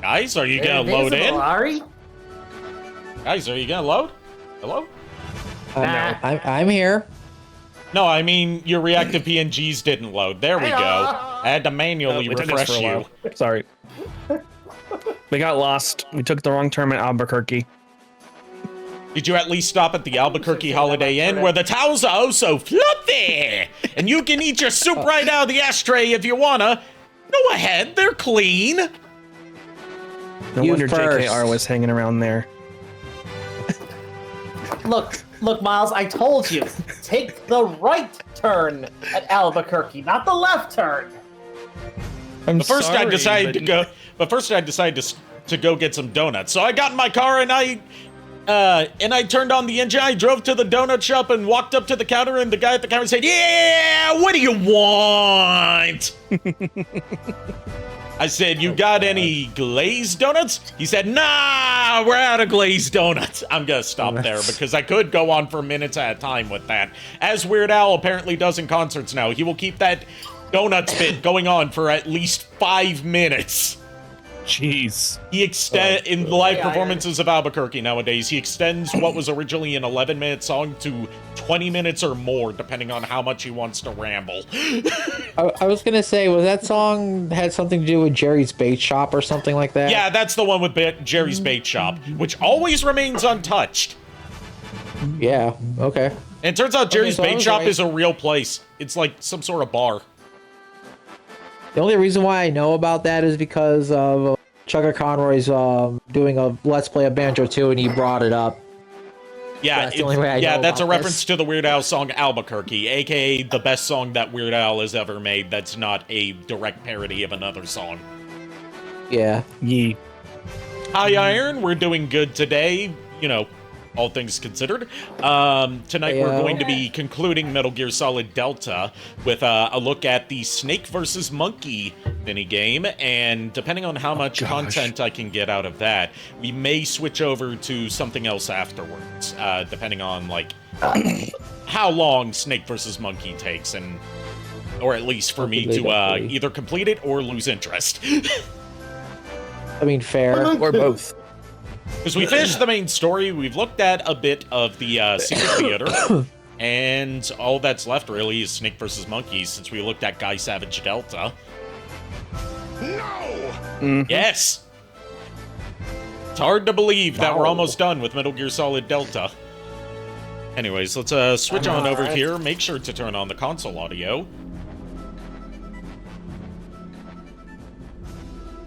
Guys, are you gonna load in? Ari? Guys, are you gonna load? Hello? No, I'm here. No, I mean, your reactive PNGs didn't load. There we go. I had to manually refresh you. Sorry. We got lost. We took the wrong turn at Albuquerque. Did you at least stop at the Albuquerque Holiday Inn where the towels are oh so fluffy? And you can eat your soup right out of the ashtray if you wanna. Go ahead, they're clean. No wonder JKR was hanging around there. Look, Miles, I told you. Take the right turn at Albuquerque, not the left turn. But first I decided to go get some donuts. So I got in my car and I turned on the engine. I drove to the donut shop and walked up to the counter, and the guy at the counter said, "Yeah, what do you want?" I said, "You got any glazed donuts?" He said, "Nah, we're out of glazed donuts." I'm gonna stop there because I could go on for minutes at a time with that. As Weird Al apparently does in concerts now, he will keep that donuts bit going on for at least 5 minutes. Jeez. He in the live performances of Albuquerque nowadays, he extends what was originally an 11-minute song to 20 minutes or more, depending on how much he wants to ramble. I was gonna say, was that song had something to do with Jerry's Bait Shop or something like that? Yeah, that's the one with Jerry's Bait Shop, which always remains untouched. Yeah, okay. And it turns out Jerry's Bait Shop right. is a real place. It's like some sort of bar. The only reason why I know about that is because of Chugga Conroy's doing a Let's Play of Banjo 2, and he brought it up. Yeah, that's the only way I know that's a about reference this. to the Weird Al song Albuquerque, aka the best song that Weird Al has ever made that's not a direct parody of another song. Yeah. Yee. Hi, Iron. We're doing good today, you know, all things considered. Tonight we're going to be concluding Metal Gear Solid Delta with a look at the Snake versus Monkey minigame, and depending on how much content I can get out of that, we may switch over to something else afterwards, depending on, like, how long Snake versus Monkey takes, and or at least for me to either complete it or lose interest. I mean, fair. Or both. Because we finished the main story, we've looked at a bit of the secret theater, and all that's left really is Snake vs. Monkey, since we looked at Guy Savage Delta. No! Yes! It's hard to believe that we're almost done with Metal Gear Solid Delta. Anyways, let's switch on over here, make sure to turn on the console audio.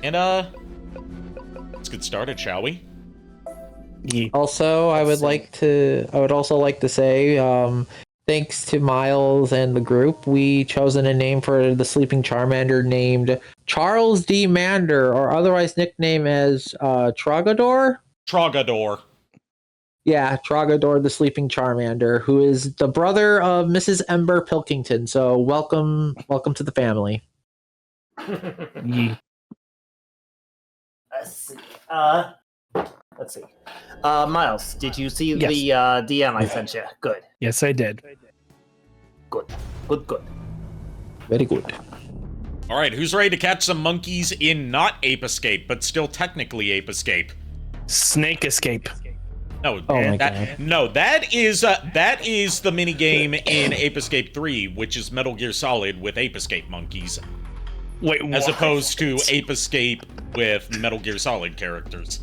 And, let's get started, shall we? Also, I would also like to say, thanks to Miles and the group, we chosen a name for the sleeping Charmander named Charles D. Mander, or otherwise nicknamed as Trogador. Trogador. Yeah, Trogador, the sleeping Charmander, who is the brother of Mrs. Ember Pilkington. So welcome to the family. Let's see. Miles, did you see the DM I sent you? Good. Yes, I did. Good. Very good. All right, who's ready to catch some monkeys in not Ape Escape, but still technically Ape Escape? Snake Escape. No, that is the mini game in Ape Escape 3, which is Metal Gear Solid with Ape Escape monkeys. Wait, what? As opposed to Ape Escape with Metal Gear Solid characters.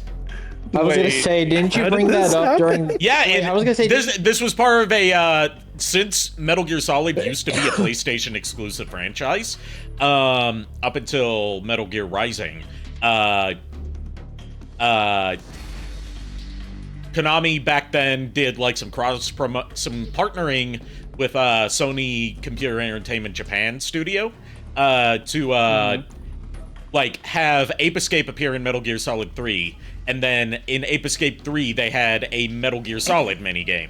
I was gonna say, didn't you bring that up during? Yeah, I was gonna say this was part of a since Metal Gear Solid used to be a PlayStation exclusive franchise, up until Metal Gear Rising. Konami back then did like some partnering with Sony Computer Entertainment Japan studio to like have Ape Escape appear in Metal Gear Solid 3, and then in Ape Escape 3 they had a Metal Gear Solid minigame.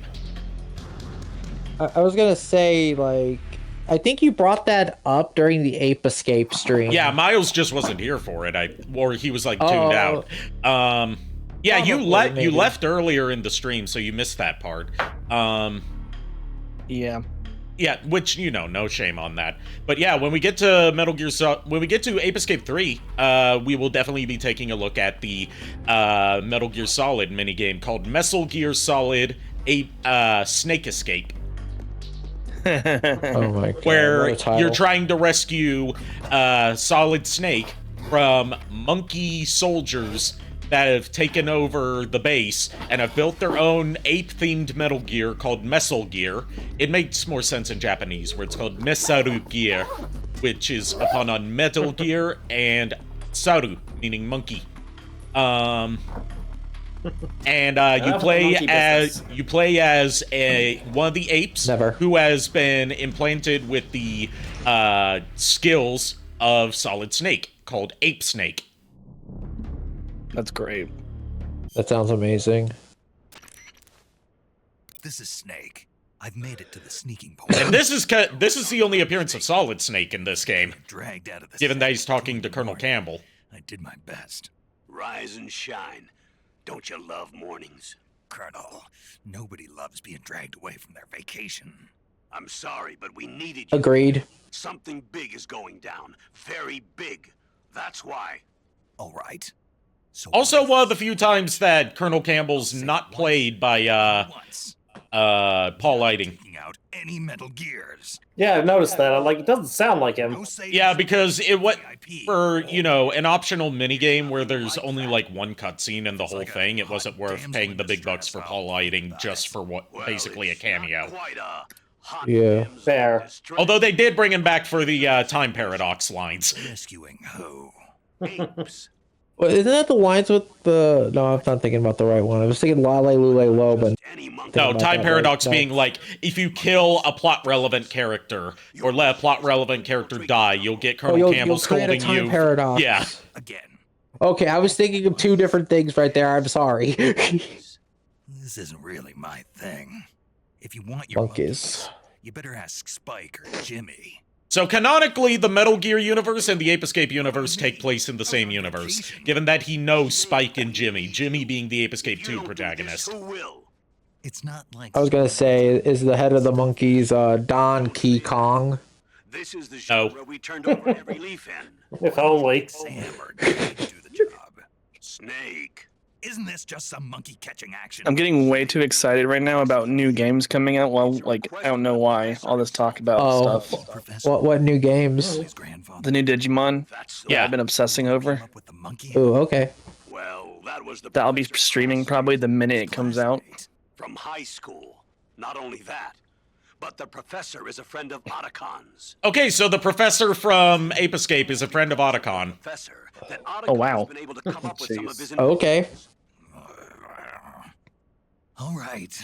I was gonna say, like, I think you brought that up during the Ape Escape stream. Yeah, Miles just wasn't here for it. Or he was like tuned out. Yeah, you maybe. left earlier in the stream, so you missed that part. Yeah. Yeah, which, no shame on that. But yeah, when we get to when we get to Ape Escape 3, we will definitely be taking a look at the Metal Gear Solid minigame called Metal Gear Solid Snake Escape. Oh my god. Where you're trying to rescue Solid Snake from monkey soldiers that have taken over the base and have built their own ape-themed Metal Gear called Metal Gear. It makes more sense in Japanese, where it's called Mesaru Gear, which is a pun on Metal Gear, and Saru, meaning monkey. And you play as one of the apes who has been implanted with the skills of Solid Snake, called Ape Snake. That's great. That sounds amazing. This is Snake. I've made it to the sneaking point. And this is the only appearance of Solid Snake in this game, Dragged out of the given that he's talking to Colonel Campbell. I did my best. Rise and shine. Don't you love mornings? Colonel, nobody loves being dragged away from their vacation. I'm sorry, but we needed you. Agreed. Something big is going down. Very big. That's why. All right. So Also, one of the few times that Colonel Campbell's not played by Paul Lighting. Taking out any Metal Gears. Yeah, I've noticed that. I'm like, it doesn't sound like him. Yeah, because it went for, an optional minigame where there's only like one cutscene in the whole thing. It wasn't worth paying the big bucks for Paul Lighting just for basically a cameo. Yeah. Fair. Although they did bring him back for the time paradox lines. Rescuing who? Apes. Well, isn't that the lines with the... No, I'm not thinking about the right one. I was thinking Lale Lule Lo, but... Any monkey. No, about time that, paradox right? being like, if you kill a plot-relevant character, or let a plot-relevant character die, you'll get Colonel Campbell you'll create scolding a time you. paradox. Yeah. Again. Okay, I was thinking of two different things right there. I'm sorry. This isn't really my thing. If you want your Monkeys. you better ask Spike or Jimmy. So canonically, the Metal Gear universe and the Ape Escape universe take place in the same universe, given that he knows Spike and Jimmy being the Ape Escape 2 protagonist. Who will? It's not like I was gonna say, is the head of the monkeys Don Key Kong? This is the show where we turned over every leaf in. If only. Sam or Jimmy to do the job. Snake. Isn't this just some monkey catching action? I'm getting way too excited right now about new games coming out. Well, I don't know why. All this talk about stuff. Professor, What new games? his grandfather The new Digimon. That's Yeah. I've been obsessing came over. up with the monkey. Ooh, okay. well, that was the That'll be professor's streaming class probably the minute it comes out. from high school. Not only that, but the professor is a friend of Otacon's. Okay, so the professor from Ape Escape is a friend of Otacon. Professor that Otacon Oh, wow. has been able to come up with some of his Okay. All right.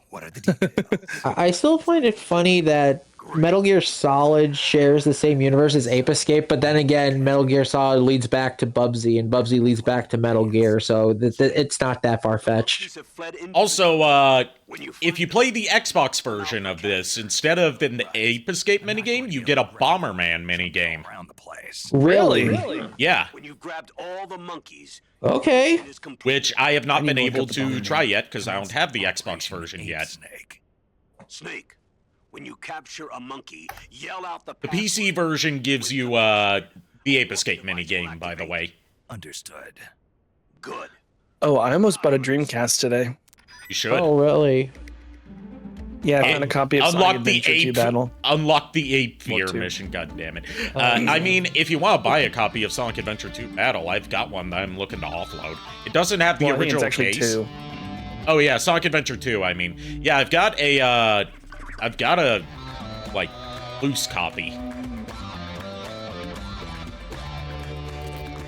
What are the details? I still find it funny that Metal Gear Solid shares the same universe as Ape Escape, but then again, Metal Gear Solid leads back to Bubsy, and Bubsy leads back to Metal Gear, so it's not that far-fetched. Also, if you play the Xbox version of this, instead of in the Ape Escape minigame, you get a Bomberman minigame. Around the place. Really? Yeah, When you've grabbed all the monkeys, Okay. it is complete. which I have not I need been to look able up the to Bomberman. try yet, because I don't have the Xbox Operation version Ape yet. Snake. Snake, when you capture a monkey, yell out the The PC version gives you the Ape Escape minigame, by the way. Understood. Good. Oh, I almost bought a Dreamcast today. You should. Oh, really? Yeah, I found a copy of Sonic Unlock the Adventure 2 Ape Battle. Unlock the Ape Fear What, two? mission, goddammit. I mean, if you want to buy a copy of Sonic Adventure 2 Battle, I've got one that I'm looking to offload. It doesn't have the Well, I think it's original actually case. 2. Oh yeah, Sonic Adventure 2, I mean. Yeah, I've got a like loose copy.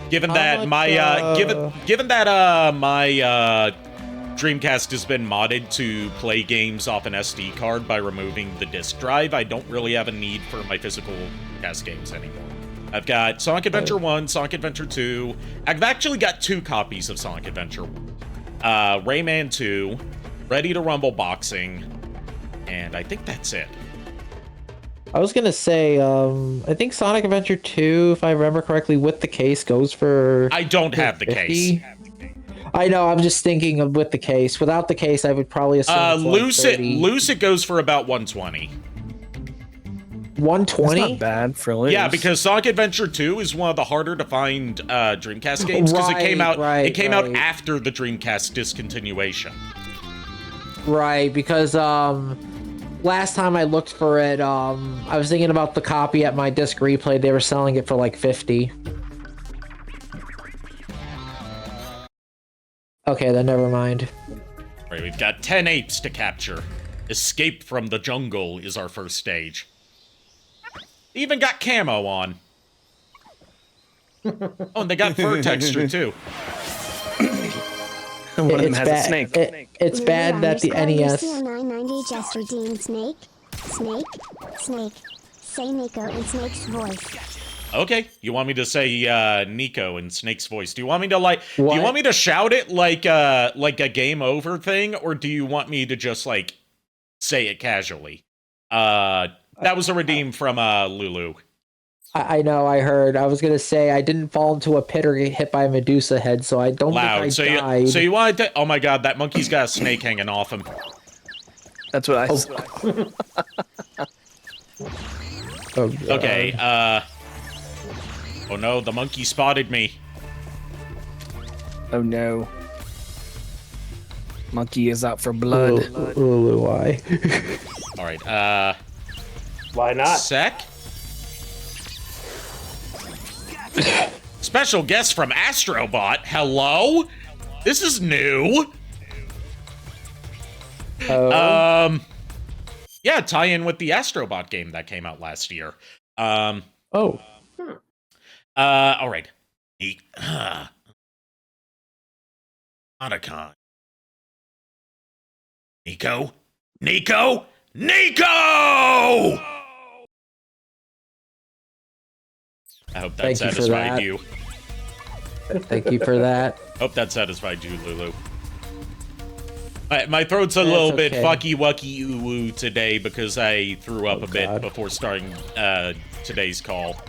Given that my given that my Dreamcast has been modded to play games off an SD card by removing the disk drive, I don't really have a need for my physical Dreamcast games anymore. I've got Sonic Adventure 1, Sonic Adventure 2. I've actually got 2 copies of Sonic Adventure 1. Rayman 2, Ready to Rumble Boxing, and I think that's it. I was gonna say, I think Sonic Adventure 2, if I remember correctly, with the case goes for... I don't have the 50? case. I know, I'm just thinking of with the case. Without the case, I would probably assume it's like Loose 30. it goes for about 120. That's 120? not bad for loose. Yeah, because Sonic Adventure 2 is one of the harder to find Dreamcast games because it came out after the Dreamcast discontinuation. Right, because last time I looked for it, I was thinking about the copy at my disc replay. They were selling it for like 50. Okay, then never mind. Right, we've got 10 apes to capture. Escape from the jungle is our first stage. Even got camo on. Oh, and they got fur texture too. One of them has a snake. It's bad that the NES. 990 just redeemed Snake. Say Nico in Snake's voice. Okay, you want me to say Nico in Snake's voice? Do you want me to What? Do you want me to shout it like a game over thing, or do you want me to just like say it casually? That was a redeem from Lulu. I know, I heard. I was gonna say I didn't fall into a pit or get hit by a Medusa head, so I don't think I died. So you wanted to? Oh my God, that monkey's got a snake hanging off him. That's what I said. Oh, God. Okay. Oh no, the monkey spotted me. Oh no. Monkey is out for blood. Lulu, why? All right. Why not? Sec. Special guest from Astrobot. Hello. This is new. Yeah, tie in with the Astrobot game that came out last year. Oh. All right. Otacon. Nico? I hope that satisfied you. Thank you for that. Hope that satisfied you, Lulu. My throat's a little bit fucky wucky ooh woo today because I threw up a bit before starting today's call.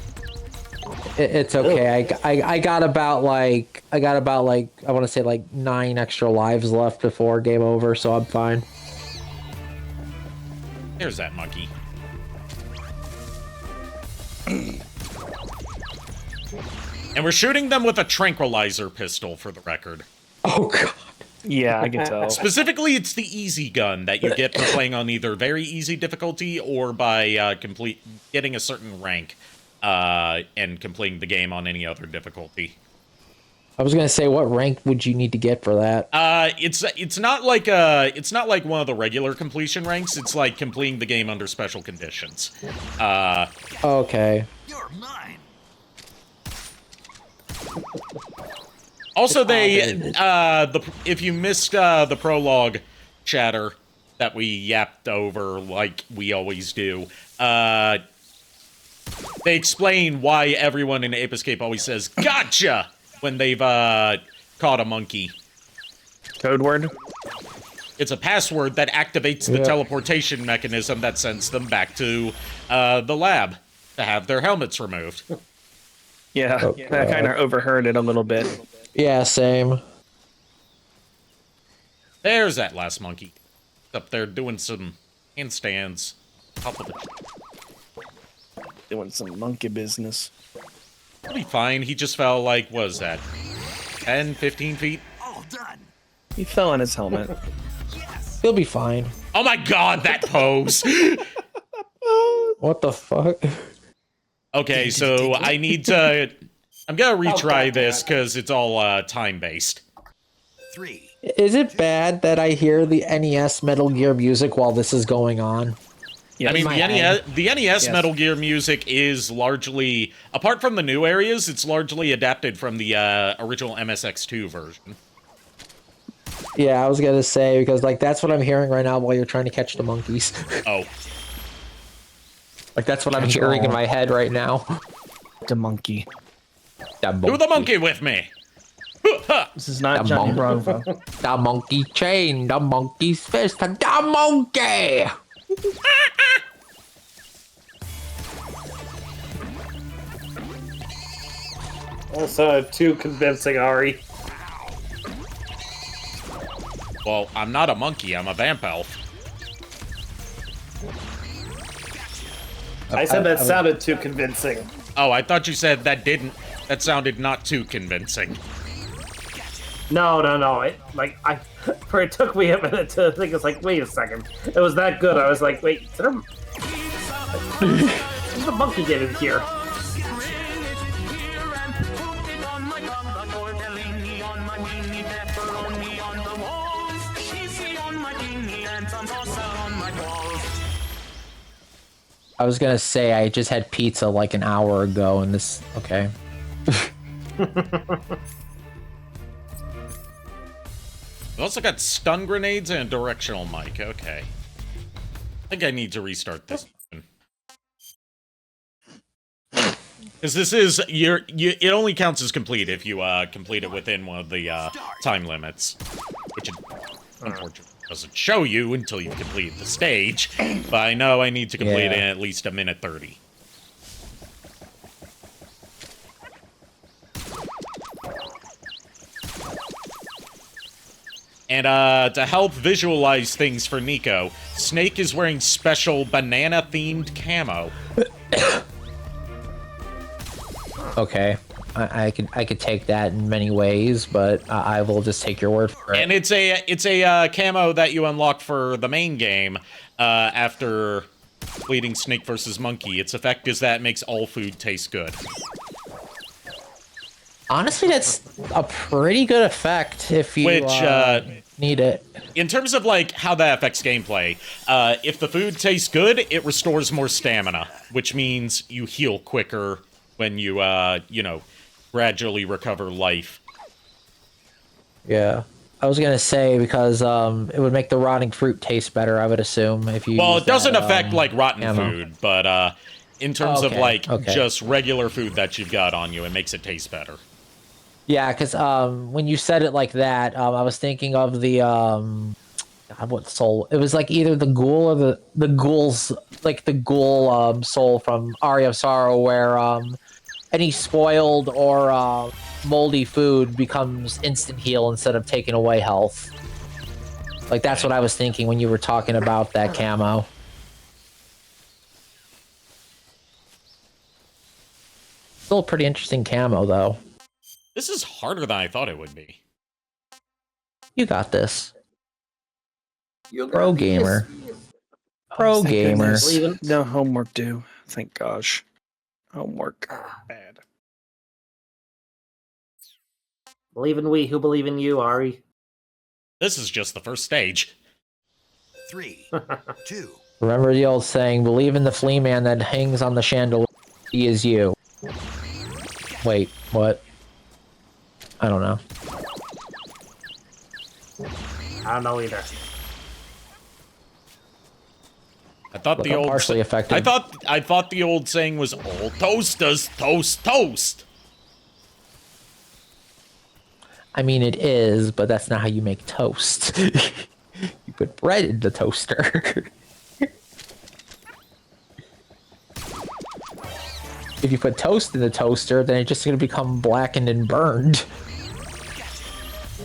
It's okay. I got about I want to say like 9 extra lives left before game over, so I'm fine. There's that monkey. And we're shooting them with a tranquilizer pistol, for the record. Oh God. Yeah, I can tell. Specifically, it's the easy gun that you get for playing on either very easy difficulty or by getting a certain rank and completing the game on any other difficulty. I was gonna say, what rank would you need to get for that? It's not like one of the regular completion ranks. It's like completing the game under special conditions. Okay. You're mine. Also, if you missed the prologue chatter that we yapped over like we always do, they explain why everyone in Ape Escape always says "gotcha" when they've caught a monkey. Code word? It's a password that activates the teleportation mechanism that sends them back to the lab to have their helmets removed. Yeah, I kind of overheard it a little bit. Yeah, same. There's that last monkey. Up there doing some handstands. Top of the... Doing some monkey business. He'll be fine. He just fell, like, what was that? 10, 15 feet? All done. He fell on his helmet. He'll be fine. Oh my God, that pose! What the fuck? Okay, so I need to... I'm gonna retry this, because it's all time-based. 3. Is it bad that I hear the NES Metal Gear music while this is going on? Yeah, I mean, the NES Yes. Metal Gear music is largely... Apart from the new areas, it's largely adapted from the original MSX2 version. Yeah, I was gonna say, because like that's what I'm hearing right now while you're trying to catch the monkeys. Oh. Like that's what I'm hearing in my head right now. The monkey. Do the monkey with me! This is not The Johnny monk. Bravo. The monkey chain, the monkey's fist, the monkey! Also, too convincing, Ari. Well, I'm not a monkey, I'm a vamp elf. I said that sounded too convincing. Oh, I thought you said that didn't. That sounded not too convincing. No. It took me a minute to think. It's like, wait a second. It was that good. I was like, wait, how did the monkey get in here? I was gonna say I just had pizza like an hour ago, and this. Okay. We also got stun grenades and a directional mic. Okay. I think I need to restart this. Because this is it only counts as complete if you complete it within one of the time limits, which it unfortunately doesn't show you until you've completed the stage. But I know I need to complete it in at least a minute 30. And to help visualize things for Nico, Snake is wearing special banana-themed camo. Okay, I could take that in many ways, but I will just take your word for it. And it's a camo that you unlock for the main game after completing Snake vs. Monkey. Its effect is that it makes all food taste good. Honestly, that's a pretty good effect if you need it. In terms of like how that affects gameplay, if the food tastes good, it restores more stamina, which means you heal quicker when you gradually recover life. Yeah, I was gonna say because it would make the rotting fruit taste better. I would assume if you. Well, it doesn't that, affect like rotten ammo. food, but in terms of like just regular food that you've got on you, it makes it taste better. Yeah, because when you said it like that, I was thinking of the what soul? It was like either the ghoul or the ghoul's like the ghoul soul from Aria of Sorrow, where any spoiled or moldy food becomes instant heal instead of taking away health. Like that's what I was thinking when you were talking about that camo. Still a pretty interesting camo though. This is harder than I thought it would be. You got this. Pro gamer. Pro gamer. No homework due. Thank gosh. Homework. Bad. Believe in we who believe in you, Ari. This is just the first stage. 3, 2. Remember the old saying, believe in the flea man that hangs on the chandelier. He is you. Wait, what? I don't know. I don't know either. I thought Look, the I'm old partially affected. I thought the old saying was all toasters toast toast. I mean, it is, but that's not how you make toast. You put bread in the toaster. If you put toast in the toaster, then it's just going to become blackened and burned.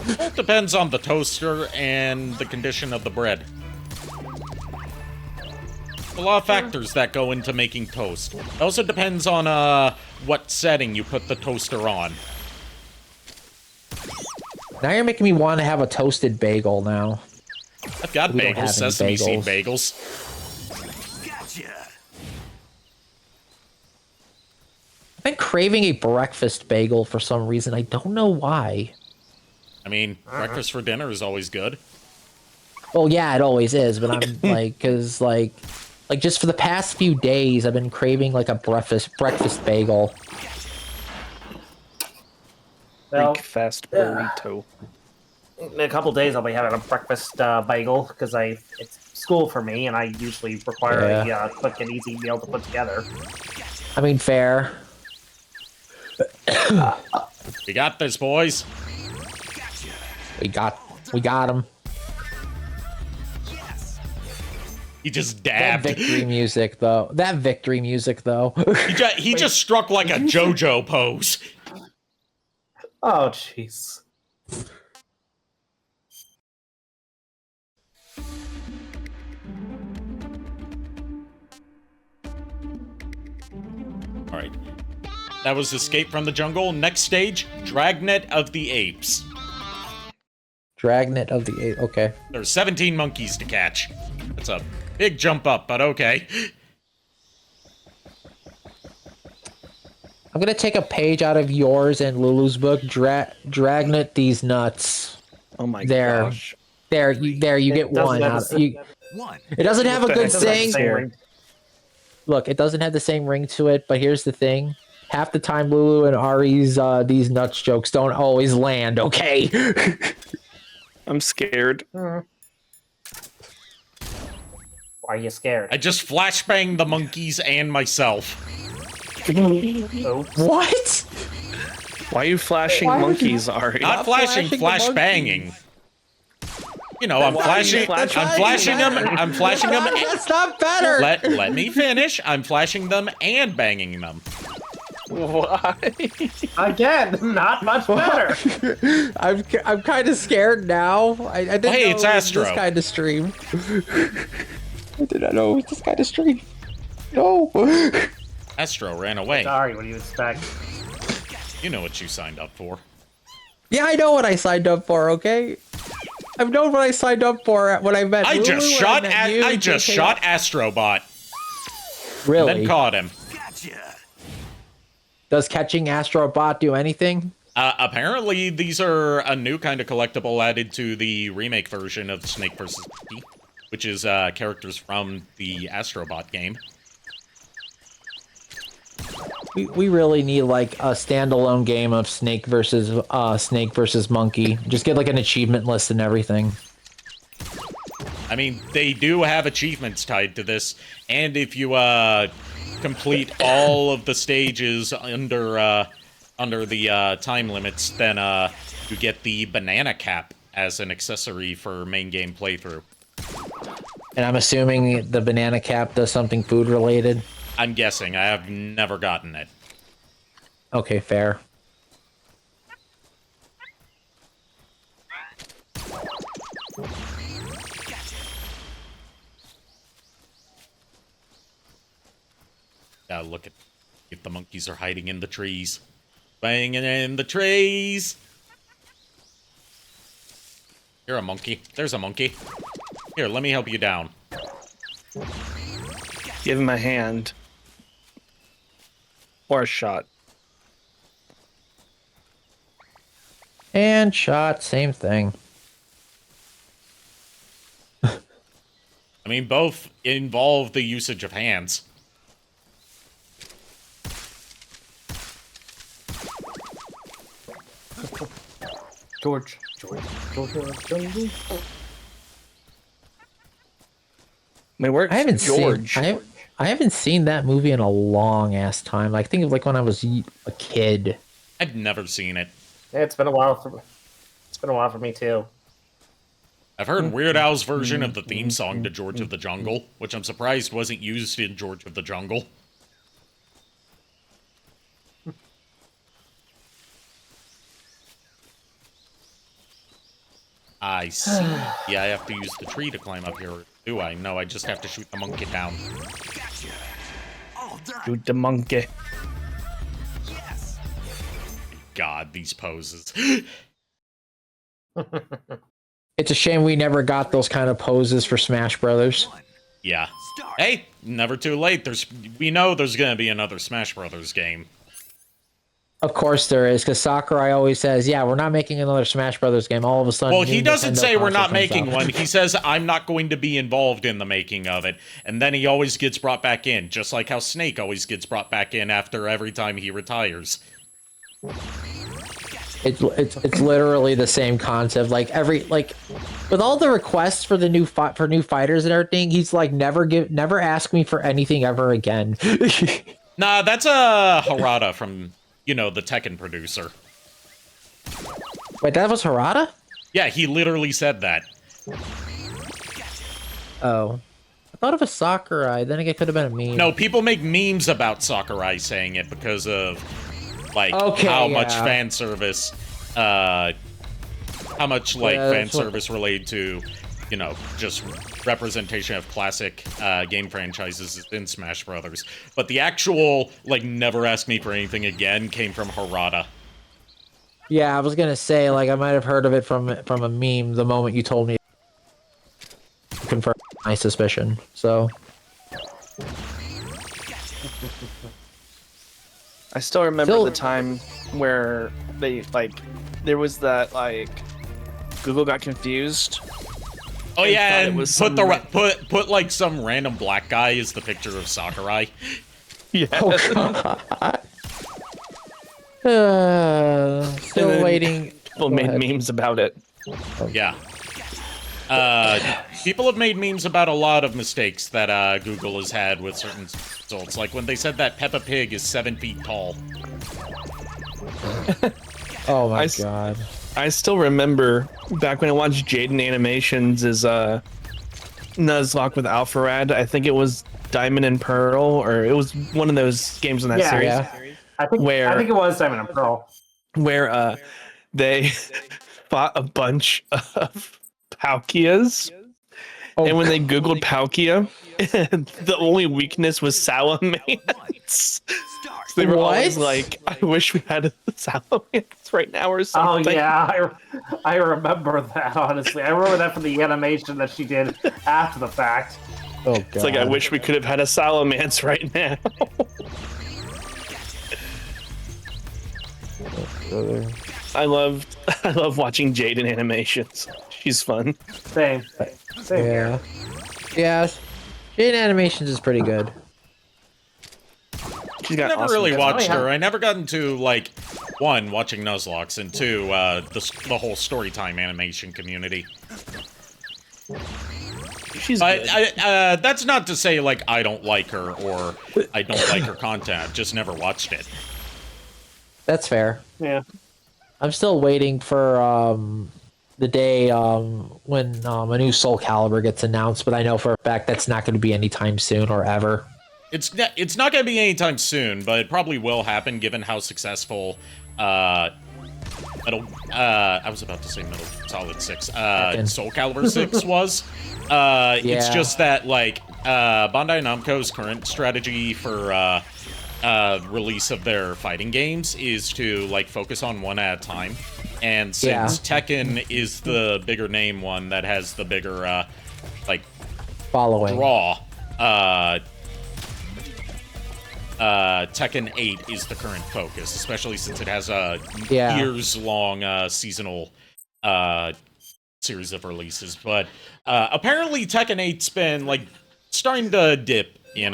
Well, it depends on the toaster and the condition of the bread. A lot of factors that go into making toast. It also depends on what setting you put the toaster on. Now you're making me want to have a toasted bagel now. I've got We don't have bagels, any sesame seed bagels. bagels. Gotcha. I've been craving a breakfast bagel for some reason. I don't know why. I mean, breakfast for dinner is always good. Well, yeah, it always is, but I'm like, cause like just for the past few days, I've been craving like a breakfast bagel. Well, Fast burrito. in a couple days, I'll be having a breakfast bagel because it's school for me, and I usually require a quick and easy meal to put together. I mean, fair. We got this, boys. We got him. He just That dabbed. victory music, though. He just struck like a JoJo pose. Oh, jeez. All right. That was Escape from the Jungle. Next stage, Dragnet of the Apes. Dragnet of the Apes. Okay. There's 17 monkeys to catch. That's a big jump up, but okay. I'm gonna take a page out of yours and Lulu's book. Dragnet these nuts. Oh my There. gosh. There, you get doesn't one. have Out, the you, One. it doesn't have a What the good heck is that saying. here? Look, it doesn't have the same ring to it, but here's the thing. Half the time, Lulu and Ari's these nuts jokes don't always land, okay? I'm scared. Why are you scared? I just flashbanged the monkeys and myself. Oops. What? Why are you flashing Why would monkeys, Ari? Not flashing, flashing the flashbanging. You know, I'm Why are you flashing. I'm flashing? flashing them. I'm flashing them. That's not better. Let me finish. I'm flashing them and banging them. Why? Again, not much better. I'm kind of scared now. I didn't Hey, know it's it was Astro. this kind of stream. I did not know it was this kind of stream. No. Astro ran away. Sorry, what do you expect? You know what you signed up for. Yeah, I know what I signed up for. Okay. I've known what I signed up for when I met. I Lulu, just when shot. met you, I just JK. shot Astrobot. Really? Then caught him. Gotcha. Does catching Astrobot do anything? Apparently, these are a new kind of collectible added to the remake version of Snake vs. Monkey, which is characters from the Astrobot game. We really need like a standalone game of Snake versus Monkey. Just get like an achievement list and everything. I mean, they do have achievements tied to this, and if you complete all of the stages under the time limits, then you get the banana cap as an accessory for main game playthrough. And I'm assuming the banana cap does something food related. I'm guessing. I have never gotten it. Okay, fair. Look at if the monkeys are hiding in the trees. Banging in the trees. You're a monkey. There's a monkey. Here, let me help you down. Give him a hand. Or a shot. And shot, same thing. I mean, both involve the usage of hands. George. My work. I haven't George. seen. I haven't seen that movie in a long ass time. I think of like when I was a kid. I've never seen it. Yeah, it's been a while for me too. I've heard Weird Al's version of the theme song to George of the Jungle, which I'm surprised wasn't used in George of the Jungle. I see. Yeah, I have to use the tree to climb up here, do I? No, I just have to shoot the monkey down. Gotcha. All done. Shoot the monkey. Yes. God, these poses. It's a shame we never got those kind of poses for Smash Brothers. Yeah. Start. Hey, never too late. We know there's gonna be another Smash Brothers game. Of course there is, because Sakurai always says, "Yeah, we're not making another Smash Brothers game." All of a sudden, Well, he new doesn't Nintendo say we're console not comes making out. one. He says, I'm not going to be involved in the making of it. And then he always gets brought back in, just like how Snake always gets brought back in after every time he retires. It's literally the same concept. Like with all the requests for the new new fighters and everything, he's like never ask me for anything ever again. Nah, that's a Harada from, the Tekken producer. Wait, that was Harada? Yeah, he literally said that. Oh, I thought it was Sakurai. Then it could have been a meme. No, people make memes about Sakurai saying it because of, Okay, how much yeah. fan service, fan that's what- service related to you know, just representation of classic game franchises in Smash Brothers. But the actual, like, never ask me for anything again came from Harada. Yeah, I was gonna say, like, I might have heard of it from a meme the moment you told me. Confirm my suspicion. So. I still remember the time where they there was that Google got confused. Oh yeah, it and was put like some random black guy as the picture of Sakurai. Yeah. Oh, still then waiting. People made memes about it. Yeah. People have made memes about a lot of mistakes that Google has had with certain results, like when they said that Peppa Pig is 7 feet tall. Oh my god. I still remember back when I watched Jaden Animations' Nuzlocke with Alpharad. I think it was Diamond and Pearl, or it was one of those games in that series. Yeah. I think it was Diamond and Pearl. Where they fought a bunch of Palkias. And when they Googled Palkia, the only weakness was Salamence. So they were always like, I wish we had a Salamence right now or something. Oh, yeah. I remember that, honestly. I remember that from the animation that she did after the fact. Oh, god. It's like, I wish we could have had a Salamence right now. I love watching Jaden Animations. She's fun. Same here. Yeah. Jade Animations is pretty good. She's got Never really watched her. I never got into, like, one, watching Nuzlocks, and two, the whole Storytime animation community. She's but good. That's not to say, like, I don't like her or I don't like her content. I've just never watched it. That's fair. Yeah. I'm still waiting for the day when a new Soul Calibur gets announced, but I know for a fact that's not going to be anytime soon or ever. It's not going to be anytime soon, but it probably will happen given how successful I was about to say Metal Solid 6. Soul Calibur 6 was. It's just that, like, Bandai Namco's current strategy for release of their fighting games is to, like, focus on one at a time. And since Tekken is the bigger name one that has the bigger, like, following draw, Tekken 8 is the current focus, especially since it has a years-long seasonal series of releases. But apparently Tekken 8's been, like, starting to dip in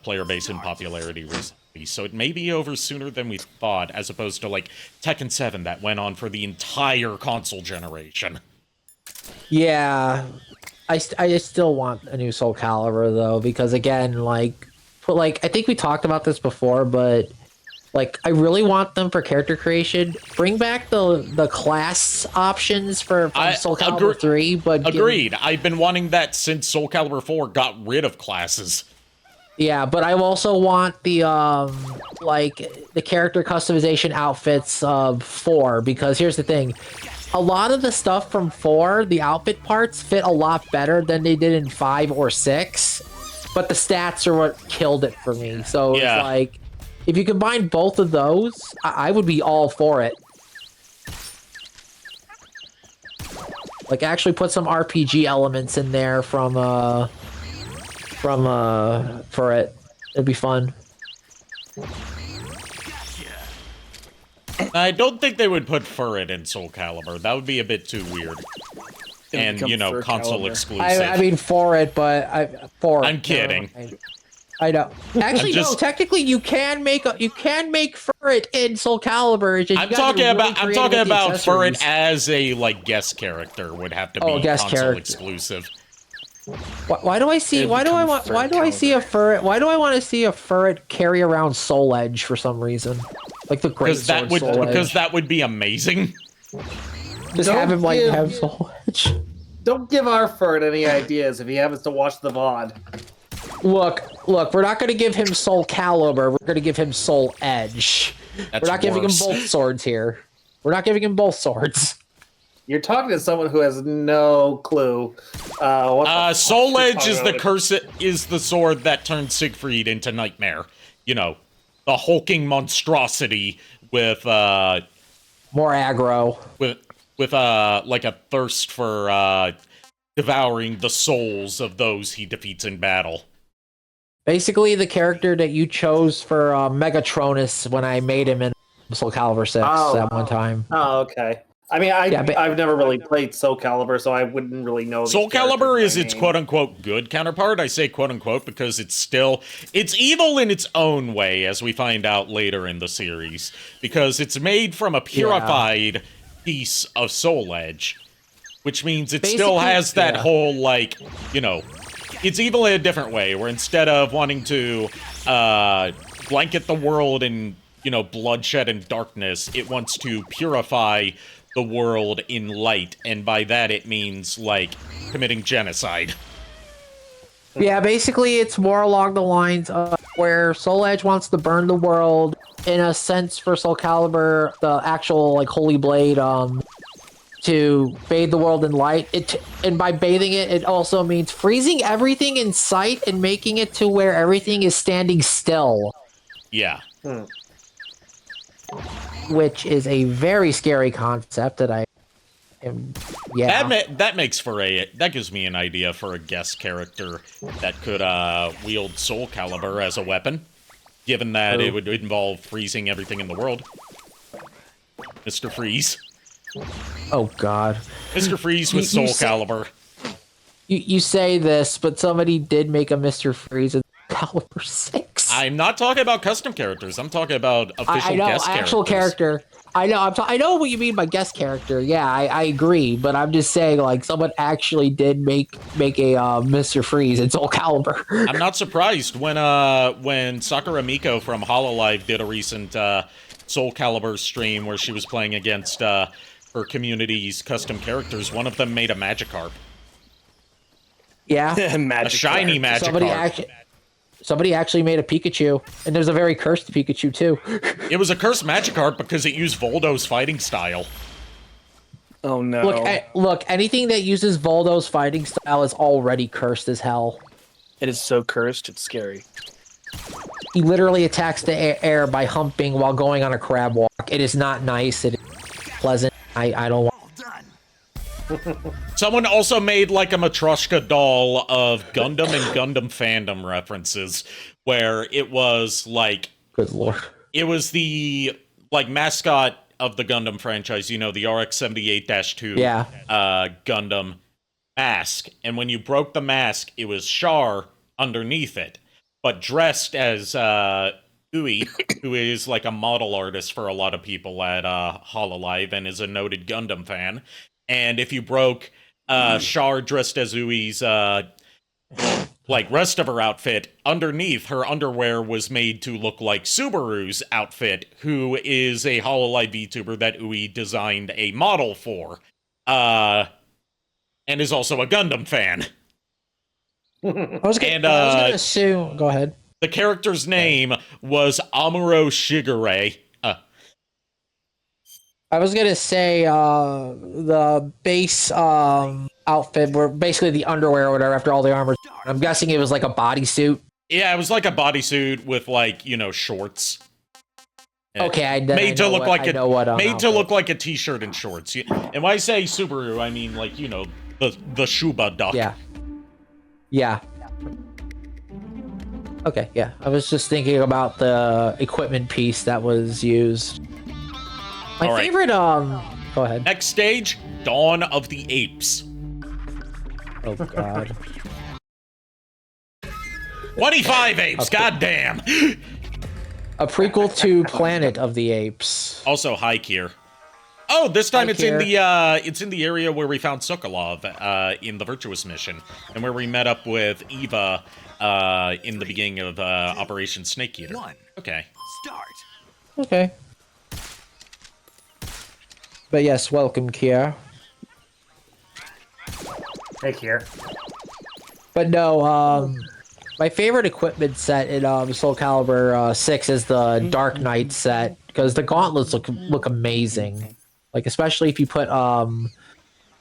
player base and popularity recently. So it may be over sooner than we thought, as opposed to, like, Tekken 7 that went on for the entire console generation. Yeah. I still want a new Soul Calibur, though, because, again, I think we talked about this before, but, like, I really want them for character creation. Bring back the class options from Soul Calibur 3, but... Agreed. I've been wanting that since Soul Calibur 4 got rid of classes. Yeah, but I also want the character customization outfits of 4, because here's the thing. A lot of the stuff from 4, the outfit parts, fit a lot better than they did in 5 or 6, but the stats are what killed it for me. So it's like, if you combine both of those, I would be all for it. Like, actually put some RPG elements in there for it. It'd be fun. I don't think they would put Furret in Soul Calibur. That would be a bit too weird. And, you know, console exclusive. I mean, for it, but I'm kidding. I know. Actually, no. Technically, you can make Furret in Soul Calibur. I'm talking about Furret as a, like, guest character would have to be console exclusive. Why do I see a Furret? Why do I want to see a Furret carry around Soul Edge for some reason? Like the great sword Soul Edge. Because that would be amazing. Just have him have Soul Edge. Don't give our Furret any ideas if he happens to watch the VOD. Look, we're not going to give him Soul Calibur. We're going to give him Soul Edge. We're not giving him both swords here. We're not giving him both swords. You're talking to someone who has no clue. What Soul Edge is the sword that turned Siegfried into Nightmare. You know, the hulking monstrosity with more aggro. With like a thirst for devouring the souls of those he defeats in battle. Basically, the character that you chose for Megatronus when I made him in Soul Calibur 6 at one time. Oh, okay. I mean, I've never really played Soul Calibur, so I wouldn't really know. Soul Calibur is its quote-unquote good counterpart. I say quote-unquote because it's evil in its own way, as we find out later in the series. Because it's made from a purified piece of Soul Edge. Which means it still has that whole, like, you know, it's evil in a different way, where instead of wanting to blanket the world in, you know, bloodshed and darkness, it wants to purify the world in light, and by that it means, like, committing genocide. Yeah, basically it's more along the lines of where Soul Edge wants to burn the world, in a sense for Soul Calibur, the actual, like, Holy Blade, to bathe the world in light. And by bathing it, it also means freezing everything in sight and making it to where everything is standing still. Yeah. Which is a very scary concept that I am, That makes for that gives me an idea for a guest character that could wield Soul Calibur as a weapon, given that it would involve freezing everything in the world. Mr. Freeze. Oh god. Mr. Freeze with Soul Calibur. You say this, but somebody did make a Mr. Freeze in Calibur 6. I'm not talking about custom characters. I'm talking about official guest characters. Actual character. I know. I know what you mean by guest character. Yeah, I agree. But I'm just saying, like, someone actually did make a Mr. Freeze in Soul Calibur. I'm not surprised when Sakura Miko from Hololive did a recent Soul Calibur stream where she was playing against her community's custom characters. One of them made a Magikarp. Yeah, a shiny Magikarp. Somebody actually made a Pikachu, and there's a very cursed Pikachu, too. It was a cursed Magikarp because it used Voldo's fighting style. Oh, no. Look, anything that uses Voldo's fighting style is already cursed as hell. It is so cursed, it's scary. He literally attacks the air by humping while going on a crab walk. It is not nice. It is pleasant. I don't want... Someone also made, like, a Matryoshka doll of Gundam and Gundam fandom references, where it was, like... Good lord. It was the, like, mascot of the Gundam franchise, you know, the RX-78-2 Gundam mask. And when you broke the mask, it was Char underneath it, but dressed as Ui, who is, like, a model artist for a lot of people at Hololive and is a noted Gundam fan. And if you broke Char dressed as Ui's, like, rest of her outfit, underneath, her underwear was made to look like Subaru's outfit, who is a Hololive VTuber that Ui designed a model for, and is also a Gundam fan. I was gonna assume... Go ahead. The character's name was Amuro Shigure. I was gonna say the base outfit were basically the underwear or whatever after all the armor. I'm guessing it was like a bodysuit. Yeah, it was like a bodysuit with, like, you know, shorts. Okay, made to look like a t-shirt and shorts. And when I say Subaru, I mean, like, you know, the Shuba duck. Yeah. Okay, yeah. I was just thinking about the equipment piece that was used. My favorite, go ahead. Next stage, Dawn of the Apes. Oh, God. 25 apes, goddamn! A prequel to Planet of the Apes. Also Haikyr. Oh, this time it's in the area where we found Sokolov in the Virtuous mission, and where we met up with Eva in the beginning of Operation Snake Eater. Okay. Start. Okay. But yes, welcome, Kier. Hey, Kier. But no, my favorite equipment set in Soul Calibur 6 is the Dark Knight set, because the gauntlets look amazing. Like, especially if you put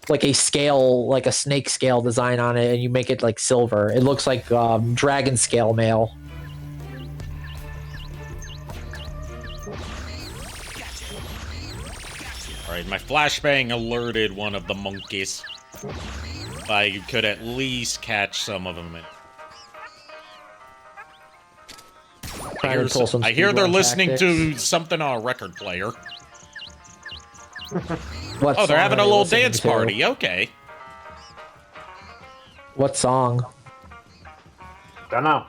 like a scale, like a snake scale design on it, and you make it like silver. It looks like dragon scale mail. Alright, my flashbang alerted one of the monkeys. I could at least catch some of them. I hear they're listening to something on a record player. Oh, they're having a little dance party. Okay. What song? Don't know.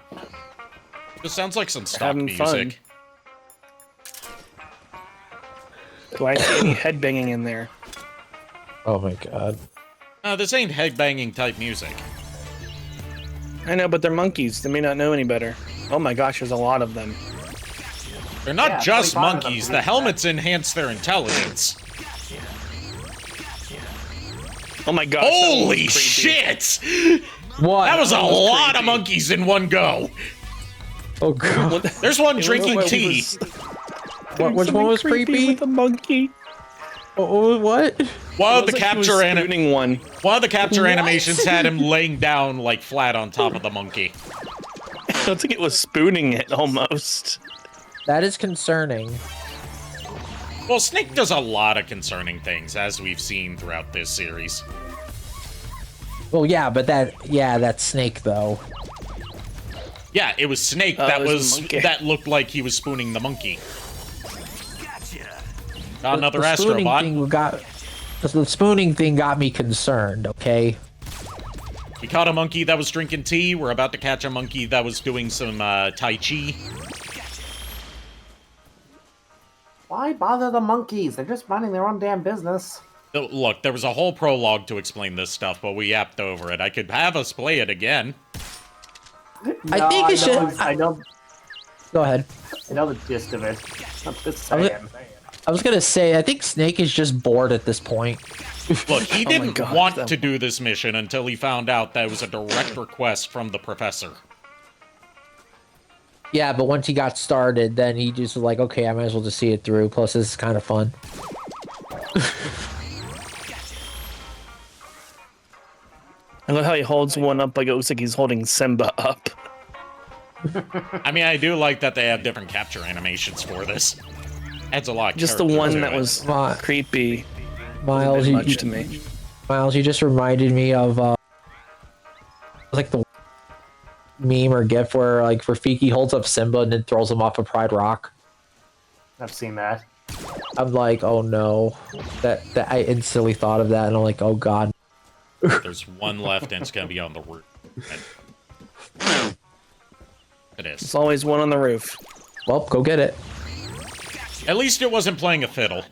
This sounds like some stock Having music. Do I see any headbanging in there? Oh my god. This ain't headbanging type music. I know, but they're monkeys. They may not know any better. Oh my gosh, there's a lot of them. They're not Yeah, just 25 of them. monkeys. The helmets enhance their intelligence. Oh my gosh. Holy shit! What? That was a lot of creepy. monkeys in one go. Oh god. There's one drinking tea. Which one was creepy? With a monkey. What? One of the It was like he was capture spooning one. One of the capture animations had him laying down like flat on top of the monkey. I don't think it was spooning it almost. That is concerning. Well, Snake does a lot of concerning things, as we've seen throughout this series. Well, yeah, but that's Snake though. Yeah, it was Snake it was the monkey. that looked like he was spooning the monkey. Got another the spooning astrobot. the spooning thing got me concerned. Okay. We caught a monkey that was drinking tea. We're about to catch a monkey that was doing some Tai Chi. Why bother the monkeys? They're just minding their own damn business. Look, there was a whole prologue to explain this stuff, but we yapped over it. I could have us play it again. I think it should. I know. Go ahead. I know the gist of it. I'm just saying. I was gonna say, I think Snake is just bored at this point. Look, he Oh my didn't God, want that- to do this mission until he found out that it was a direct request from the professor. Yeah, but once he got started, then he just was like, okay, I might as well just see it through. Plus, this is kind of fun. I love how he holds one up like it looks like he's holding Simba up. I mean, I do like that they have different capture animations for this. Adds a lot of Just the character one to that it. was Come on. creepy. Miles, Much to me. Miles, you just reminded me of like the meme or gif where like Rafiki holds up Simba and then throws him off a Pride Rock. I've seen that. I'm like, oh no, that I instantly thought of that, and I'm like, oh god. There's one left, and it's gonna be on the roof. It There's is. always one on the roof. Well, go get it. At least it wasn't playing a fiddle.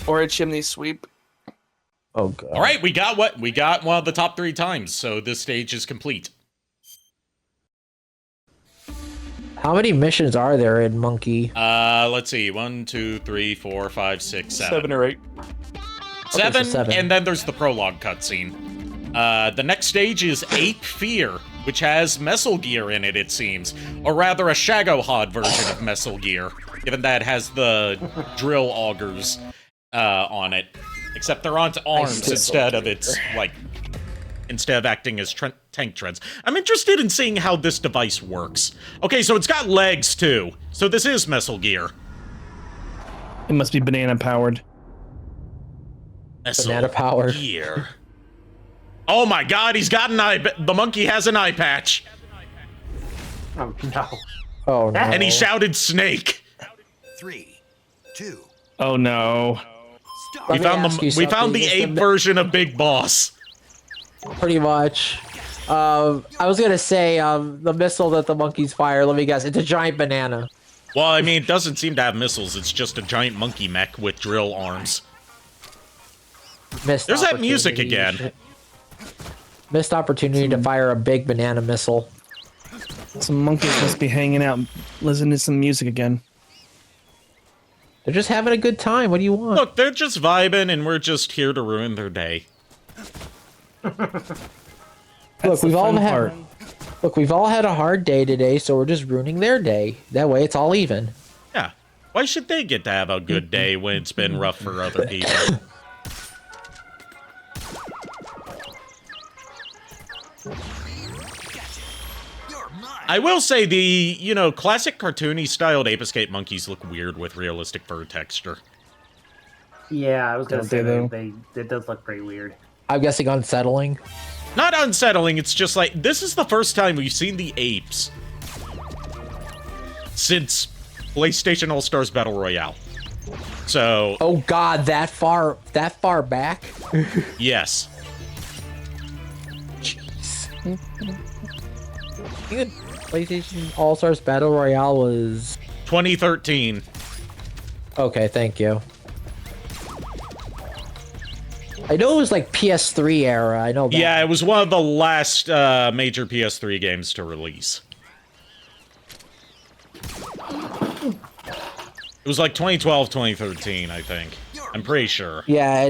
Or a chimney sweep. Oh god. All right, we got one of the top 3 times, so this stage is complete. How many missions are there in Monkey? Let's see. 1, 2, 3, 4, 5, 6, 7. 7 or 8. Seven, so 7. and then there's the prologue cutscene. The next stage is Ape Fear, which has Metal Gear in it, it seems. Or rather, a Shagohod version of Metal Gear, given that it has the drill augers on it. Except they're onto arms instead of acting as tank treads. I'm interested in seeing how this device works. Okay, so it's got legs, too. So this is Metal Gear. It must be banana powered. Banana powered. Gear. Oh my god, he's got an eye. The monkey has an eye patch. Oh no. Oh no. And he shouted snake. 3, 2, Oh no. start. We me found ask you we found something. the Is ape version of Big Boss. Pretty much. I was gonna say the missile that the monkeys fire. Let me guess. It's a giant banana. Well, I mean, it doesn't seem to have missiles. It's just a giant monkey mech with drill arms. Missed There's that music opportunity. again. Missed opportunity to fire a big banana missile. Some monkeys must be hanging out, listening to some music again. They're just having a good time. What do you want? Look, they're just vibing, and we're just here to ruin their day. Look, we've all had a hard day today, so we're just ruining their day. That way, it's all even. Yeah. Why should they get to have a good day when it's been rough for other people? I will say the, classic cartoony styled Ape Escape monkeys look weird with realistic fur texture. Yeah, I was gonna say it does look pretty weird. I'm guessing unsettling. Not unsettling, it's just like, this is the first time we've seen the apes since PlayStation All-Stars Battle Royale. So... Oh god, that far back? Yes. Jeez. PlayStation All-Stars Battle Royale was... 2013. Okay, thank you. I know it was like PS3 era, I know that. Yeah, it was one of the last major PS3 games to release. It was like 2012, 2013, I think. I'm pretty sure. Yeah,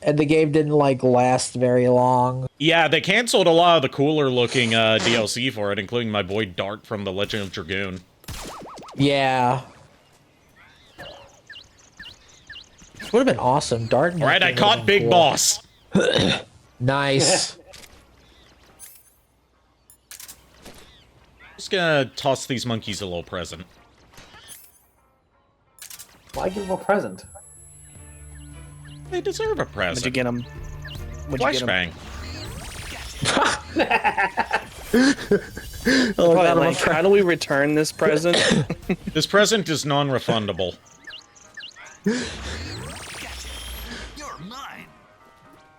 and the game didn't like last very long. Yeah, they canceled a lot of the cooler looking DLC for it, including my boy Dart from The Legend of Dragoon. Yeah. Would have been awesome. Dart. Alright, I caught Big cool. Boss. Nice. Just gonna toss these monkeys a little present. Why give them a present? They deserve a present. What'd you get them? Flashbang. Oh, God, Like, how do we return this present? This present is non-refundable.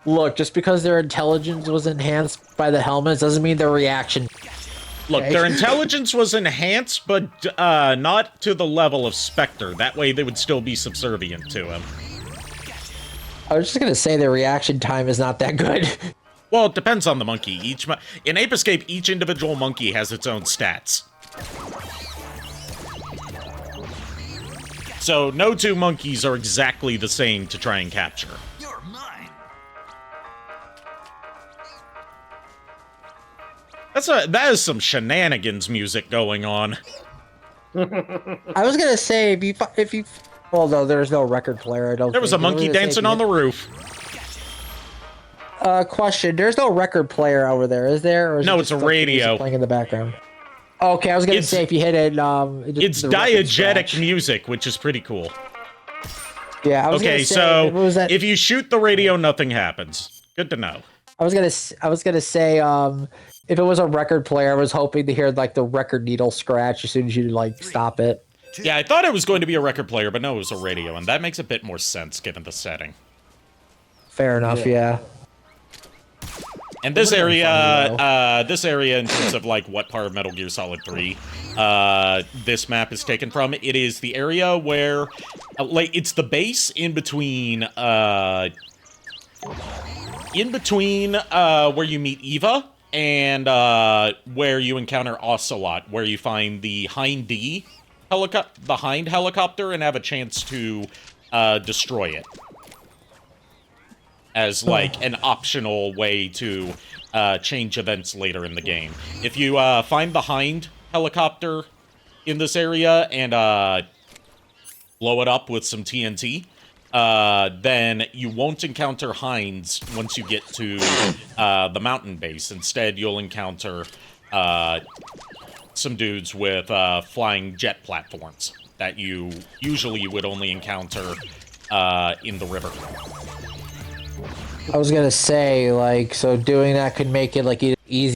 Look, just because their intelligence was enhanced by the helmets doesn't mean their reaction. Look, their intelligence was enhanced, but not to the level of Spectre. That way they would still be subservient to him. I was just gonna say their reaction time is not that good. Well, it depends on the monkey. In Ape Escape, each individual monkey has its own stats. So no two monkeys are exactly the same to try and capture. That is some shenanigans music going on. I was gonna say if you although there's no record player, I don't. There was a monkey dancing on the roof. Question: there's no record player over there, is there? Or is No, it it's just a radio playing in the background. Okay, I was gonna say if you hit it, it's diegetic music, which is pretty cool. Yeah. I was Okay, gonna say, so if you shoot the radio, nothing happens. Good to know. I was gonna say if it was a record player, I was hoping to hear like the record needle scratch as soon as you like stop it. Yeah, I thought it was going to be a record player, but no, it was a radio, and that makes a bit more sense given the setting. Fair enough, yeah. And this area in terms of like what part of Metal Gear Solid 3 this map is taken from, it is the area where like it's the base in between where you meet Eva and where you encounter Ocelot, where you find the Hind helicopter and have a chance to destroy it as like an optional way to change events later in the game. If you find the Hind helicopter in this area and blow it up with some TNT, then you won't encounter Hinds once you get to the mountain base. Instead, you'll encounter some dudes with flying jet platforms that you usually would only encounter in the river. I was gonna say, like, so doing that could make it like easy.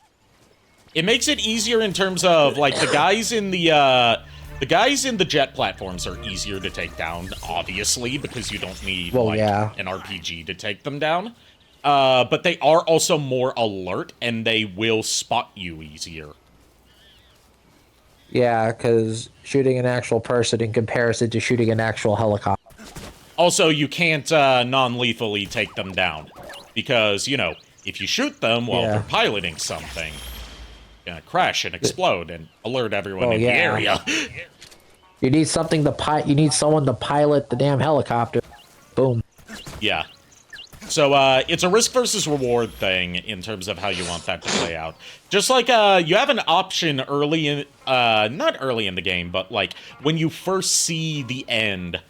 It makes it easier in terms of like the guys in the jet platforms are easier to take down, obviously, because you don't need an RPG to take them down. But they are also more alert, and they will spot you easier. Yeah, because shooting an actual person in comparison to shooting an actual helicopter. Also, you can't non-lethally take them down, because, you know, if you shoot them while they're piloting something, they're gonna crash and explode and alert everyone in the area. You need something to you need someone to pilot the damn helicopter. Boom. Yeah. So it's a risk versus reward thing in terms of how you want that to play out. Just like you have an option early in, not early in the game, but like when you first see the end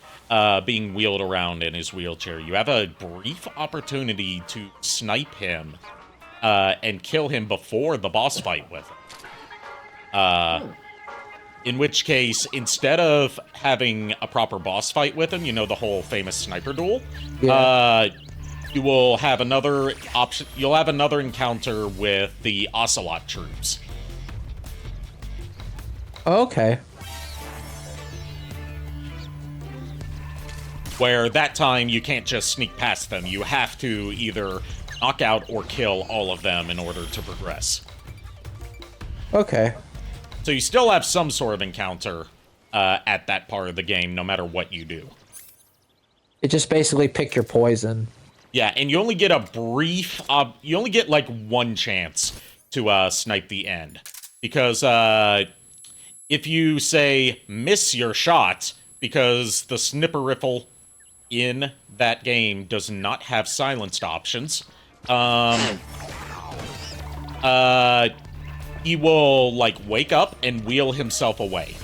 being wheeled around in his wheelchair, you have a brief opportunity to snipe him and kill him before the boss fight with him. In which case, instead of having a proper boss fight with him, you know, the whole famous sniper duel, you will have another option. You'll have another encounter with the Ocelot troops. Okay. Where that time you can't just sneak past them. You have to either knock out or kill all of them in order to progress. Okay. So you still have some sort of encounter at that part of the game, no matter what you do. It just basically pick your poison. Yeah, and you only get a brief, you only get like one chance to snipe the end. Because if you say miss your shot, because the snipper rifle in that game does not have silenced options, he will like wake up and wheel himself away.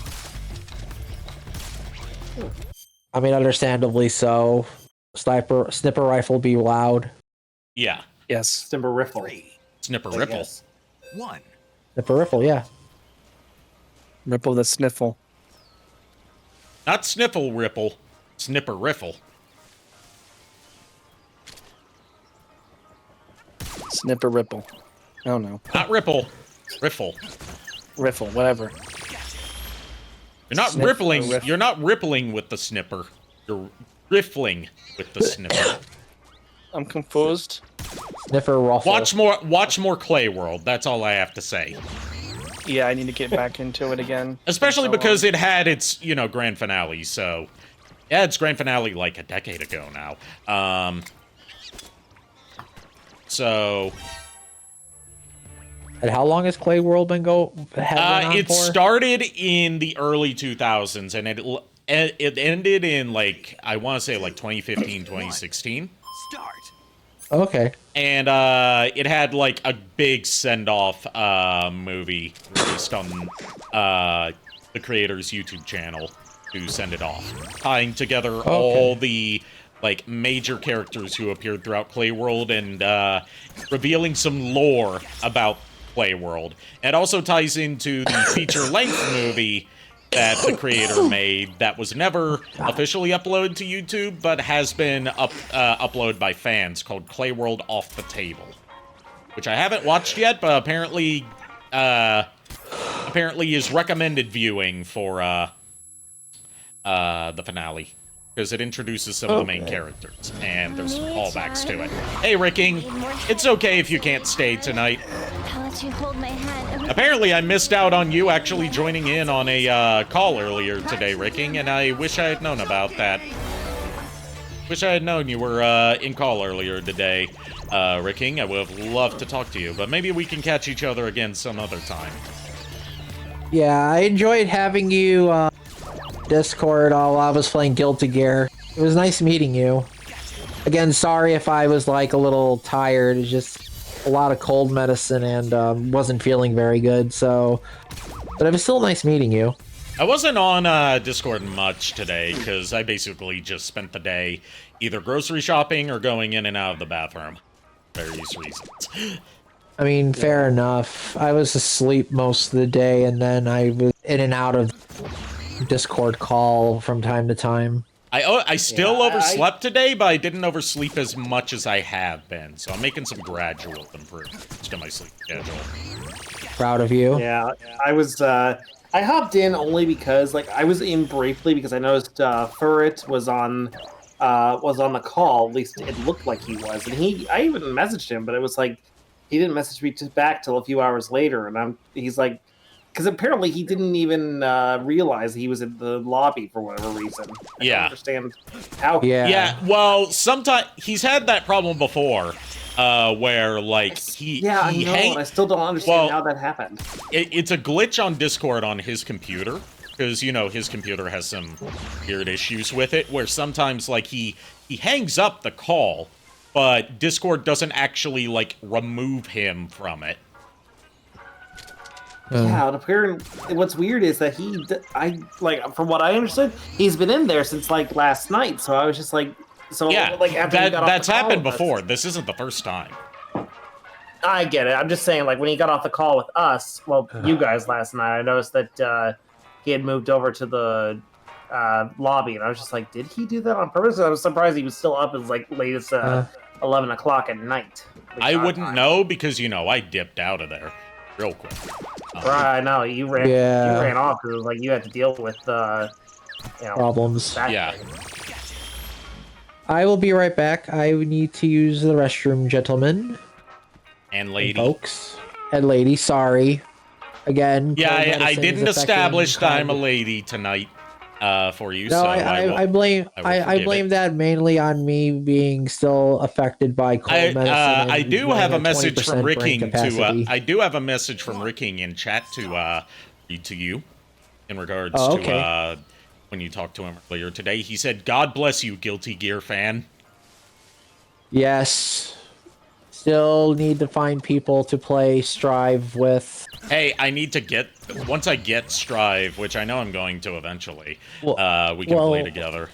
I mean, understandably so. Snipper rifle be loud. Yeah. Yes. Snipper rifle. Snipper ripple. Yes. 1. Snipper rifle, yeah. Ripple the sniffle. Not sniffle ripple. Snipper riffle. Snipper ripple. Oh no. Not ripple. Riffle. Riffle, whatever. You're not Sniff rippling. or riff- You're not rippling with the snipper. You're riffling with the snipper. I'm confused. Sniffer ruffle. Watch more Clay World. That's all I have to say. Yeah, I need to get back into it again. Especially So because long. it had its, you know, grand finale. So, yeah, its grand finale like a decade ago now. So. And how long has Clay World been It for? started in the early 2000s, and it ended in, like, I want to say, like, 2015, 2016. Start. Okay. And it had, like, a big send-off movie released on the creator's YouTube channel to send it off, tying together all the, like, major characters who appeared throughout Clay World and revealing some lore about Play World. It also ties into the feature-length movie that the creator made that was never officially uploaded to YouTube, but has been uploaded by fans, called Clay World Off the Table, which I haven't watched yet, but apparently is recommended viewing for the finale. Because it introduces some of the main characters, and there's some callbacks to it. Hey, Ricking, it's okay if you can't stay tonight. I'll let you hold my hand. Apparently, I missed out on you actually joining in on a call earlier today, Ricking, and I wish I had known about that. Wish I had known you were in call earlier today, Ricking. I would have loved to talk to you, but maybe we can catch each other again some other time. Yeah, I enjoyed having you Discord while I was playing Guilty Gear. It was nice meeting you. Again, sorry if I was like a little tired. It's just a lot of cold medicine and wasn't feeling very good. So, but it was still nice meeting you. I wasn't on Discord much today because I basically just spent the day either grocery shopping or going in and out of the bathroom. Various reasons. I mean, fair enough. I was asleep most of the day, and then I was in and out of Discord call from time to time. I still overslept today, but I didn't oversleep as much as I have been, so I'm making some gradual improvements to my sleep schedule. Proud of you. Yeah, I was. I hopped in only because, like, I was in briefly because I noticed Furret was on the call. At least it looked like he was, and I even messaged him, but it was like he didn't message me back till a few hours later, and he's like. Because apparently he didn't even realize he was in the lobby for whatever reason. I don't understand how. Yeah. Well, sometimes he's had that problem before, where like I still don't understand how that happened. It's a glitch on Discord on his computer because you know his computer has some weird issues with it. Where sometimes like he hangs up the call, but Discord doesn't actually, like, remove him from it. Yeah, what's weird is that from what I understood, he's been in there since, like, last night, so I was just like... So, Yeah, like, after he got off that's the call happened with us- before. This isn't the first time. I get it. I'm just saying, like, when he got off the call with us, well, you guys last night, I noticed that he had moved over to the lobby, and I was just like, did he do that on purpose? I was surprised he was still up as, like, late as 11 o'clock at night. I wouldn't know because, you know, I dipped out of there real quick. Right, I know. You ran off because it was like you had to deal with, problems. Yeah. I will be right back. I need to use the restroom, gentlemen. And lady. Folks. And lady, sorry. Again. Yeah, I didn't establish that I'm a lady tonight for you. No, so I blame that mainly on me being still affected by cold medicine. I do have a message from Ricking to. I do have a message from Ricking in chat to read to you in regards to when you talked to him earlier today. He said, "God bless you, Guilty Gear fan." Yes. Still need to find people to play Strive with. Hey, I need to once I get Strive, which I know I'm going to eventually, we can play together.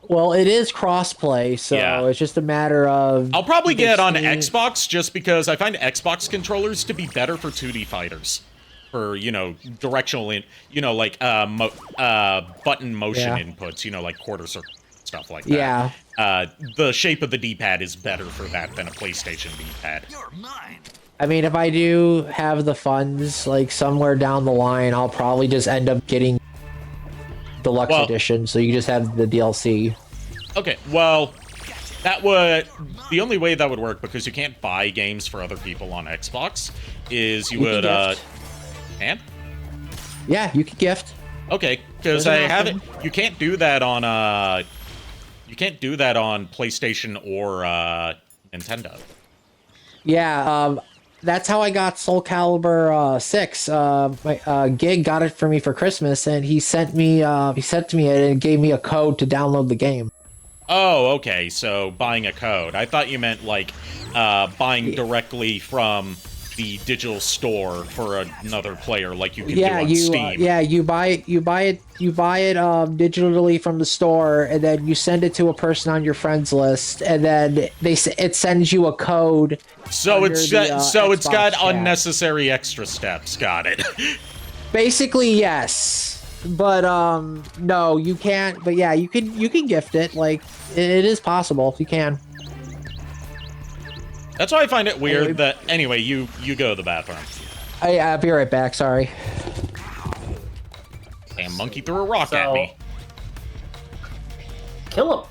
Well, it is crossplay, so it's just a matter of... I'll probably get it on Xbox just because I find Xbox controllers to be better for 2D fighters. For, you know, directional, like button motion inputs, you know, like quarter circle stuff like that. Yeah. The shape of the D-pad is better for that than a PlayStation D-pad. You're mine. I mean, if I do have the funds, like, somewhere down the line, I'll probably just end up getting Deluxe Edition, so you just have the DLC. Okay, well, the only way that would work, because you can't buy games for other people on Xbox, is you would, and? Yeah, you can gift. Okay, because you can't do that on, PlayStation or, Nintendo. Yeah, that's how I got Soul Calibur 6. My Gig got it for me for Christmas, and he sent me it and gave me a code to download the game. Oh, okay. So buying a code. I thought you meant like buying directly from the digital store for another player, like you can do on Steam. You buy it digitally from the store, and then you send it to a person on your friends list, and then it sends you a code. So it's Xbox got chat. unnecessary extra steps. Got it. Basically, yes. But no, you can't. But yeah, you can gift it. Like, it is possible. You can. That's why I find it weird that... Anyway, you go to the bathroom. I'll be right back, sorry. Damn monkey threw a rock at me. Kill him.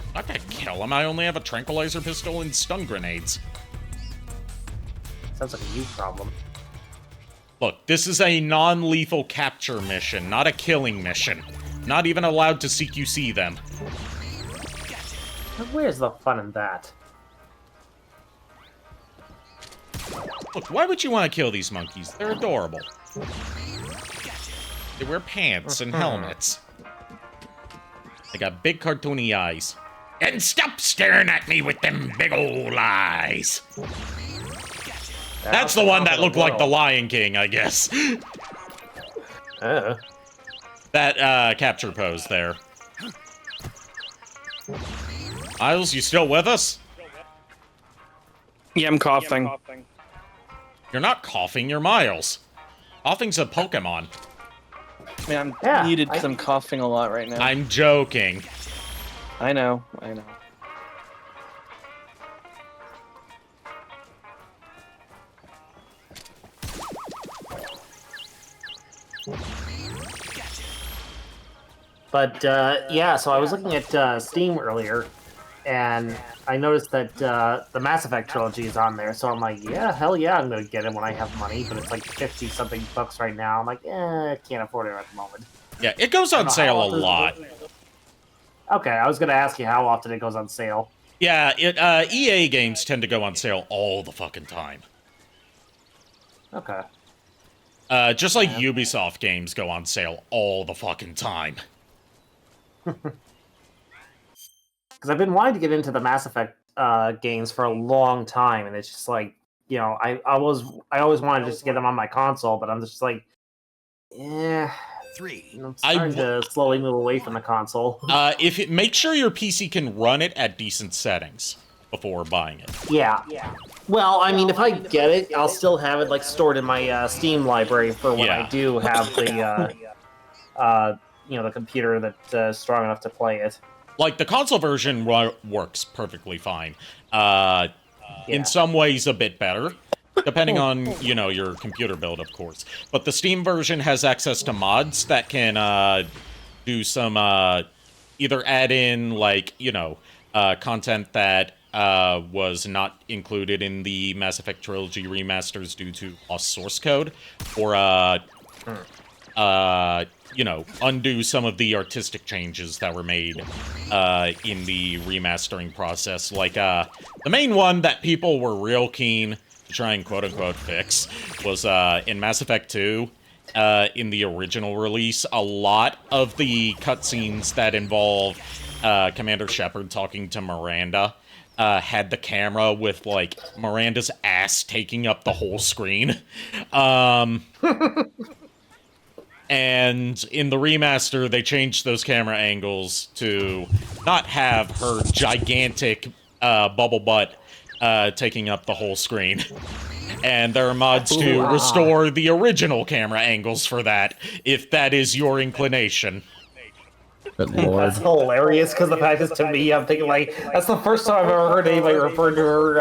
I'm not gonna kill him, I only have a tranquilizer pistol and stun grenades. Sounds like a you problem. Look, this is a non-lethal capture mission, not a killing mission. Not even allowed to CQC them. Where's the fun in that? Look, why would you want to kill these monkeys? They're adorable. They wear pants and helmets. They got big cartoony eyes. And stop staring at me with them big old eyes. That's the one that looked like the Lion King, I guess. That capture pose there. Miles, you still with us? Yeah, I'm coughing. You're not coughing, you're Miles. Coughing's a Pokemon. Man, I'm muted because I'm coughing a lot right now. I'm joking. I know. But yeah, so I was looking at Steam earlier, and I noticed that the Mass Effect trilogy is on there. So I'm like, yeah, hell yeah, I'm gonna get it when I have money. But it's like 50-something bucks right now. I'm like, I can't afford it at the moment. Yeah, it goes on sale a lot. Okay, I was gonna ask you how often it goes on sale. Yeah, EA games tend to go on sale all the fucking time. Okay. Just like Ubisoft games go on sale all the fucking time. Because I've been wanting to get into the Mass Effect games for a long time, and it's just like, you know, I always wanted just to get them on my console, but I'm just like, yeah. 3. I'm starting to slowly move away from the console. Make sure your PC can run it at decent settings before buying it. Yeah. Well, I mean, if I get it, I'll still have it like stored in my Steam library for when I do have the the computer that's strong enough to play it. Like, the console version works perfectly fine. In some ways, a bit better, depending on, your computer build, of course. But the Steam version has access to mods that can do some, either add in, like, content that was not included in the Mass Effect Trilogy remasters due to lost source code, or, undo some of the artistic changes that were made in the remastering process. Like, the main one that people were real keen to try and quote-unquote fix was in Mass Effect 2, in the original release, a lot of the cutscenes that involve Commander Shepard talking to Miranda had the camera with, like, Miranda's ass taking up the whole screen. And in the remaster, they changed those camera angles to not have her gigantic bubble butt taking up the whole screen. And there are mods to restore the original camera angles for that, if that is your inclination. Good lord. That's hilarious, because the fact is, to me, I'm thinking, like, that's the first time I've ever heard anybody refer to her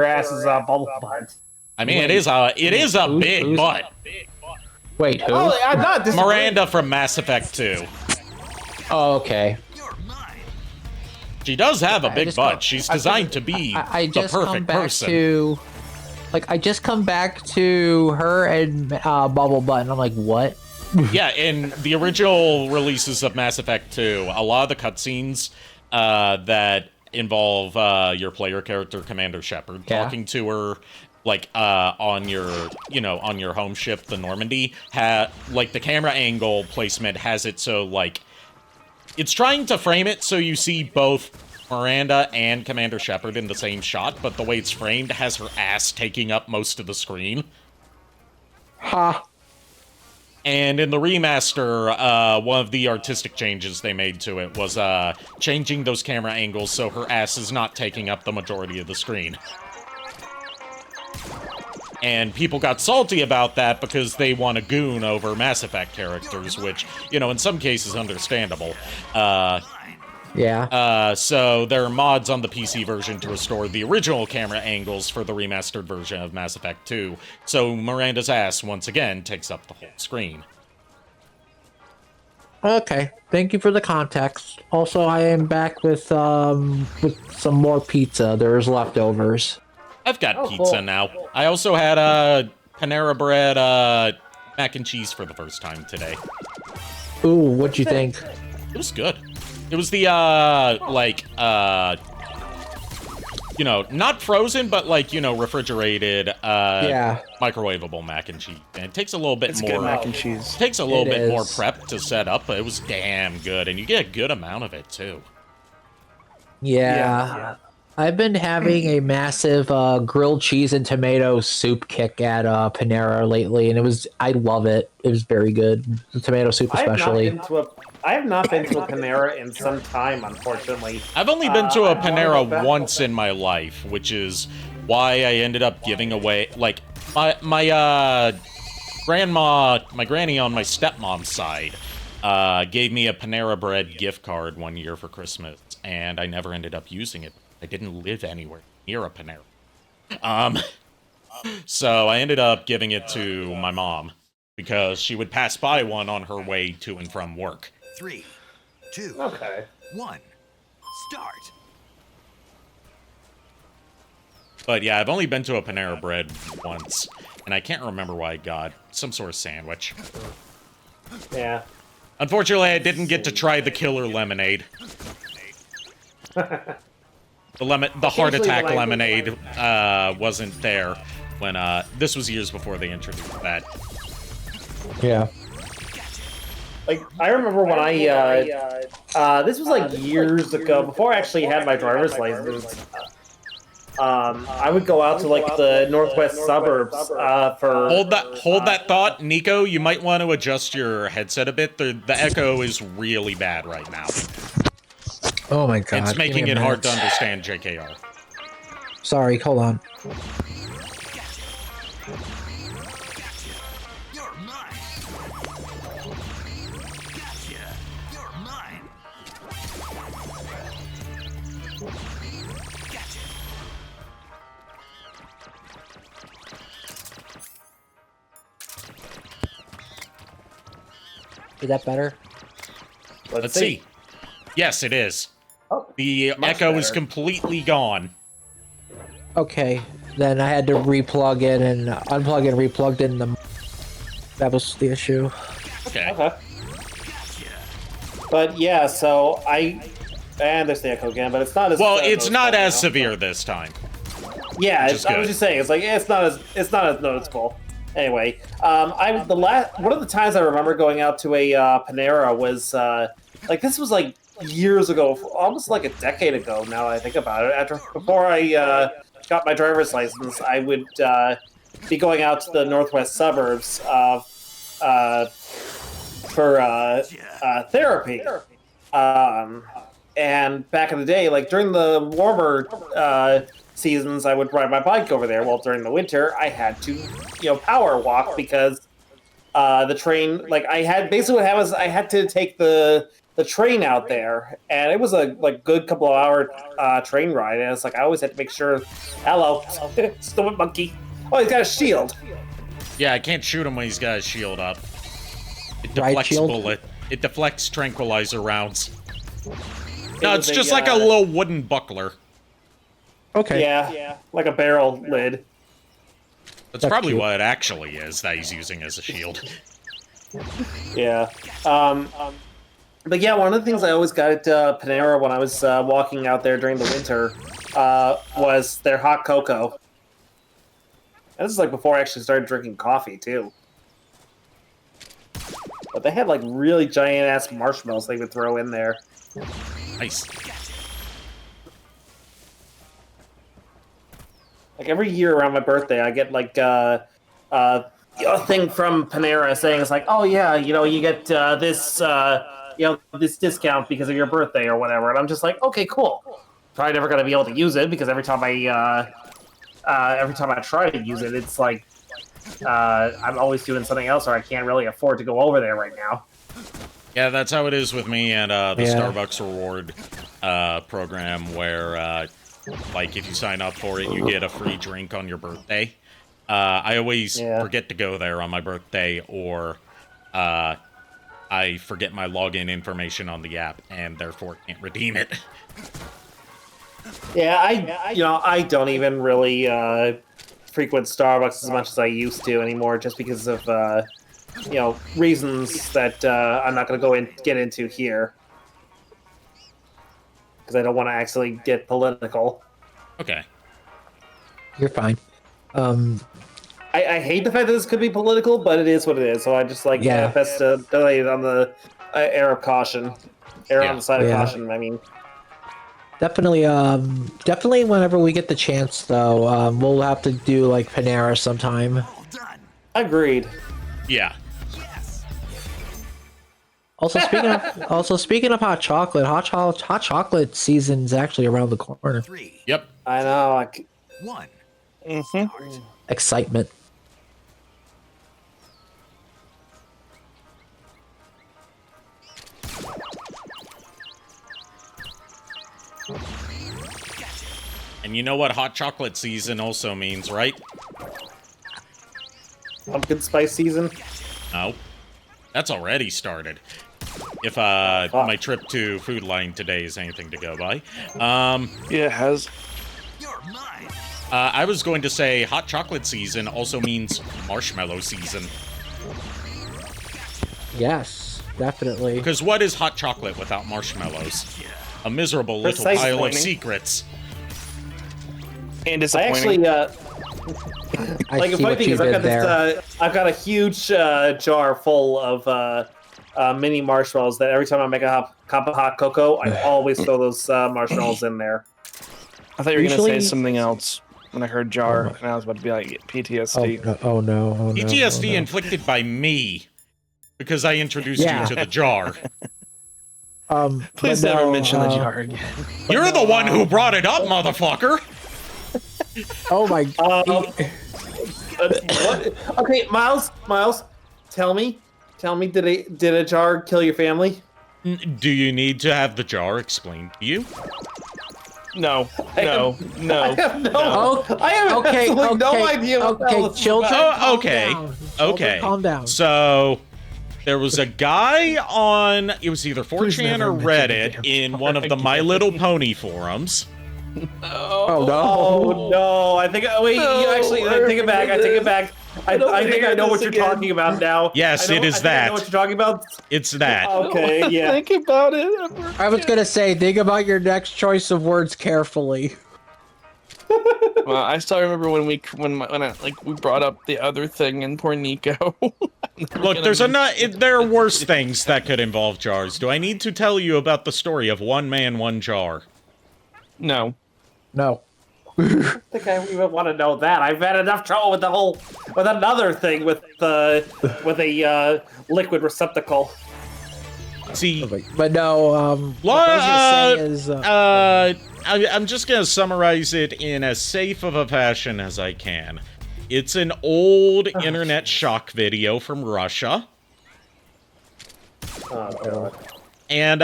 ass as a bubble butt. I mean, it is a big butt. Wait, who? Oh, I'm not disagreeing. Miranda from Mass Effect 2. Oh, okay. She does have a big butt. She's designed to be the perfect person. I just come back to her and Bubble Butt, and I'm like, what? Yeah, in the original releases of Mass Effect 2, a lot of the cutscenes that involve your player character, Commander Shepard, talking to her, like, on your home ship, the Normandy, like, the camera angle placement has it so, like, it's trying to frame it so you see both Miranda and Commander Shepard in the same shot, but the way it's framed has her ass taking up most of the screen. Ha. And in the remaster, one of the artistic changes they made to it was changing those camera angles so her ass is not taking up the majority of the screen. And people got salty about that because they want to goon over Mass Effect characters, which, in some cases, understandable. So there are mods on the PC version to restore the original camera angles for the remastered version of Mass Effect 2, so Miranda's ass, once again, takes up the whole screen. Okay, thank you for the context. Also, I am back with some more pizza. There's leftovers. I've got pizza now. I also had Panera Bread mac and cheese for the first time today. Ooh, what'd you think? It was good. It was the, not frozen, but, refrigerated, microwavable mac and cheese. And it takes a little bit more... Good mac and cheese. Takes a little bit more prep to set up, but it was damn good. And you get a good amount of it, too. Yeah. I've been having a massive grilled cheese and tomato soup kick at Panera lately, and I love it. It was very good. The tomato soup especially. I have not been to a Panera in some time, unfortunately. I've only been to a Panera once in my life, which is why I ended up giving away, like, my granny on my stepmom's side gave me a Panera Bread gift card one year for Christmas, and I never ended up using it. I didn't live anywhere near a Panera. So I ended up giving it to my mom, because she would pass by one on her way to and from work. 3, 2, 1, start. But yeah, I've only been to a Panera Bread once, and I can't remember what I got. Some sort of sandwich. Yeah. Unfortunately, I didn't get to try the killer lemonade. The heart attack lemonade wasn't there when this was years before they introduced that. Yeah. Like, I remember when this was like years ago, before I actually had my driver's license. I would go out to like the northwest suburbs for. Hold that thought, Nico. You might want to adjust your headset a bit. The echo is really bad right now. Oh my god. It's making it hard to understand JKR. Sorry, hold on. You're mine. Gotcha. You're mine. Gotcha. Is that better? Let's see. Yes, it is. Oh, The much echo is better. completely gone. Okay, then I had to replug it and unplug and replugged in the. That was the issue. Okay. Okay. But yeah, so and there's the echo again, but it's not as Well, it's not as noticeable, severe this time. Yeah, which is I was good. just saying, it's like it's not as noticeable. Anyway, one of the times I remember going out to a Panera was like this was like years ago, almost like a decade ago. Now that I think about it, before I got my driver's license, I would be going out to the northwest suburbs for therapy. And back in the day, like during the warmer seasons, I would ride my bike over there. Well, during the winter, I had to, power walk because the train, like I had basically what happened was I had to take the train out there, and it was a good couple of hour train ride. And it's like I always had to make sure, hello, stupid monkey. Oh, he's got a shield. Yeah, I can't shoot him when he's got his shield up. It Right deflects shield? bullet. It deflects tranquilizer rounds. No, It it's was just like a little wooden buckler. Okay. Yeah, like a barrel lid. That's That's probably cute. what it actually is that he's using as a shield. Yeah. But yeah, one of the things I always got at Panera when I was walking out there during the winter was their hot cocoa. And this is like before I actually started drinking coffee too. But they had like really giant ass marshmallows they would throw in there. Nice. Like every year around my birthday, I get like a thing from Panera saying it's like, oh yeah, you get this this discount because of your birthday or whatever, and I'm just like, okay, cool. Probably never gonna be able to use it because every time I try to use it, it's like I'm always doing something else, or I can't really afford to go over there right now. Yeah, that's how it is with me and the Yeah. Starbucks reward program where, like, if you sign up for it, you get a free drink on your birthday. I always forget to go there on my birthday, or I forget my login information on the app, and therefore can't redeem it. Yeah, I don't even really frequent Starbucks as much as I used to anymore, just because of reasons that I'm not going to get into here, because I don't want to actually get political. Okay. You're fine. I hate the fact that this could be political, but it is what it is. So I just best to delay it on the air of caution, on the side of caution. I mean. Definitely whenever we get the chance, though, we'll have to do like Panera sometime. All done. Agreed. Yeah. Yes. Also speaking of hot chocolate season's actually around the corner. 3, Yep. I know. 1. Mm-hmm. Excitement. And you know what hot chocolate season also means, right? Pumpkin spice season. No. That's already started. If my trip to Food Line today is anything to go by. Yeah, it has. You're mine. I was going to say hot chocolate season also means marshmallow season. Yes, definitely. Because what is hot chocolate without marshmallows? A miserable little Precisely. pile of secrets. And I disappointing. actually, I like, the see funny what thing you is, I've did got there. this, I've got a huge jar full of mini marshmallows that every time I make a cup of hot cocoa, I always throw those marshmallows in there. I thought you were going to say Usually- something else when I heard jar, and I was about to be like, PTSD. Oh no! PTSD inflicted by me because I introduced you to the jar. Please but never no, mention the jar again. You're the one who brought it up, motherfucker. Oh my! What? Okay, Miles, tell me, did a jar kill your family? Do you need to have the jar explained to you? No. I have no idea what that was children. about. Oh, okay. Children, calm down. So there was a guy on, it was either 4chan or Reddit in one of the My Little Pony forums. Oh no! Oh no! I think wait. You actually, I take it back. I take it back. I think I know what you're talking about now. Yes, it is I that. know what you're talking about. It's that. Okay, yeah. Think about it. I was gonna say, think about your next choice of words carefully. Well, I still remember when we brought up the other thing and poor Nico. Look, there are worse things that could involve jars. Do I need to tell you about the story of one man, one jar? No. No. I think I even want to know that. I've had enough trouble with another thing with a liquid receptacle. See, but no. What I was gonna say is, I'm just gonna summarize it in as safe of a fashion as I can. It's an old internet shock video from Russia. Oh, God. And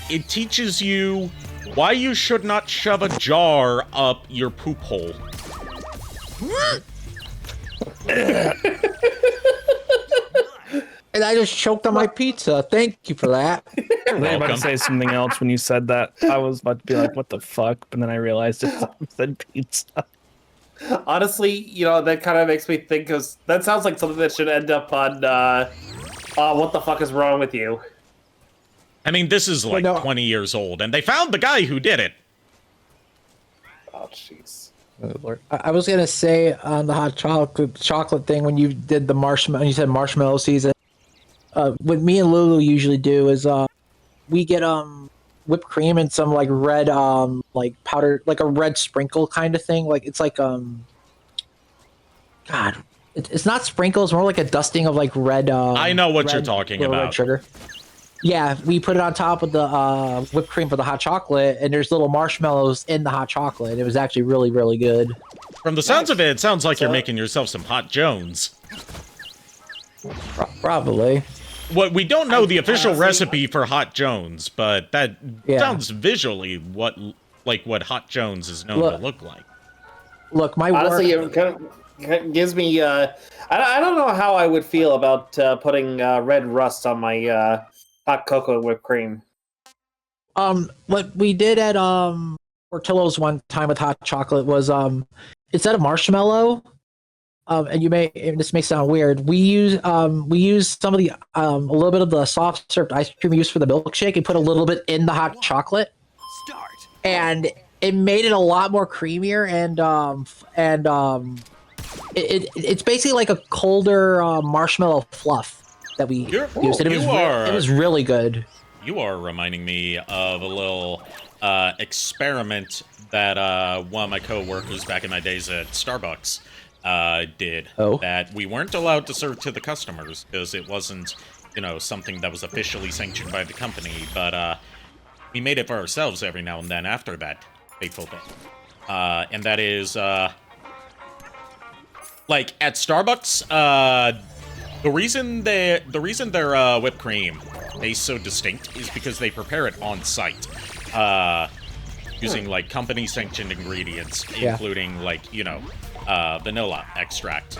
it teaches you why you should not shove a jar up your poop hole. and I just choked on my pizza. Thank you for that. I was about to say something else when you said that. I was about to be like, what the fuck? But then I realized it said pizza. Honestly, that kind of makes me think, because that sounds like something that should end up on What the Fuck Is Wrong With You? I mean, this is like 20 years old, and they found the guy who did it. Oh, jeez. Oh, Lord. I was gonna say on the hot chocolate thing, when you did the marshmallow, you said marshmallow season. What me and Lulu usually do is we get whipped cream and some like red like powder, like a red sprinkle kind of thing. Like it's like God, it's not sprinkles, more like a dusting of like red. I know what you're talking about. Red sugar. Yeah, we put it on top of the whipped cream for the hot chocolate, and there's little marshmallows in the hot chocolate. It was actually really, really good. From the sounds of it, it sounds like you're making yourself some Hot Jones. Probably. What we don't know the official recipe for Hot Jones, but that sounds visually what Hot Jones is known to look like. Look, my honestly, it kind of gives me. I don't know how I would feel about putting red rust on my hot cocoa and whipped cream. What we did at Portillo's one time with hot chocolate was instead of marshmallow, and this may sound weird, we use some of the a little bit of the soft served ice cream we used for the milkshake and put a little bit in the hot chocolate. And it made it a lot more creamier and it's basically like a colder marshmallow fluff that we used. It was really good. You are reminding me of a little experiment that one of my co-workers back in my days at Starbucks did. That we weren't allowed to serve to the customers because it wasn't, something that was officially sanctioned by the company. But we made it for ourselves every now and then after that fateful day. And that is, like at Starbucks, the reason their whipped cream tastes so distinct is because they prepare it on site, using like company sanctioned ingredients, including like vanilla extract.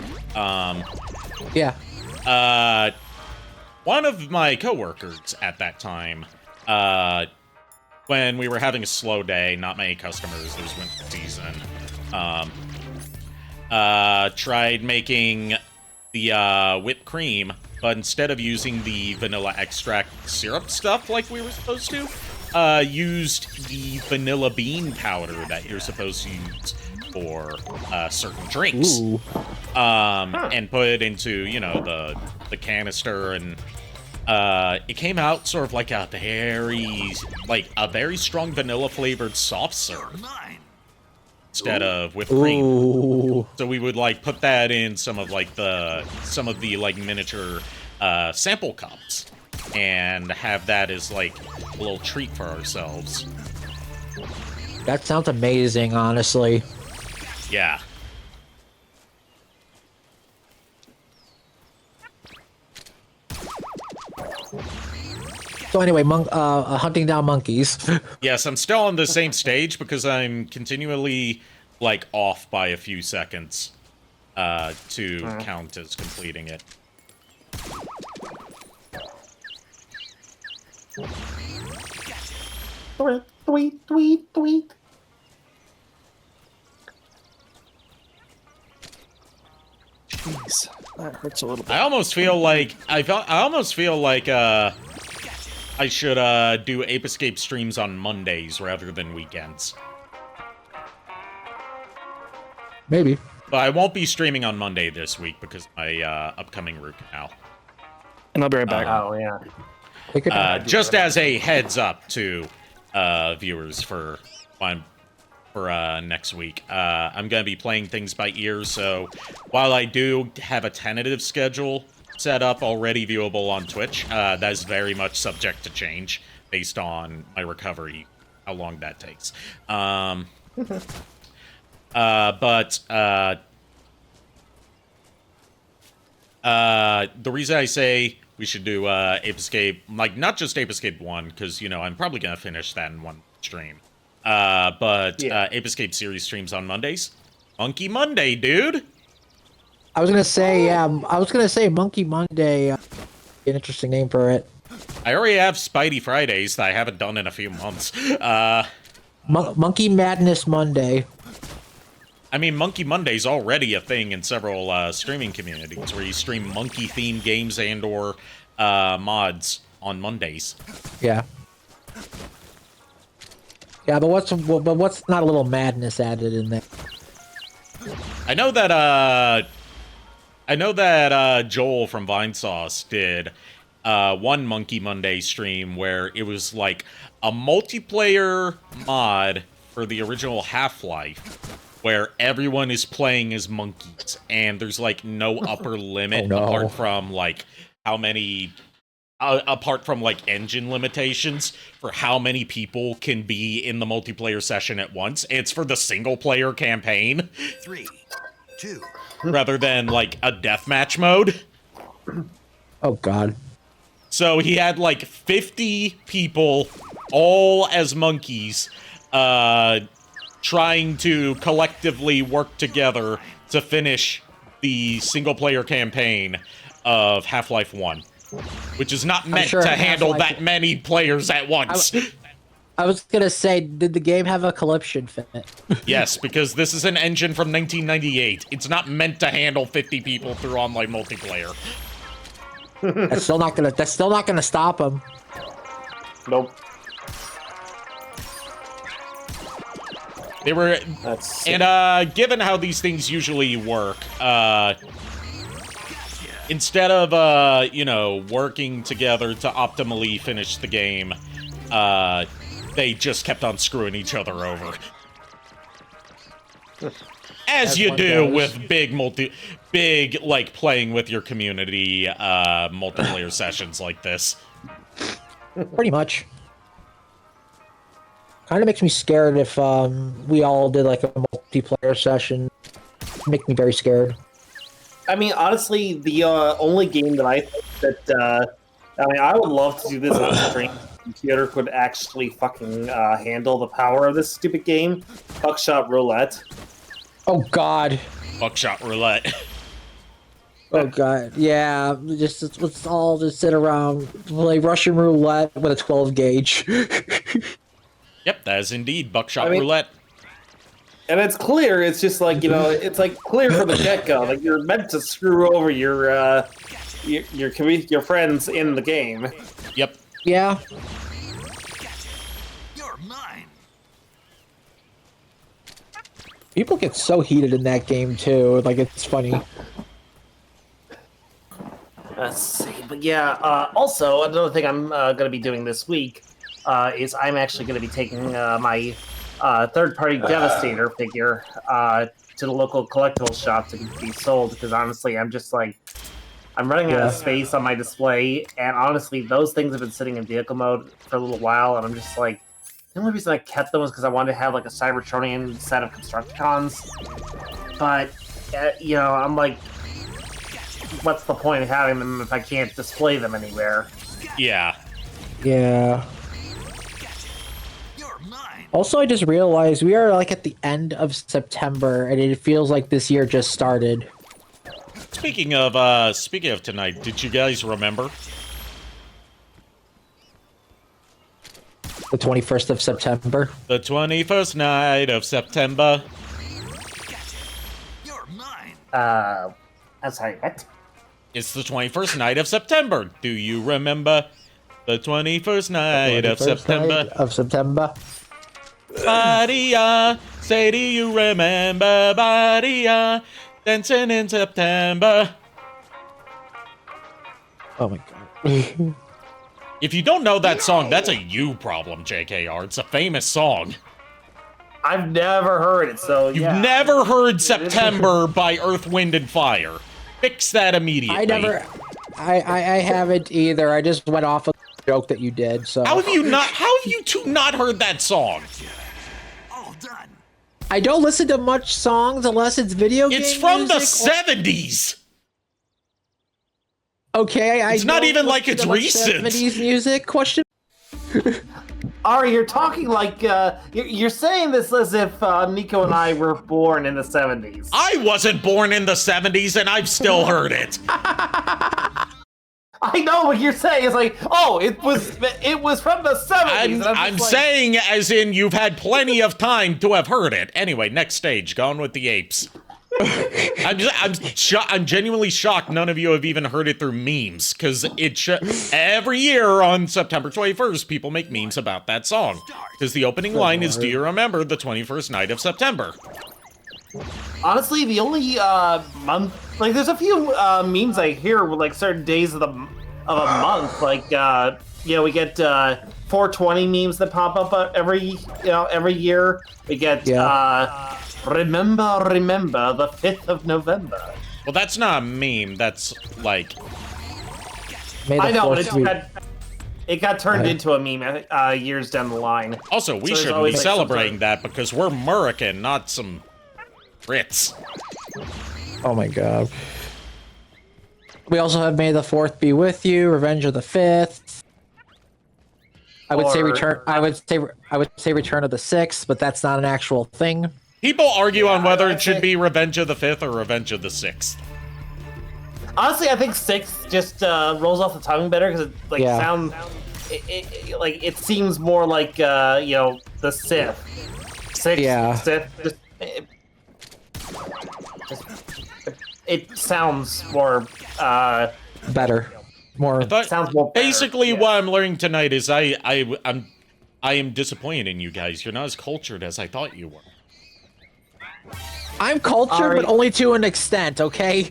One of my coworkers at that time, when we were having a slow day, not many customers, it was winter season, tried making the whipped cream, but instead of using the vanilla extract syrup stuff like we were supposed to, used the vanilla bean powder that you're supposed to use for certain drinks. And put it into, the canister and It came out sort of like a very strong vanilla flavored soft serve instead of whipped cream. Ooh. So we would like put that in some of the like miniature sample cups and have that as like a little treat for ourselves. That sounds amazing, honestly. Yeah. So anyway, hunting down monkeys. Yes, I'm still on the same stage because I'm continually like off by a few seconds to count as completing it. Tweet, tweet, tweet. Jeez, that hurts a little bit. I almost feel like I should do Ape Escape streams on Mondays rather than weekends. Maybe. But I won't be streaming on Monday this week because of my upcoming root canal. And I'll be right back. Oh yeah. Just as a heads up to viewers for next week. I'm going to be playing things by ear, so while I do have a tentative schedule set up already viewable on Twitch, that is very much subject to change based on my recovery, how long that takes. The reason I say we should do Ape Escape, like not just Ape Escape 1, because, I'm probably going to finish that in one stream. Ape Escape series streams on Mondays. Monkey Monday, dude! I was gonna say Monkey Monday. An interesting name for it. I already have Spidey Fridays that I haven't done in a few months. Monkey Madness Monday. I mean, Monkey Monday's already a thing in several streaming communities where you stream monkey-themed games and/or mods on Mondays. Yeah. Yeah, but what's not a little madness added in there? I know that Joel from Vinesauce did one Monkey Monday stream where it was like a multiplayer mod for the original Half-Life where everyone is playing as monkeys and there's like no upper limit apart from like how many apart from like engine limitations for how many people can be in the multiplayer session at once. It's for the single player campaign. 3, 2. Rather than like a deathmatch mode. Oh god. So he had like 50 people all as monkeys trying to collectively work together to finish the single player campaign of Half-Life 1. Which is not meant to handle that many players at once. I was gonna say, did the game have a collapsion fit? Yes, because this is an engine from 1998. It's not meant to handle 50 people through online multiplayer. That's still not gonna stop them. Nope. They were, and given how these things usually work, instead of working together to optimally finish the game, they just kept on screwing each other over. As you do with big like playing with your community multiplayer sessions like this. Pretty much. Kind of makes me scared if we all did like a multiplayer session. Make me very scared. I mean, honestly, the only game that I would love to do this on stream. Computer could actually fucking handle the power of this stupid game. Buckshot Roulette. Oh god. Buckshot Roulette. Oh god. Yeah, let's all just sit around, play Russian roulette with a 12 gauge. Yep, that is indeed Buckshot Roulette. And it's clear. It's just like it's like clear from the get-go. Like you're meant to screw over your friends in the game. Yep. Yeah. You're mine. People get so heated in that game too. Like it's funny. Same But yeah, also, another thing I'm going to be doing this week is I'm actually going to be taking my third-party Devastator figure to the local collectibles shop to be sold, because honestly, I'm just like, I'm running out of space on my display, and honestly, those things have been sitting in vehicle mode for a little while, and I'm just like, the only reason I kept them was because I wanted to have like a Cybertronian set of Constructicons, but, you know, I'm like, what's the point of having them if I can't display them anywhere? Yeah. Yeah. Also, I just realized we are like at the end of September, and it feels like this year just started. Speaking of tonight, did you guys remember? The 21st of September. The 21st night of September. I'm sorry, what? It's the 21st night of September. Do you remember? The 21st night of September. Of September. Badia, say do you remember? Badia, dancing in September. Oh my god. If you don't know that song, that's a you problem, JKR. It's a famous song. I've never heard it, so You've yeah. never heard September by Earth, Wind, and Fire. Fix that immediately. I haven't either. I just went off of the joke that you did, so. How have you two not heard that song? All done. I don't listen to much songs unless it's video games. It's from the 70s. Okay, it's not even like it's recent. 70s music? Question. Ari, you're talking like you're saying this as if Nico and I were born in the 70s. I wasn't born in the 70s, and I've still heard it. I know what you're saying. It's like, oh, it was from the 70s. I'm saying as in you've had plenty of time to have heard it. Anyway, next stage, Gone with the Apes. I'm genuinely shocked none of you have even heard it through memes, because every year on September 21st, people make memes about that song. Because the opening line is, do you remember the 21st night of September? Honestly, the only month, like, there's a few memes I hear with like certain days of a month, like you know, we get 420 memes that pop up every year. We get remember the 5th of November. Well, that's not a meme. That's like, I know, but it got turned into a meme years down the line. Also, we shouldn't be celebrating that because we're American, not some Brits. Oh my god. We also have May the 4th be with you, Revenge of the 5th. I would say Return of the 6th, but that's not an actual thing. People argue on whether it should be Revenge of the 5th or Revenge of the 6th. Honestly, I think 6th just rolls off the tongue better because it sounds it seems more like you know, the Sith. 6th, Sith, it sounds more better. More sounds more better. Basically, what I'm learning tonight is I am disappointed in you guys. You're not as cultured as I thought you were. I'm cultured, but only to an extent, okay?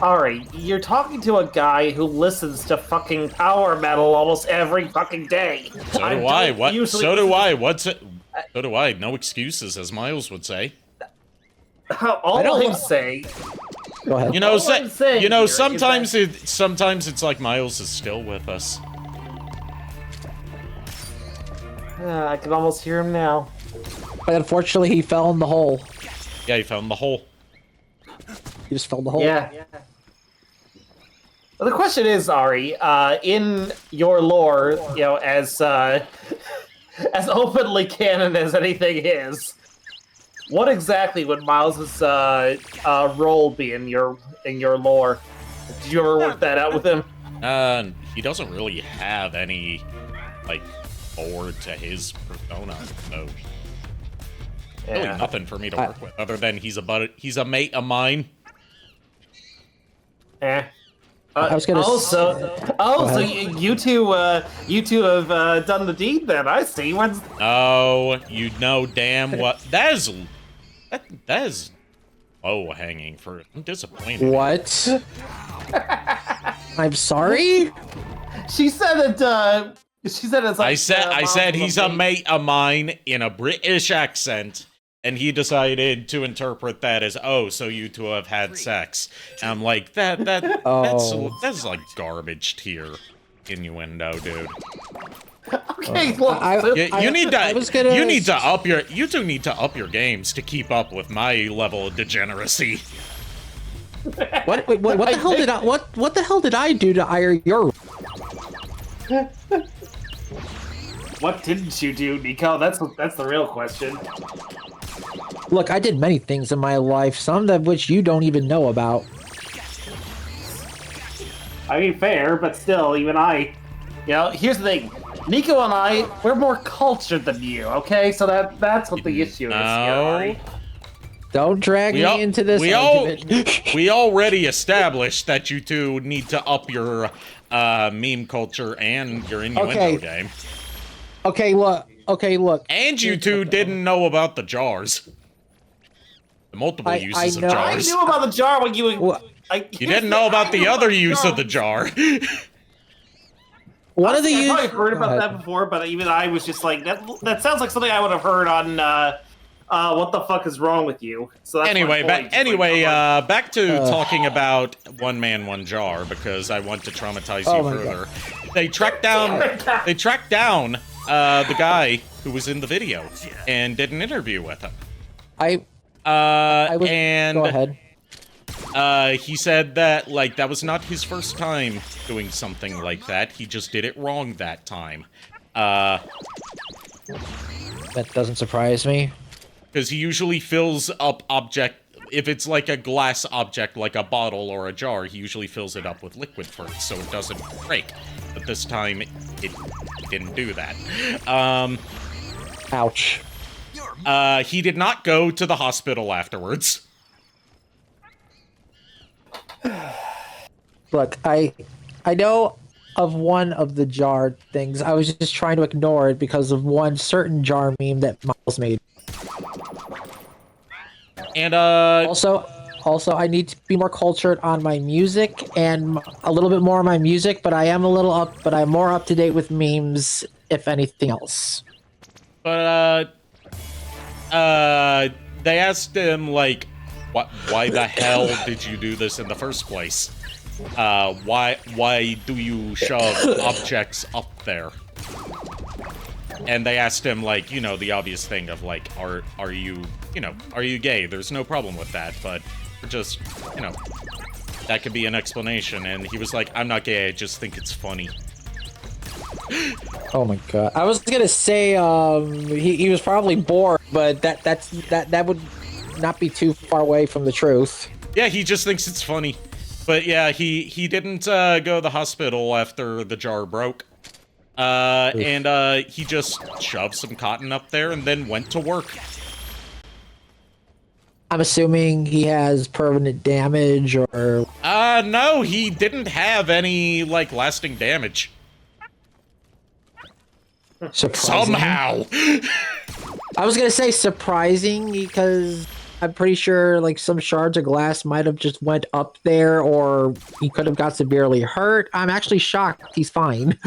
Ari, you're talking to a guy who listens to fucking power metal almost every fucking day. So do I. What? So do I. What's it? So do I. No excuses, as Miles would say. All I'm saying. Go ahead. You know, sometimes it's like Miles is still with us. I can almost hear him now. But unfortunately, he fell in the hole. Yeah, he found the hole. He just fell in the hole. Yeah. Well, the question is, Ari, in your lore, you know, as openly canon as anything is, what exactly would Miles's role be in your lore? Did you ever work that out with him? He doesn't really have any like lore to his persona, so really nothing for me to work with other than he's a mate of mine. I was gonna so you two have done the deed then. I see. Oh, you know damn what that is low hanging fruit. I'm disappointed. What? I'm sorry? She said that, she said it's like... I said he's a mate of mine in a British accent, and he decided to interpret that as, oh, so you two have had sex. And I'm like, that's like garbage tier innuendo, dude. Okay, look, You two need to up your games to keep up with my level of degeneracy. What the hell did what the hell did I do to your... What didn't you do, Nico? That's the real question. Look, I did many things in my life, some of which you don't even know about. I mean, fair, but still, even I... You know, here's the thing. Nico and I, we're more cultured than you, okay? So that's what the issue is here, Ari. Don't drag me into this argument. We already established that you two need to up your meme culture and your innuendo game. Okay, look. And you two didn't know about the jars. The multiple uses of jars. I knew about the jar when you... You didn't know about the other use of the jar. One of the I've probably heard about that before, but even I was just like, that sounds like something I would have heard on What the Fuck Is Wrong With You? So that's back to talking about One Man, One Jar, because I want to traumatize you further. God. They tracked down the guy who was in the video and did an interview with him. Go ahead. He said that, like, that was not his first time doing something like that. He just did it wrong that time. That doesn't surprise me. Because he usually fills up if it's like a glass object, like a bottle or a jar, he usually fills it up with liquid first, so it doesn't break. But this time, it didn't do that. Ouch. He did not go to the hospital afterwards. Look, I know of one of the jar things. I was just trying to ignore it because of one certain jar meme that Miles made. And also I need to be more cultured on my music and a little bit more on my music, but I'm more up to date with memes if anything else. But they asked him, like, why the hell did you do this in the first place? Why do you shove objects up there? And they asked him, like, you know, the obvious thing of, like, are you gay? There's no problem with that, but just, you know, that could be an explanation. And he was like, I'm not gay, I just think it's funny. Oh my god. I was gonna say, he was probably bored, but that would not be too far away from the truth. Yeah, he just thinks it's funny. But yeah, he didn't go to the hospital after the jar broke. And he just shoved some cotton up there and then went to work. I'm assuming he has permanent damage or... No, he didn't have any, like, lasting damage. Surprising. Somehow! I was gonna say surprising because I'm pretty sure, like, some shards of glass might have just went up there or he could have got severely hurt. I'm actually shocked he's fine.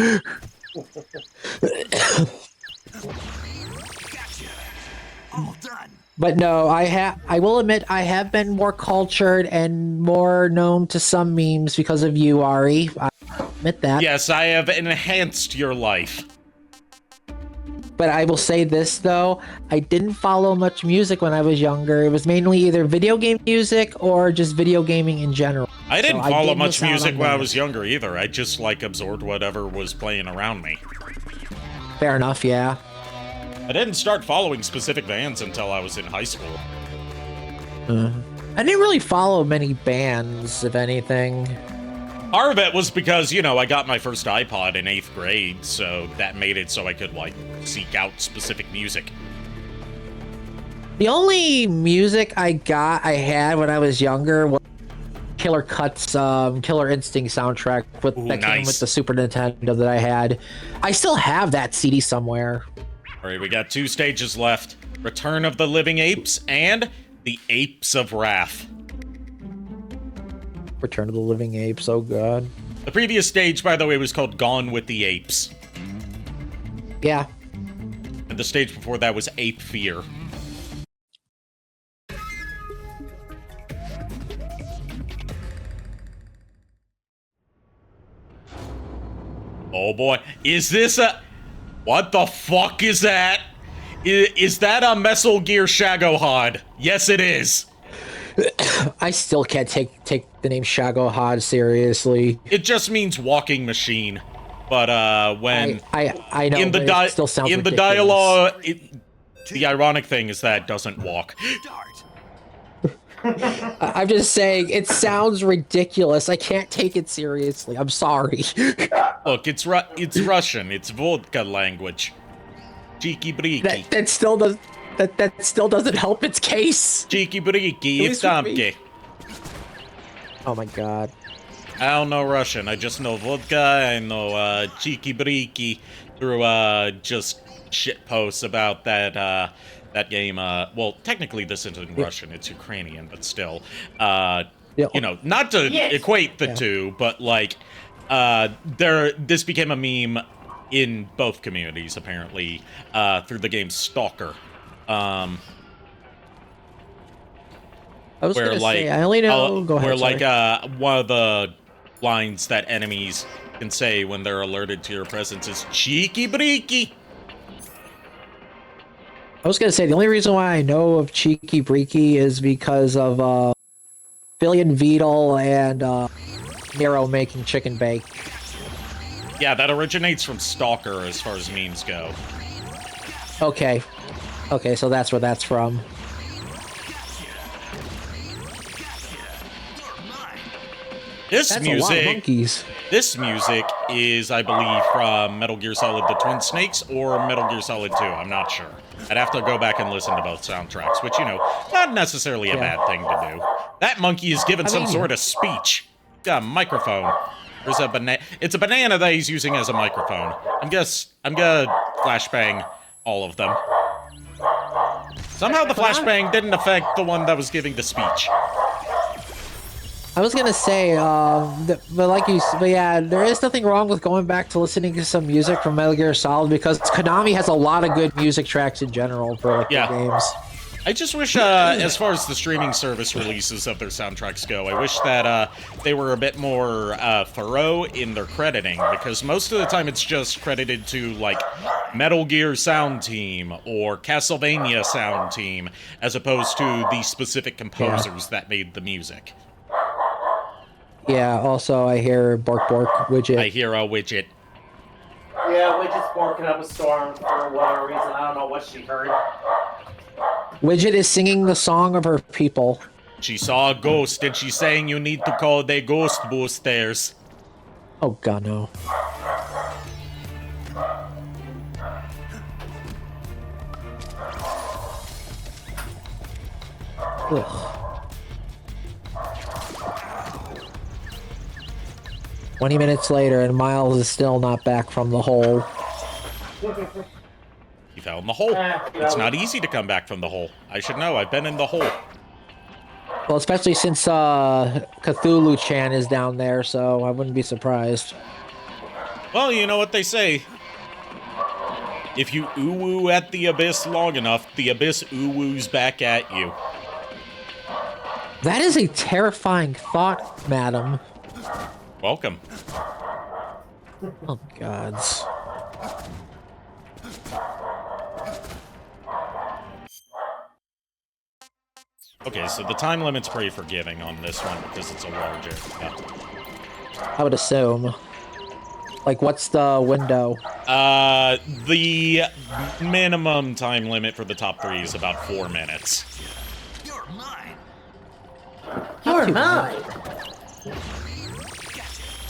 All done. But no, I will admit I have been more cultured and more known to some memes because of you, Ari. I admit that. Yes, I have enhanced your life. But I will say this, though. I didn't follow much music when I was younger. It was mainly either video game music or just video gaming in general. I didn't follow much music when I was younger, either. I just, like, absorbed whatever was playing around me. Fair enough, yeah. I didn't start following specific bands until I was in high school. I didn't really follow many bands, if anything. Part of it was because, you know, I got my first iPod in 8th grade, so that made it so I could, like, seek out specific music. The only music I had when I was younger was Killer Cut's Killer Instinct soundtrack came with the Super Nintendo that I had. I still have that CD somewhere. Alright, we got 2 stages left. Return of the Living Apes and the Apes of Wrath. Return of the Living Apes, oh god. The previous stage, by the way, was called Gone with the Apes. Yeah. And the stage before that was Ape Fear. Oh boy, is this a... What the fuck is that? Is that a Metal Gear Shagohod? Yes, it is. I still can't take the name Shagohod seriously. It just means walking machine. But when I know in the but it still sounds in the ridiculous. dialogue, the ironic thing is that it doesn't walk. I'm just saying it sounds ridiculous. I can't take it seriously. I'm sorry. Look, it's Russian. It's vodka language. Cheeky breeky. That still doesn't help its case. Cheeky breeky. It's least with me. Tamke. Oh my god. I don't know Russian. I just know vodka. I know cheeky breeky through just shit posts about that that game. Well, technically this isn't Russian. It's Ukrainian, but still. You know, not to equate the two, but like this became a meme in both communities apparently through the game Stalker. I was gonna say I only know. Go ahead. Where sorry. like one of the lines that enemies can say when they're alerted to your presence is cheeky breeky. I was gonna say the only reason why I know of Cheeky Breeky is because of Billion Beetle and Nero making chicken bake. Yeah, that originates from Stalker as far as memes go. Okay, so that's where that's from. This That's a lot of music, monkeys. this music is, I believe, from Metal Gear Solid: The Twin Snakes or Metal Gear Solid 2. I'm not sure. I'd have to go back and listen to both soundtracks, which, you know, not necessarily a bad thing to do. That monkey is given some sort of speech. Got a microphone. There's a banana. It's a banana that he's using as a microphone. I'm gonna flashbang all of them. Somehow the flashbang didn't affect the one that was giving the speech. I was gonna say, but yeah, there is nothing wrong with going back to listening to some music from Metal Gear Solid because Konami has a lot of good music tracks in general for like their games. I just wish, as far as the streaming service releases of their soundtracks go, I wish that they were a bit more thorough in their crediting, because most of the time it's just credited to, like, Metal Gear Sound Team or Castlevania Sound Team, as opposed to the specific composers that made the music. Yeah, also I hear Bork Bork Widget. I hear a widget. Yeah, Widget's barking up a storm for whatever reason. I don't know what she heard. Widget is singing the song of her people. She saw a ghost and she's saying you need to call the ghost boosters. Oh god, no. Ugh. 20 minutes later, and Miles is still not back from the hole. You fell in the hole. It's not easy to come back from the hole. I should know. I've been in the hole. Well, especially since Cthulhu-chan is down there, so I wouldn't be surprised. Well, you know what they say. If you ooh-woo at the abyss long enough, the abyss ooh-woos back at you. That is a terrifying thought, madam. Welcome. Oh, gods. Okay, so the time limit's pretty forgiving on this one because it's a larger. I would assume. Like, what's the window? The minimum time limit for the top 3 is about 4 minutes. You're mine. You're mine.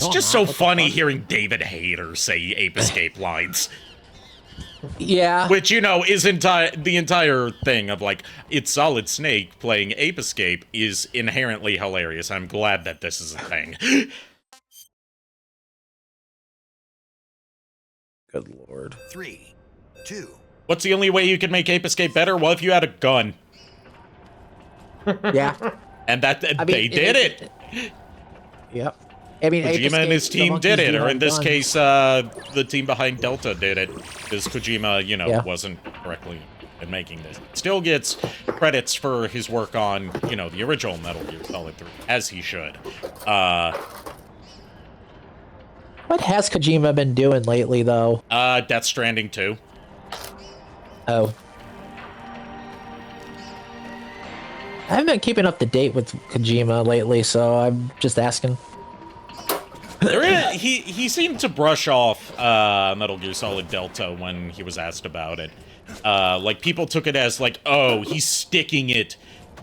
It's just so funny hearing David Hayter say Ape Escape lines. Yeah. Which, you know, is the entire thing of, like, it's Solid Snake playing Ape Escape is inherently hilarious. I'm glad that this is a thing. Good lord. 3, 2. What's the only way you can make Ape Escape better? Well, if you had a gun. Yeah. And that they did it. Yep. I mean, Ape Kojima and his Escape, the team did monkeys it, do or have in this guns. case, the team behind Delta did it, because Kojima, Yeah. wasn't correctly in making this. Still gets credits for his work on, the original Metal Gear Solid 3, as he should. What has Kojima been doing lately, though? Death Stranding 2. Oh. I haven't been keeping up to date with Kojima lately, so I'm just asking. He seemed to brush off Metal Gear Solid Delta when he was asked about it. Like, people took it as, like, oh, he's sticking it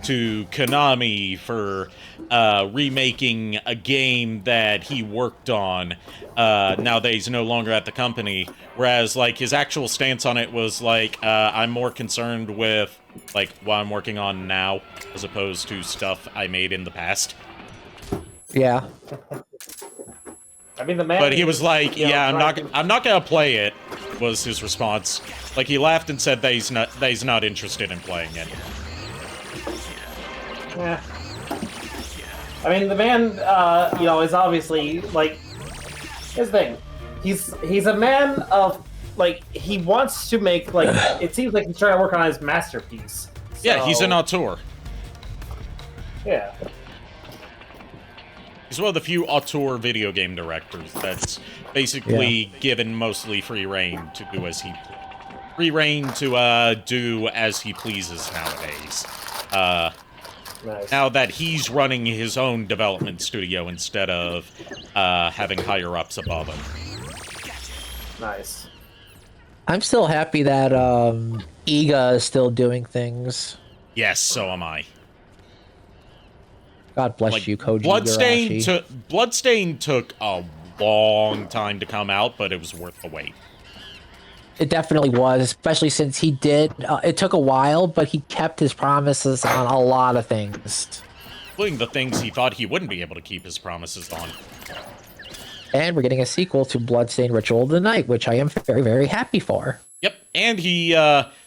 to Konami for remaking a game that he worked on now that he's no longer at the company. Whereas, like, his actual stance on it was, like, I'm more concerned with, like, what I'm working on now, as opposed to stuff I made in the past. Yeah. I mean, the man. But he was like, you know, "Yeah, trying I'm not gonna play it." Was his response. Like, he laughed and said that he's not interested in playing it. Yeah. I mean, the man, is obviously like his thing. He's a man of like he wants to make like it seems like he's trying to work on his masterpiece. Yeah, he's an So, auteur. Yeah. He's one of the few auteur video game directors that's basically given mostly free reign to do as he do as he pleases nowadays. Nice. Now that he's running his own development studio instead of having higher ups above him. Nice. I'm still happy that Iga is still doing things. Yes, so am I. God bless Like, you, Koji Igarashi. Bloodstain took a long time to come out, but it was worth the wait. It definitely was, especially since he did. It took a while, but he kept his promises on a lot of things. Including the things he thought he wouldn't be able to keep his promises on. And we're getting a sequel to Bloodstained Ritual of the Night, which I am very, very happy for. Yep, and he,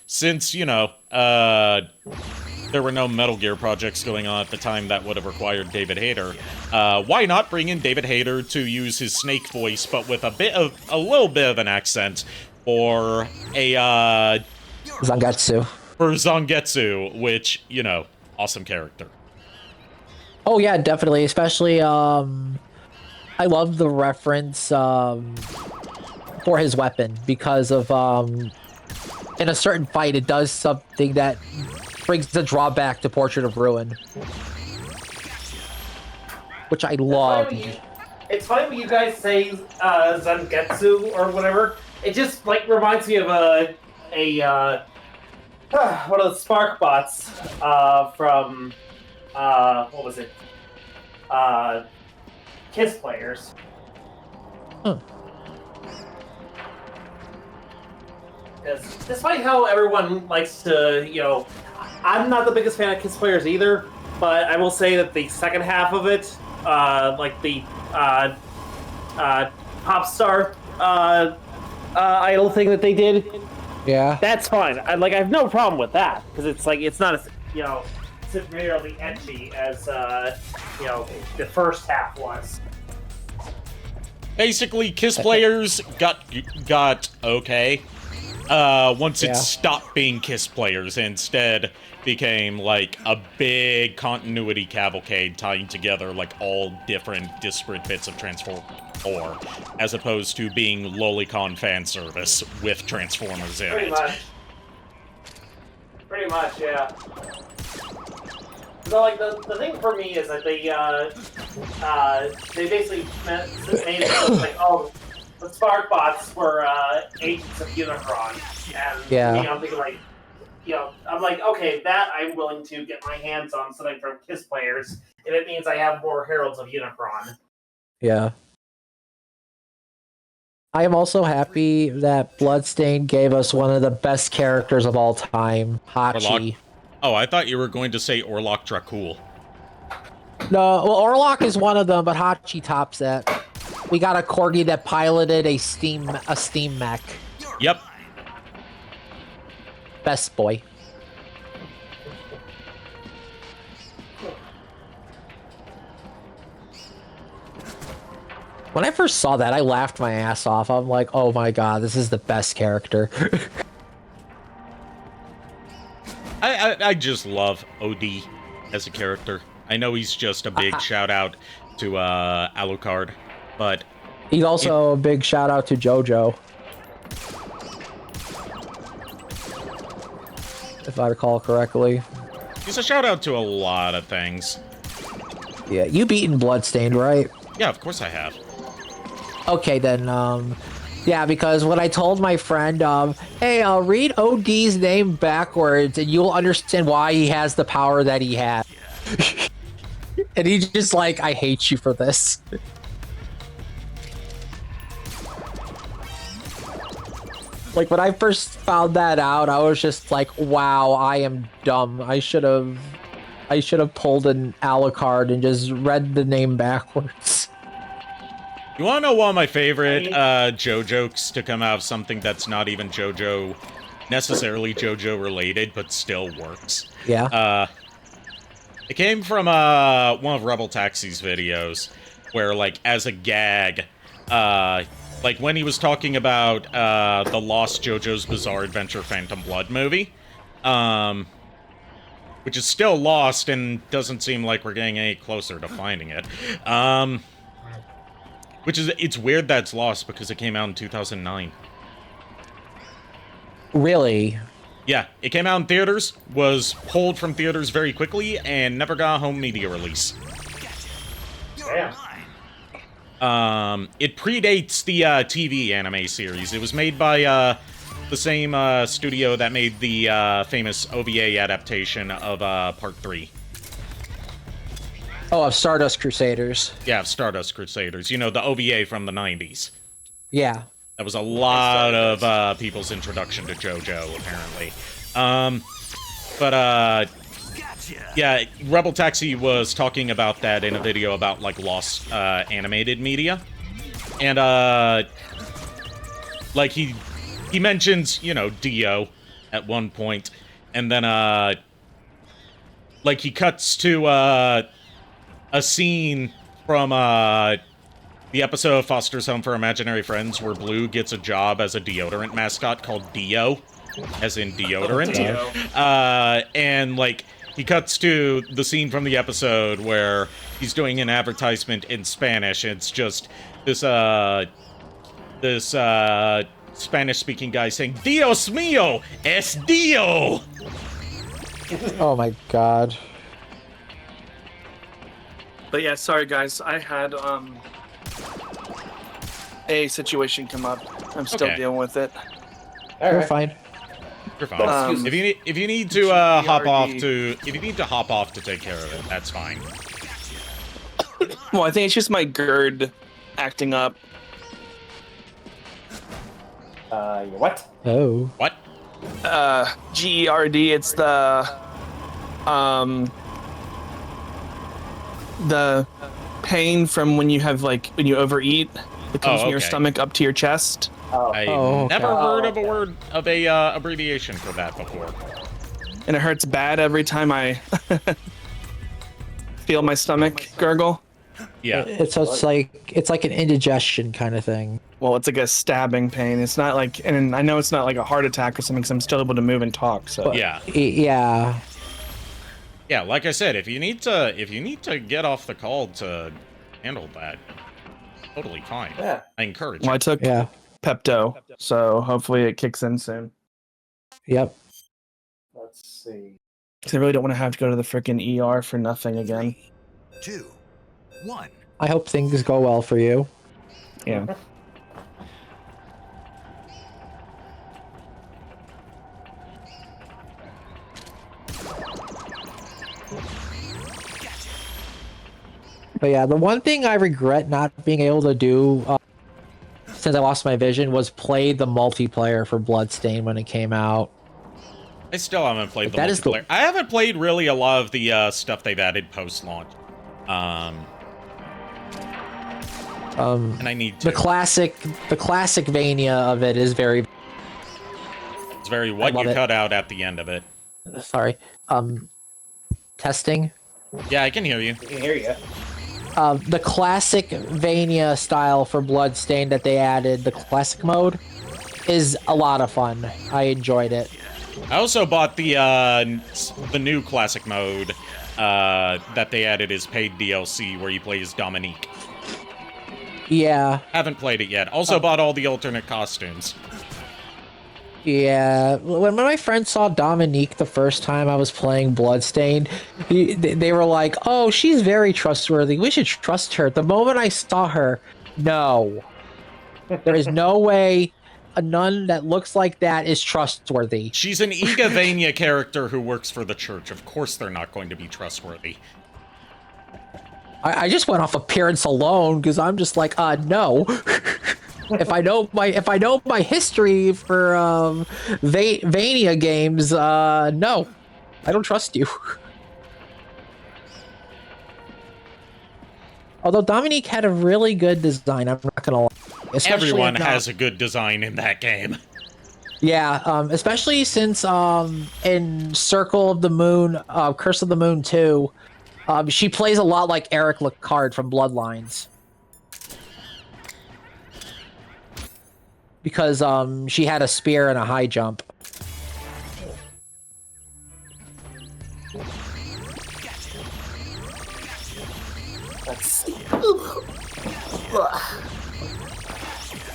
since, there were no Metal Gear projects going on at the time that would have required David Hayter, why not bring in David Hayter to use his Snake voice, but with a little bit of an accent for Zangetsu. for Zangetsu, which, awesome character. Oh yeah, definitely. Especially, I love the reference for his weapon because of in a certain fight, it does something that brings the drawback to Portrait of Ruin, which I love. It's funny when you guys say Zangetsu or whatever. It just like reminds me of one of the Spark bots from what was it? Kiss Players. Huh. Because despite how everyone likes to, I'm not the biggest fan of Kiss Players either, but I will say that the second half of it, like the pop star idol thing that they did, Yeah. that's fine. I have no problem with that because it's like it's not as severely edgy as the first half was. Basically, Kiss Players got okay. Once it stopped being Kiss Players, instead became like a big continuity cavalcade tying together like all different disparate bits of Transformers 4, as opposed to being Lolicon fan service with Transformers in it. Pretty much, yeah. So, like, the thing for me is that they basically made it look like, oh, the Spark bots were agents of Unicron. And I'm thinking, like, I'm like, okay, that I'm willing to get my hands on something from Kiss Players if it means I have more Heralds of Unicron. Yeah. I am also happy that Bloodstained gave us one of the best characters of all time, Hachi. Orlok. Oh, I thought you were going to say Orlok Dracul. No, well, Orlok is one of them, but Hachi tops that. We got a corgi that piloted a steam mech. Yep. Best boy. When I first saw that, I laughed my ass off. I'm like, oh my god, this is the best character. I just love OD as a character. I know he's just a big shout out to Alucard, but He's also a big shout out to JoJo. If I recall correctly. he's a shout out to a lot of things. Yeah, you beaten Bloodstained, right? Yeah, of course I have. Okay, then, yeah, because when I told my friend, hey, I'll read OD's name backwards and you'll understand why he has the power that he has. And he's just like, I hate you for this. Like, when I first found that out, I was just like, wow, I am dumb. I should have pulled an Alucard and just read the name backwards. You wanna know one of my favorite JoJo jokes to come out of something that's not even JoJo, necessarily JoJo related, but still works? Yeah. It came from one of Rebel Taxi's videos, where, like, as a gag, like, when he was talking about the lost JoJo's Bizarre Adventure Phantom Blood movie, which is still lost and doesn't seem like we're getting any closer to finding it. It's weird that it's lost because it came out in 2009. Really? Yeah, it came out in theaters, was pulled from theaters very quickly, and never got a home media release. It predates the TV anime series. It was made by the same studio that made the famous OVA adaptation of Part 3. Oh, of Stardust Crusaders. Yeah, of Stardust Crusaders. You know, the OVA from the 90s. Yeah. That was a lot of people's introduction to JoJo, apparently. Yeah, Rebel Taxi was talking about that in a video about, like, lost animated media. And, like, he mentions, you know, Dio at one point, and then, like, he cuts to, a scene from, the episode of Foster's Home for Imaginary Friends where Blue gets a job as a deodorant mascot called Dio, as in deodorant. And, like, he cuts to the scene from the episode where he's doing an advertisement in Spanish. It's just this Spanish-speaking guy saying, "Dios mío, es Dio!" Oh my god. But yeah, sorry guys, I had a situation come up. I'm still Okay. dealing with it. You're fine. You're fine. If you need to hop off to take care of it, that's fine. Well, I think it's just my GERD acting up. Your what? Oh. What? GERD. It's the pain from when you have, like, when you overeat. It comes from your okay. stomach up to your chest. I've okay. never heard of a word of a abbreviation for that before. And it hurts bad every time I feel my stomach gurgle. Yeah. It's like an indigestion kind of thing. Well, it's like a stabbing pain. It's not like, and I know it's not like a heart attack or something, because I'm still able to move and talk. So Yeah. Yeah. Yeah, like I said, if you need to get off the call to handle that, totally fine. Yeah. I encourage Well, I you. took Pepto, so hopefully it kicks in soon. Yep. Let's see. Because I really don't want to have to go to the freaking ER for nothing again. 2, 1. I hope things go well for you. Yeah. But yeah, the one thing I regret not being able to do since I lost my vision was play the multiplayer for Bloodstained when it came out. I still haven't played the That is multiplayer. I haven't played really a lot of the stuff they've added post-launch. And I need to. The classic Vania of it is very. It's very what love you it. cut out at the end of it. Sorry. Testing. Yeah, I can hear you. I can hear you. the classic Vania style for Bloodstained that they added, the classic mode, is a lot of fun. I enjoyed it. I also bought the new classic mode that they added as paid DLC, where you play as Dominique. Yeah. Haven't played it yet. Also bought all the alternate costumes. Yeah, when my friends saw Dominique the first time I was playing Bloodstained, they were like, "Oh, she's very trustworthy. We should trust her." The moment I saw her, no, there is no way a nun that looks like that is trustworthy. She's an Igavania character who works for the church. Of course, they're not going to be trustworthy. I just went off appearance alone because I'm just like, no. If I know my history for Vania games, no, I don't trust you. Although Dominique had a really good design, I'm not gonna lie. Especially Everyone has a good design in that game. Yeah, especially since in Circle of the Moon, Curse of the Moon 2, she plays a lot like Eric Lacard from Bloodlines. Because she had a spear and a high jump. Let's see.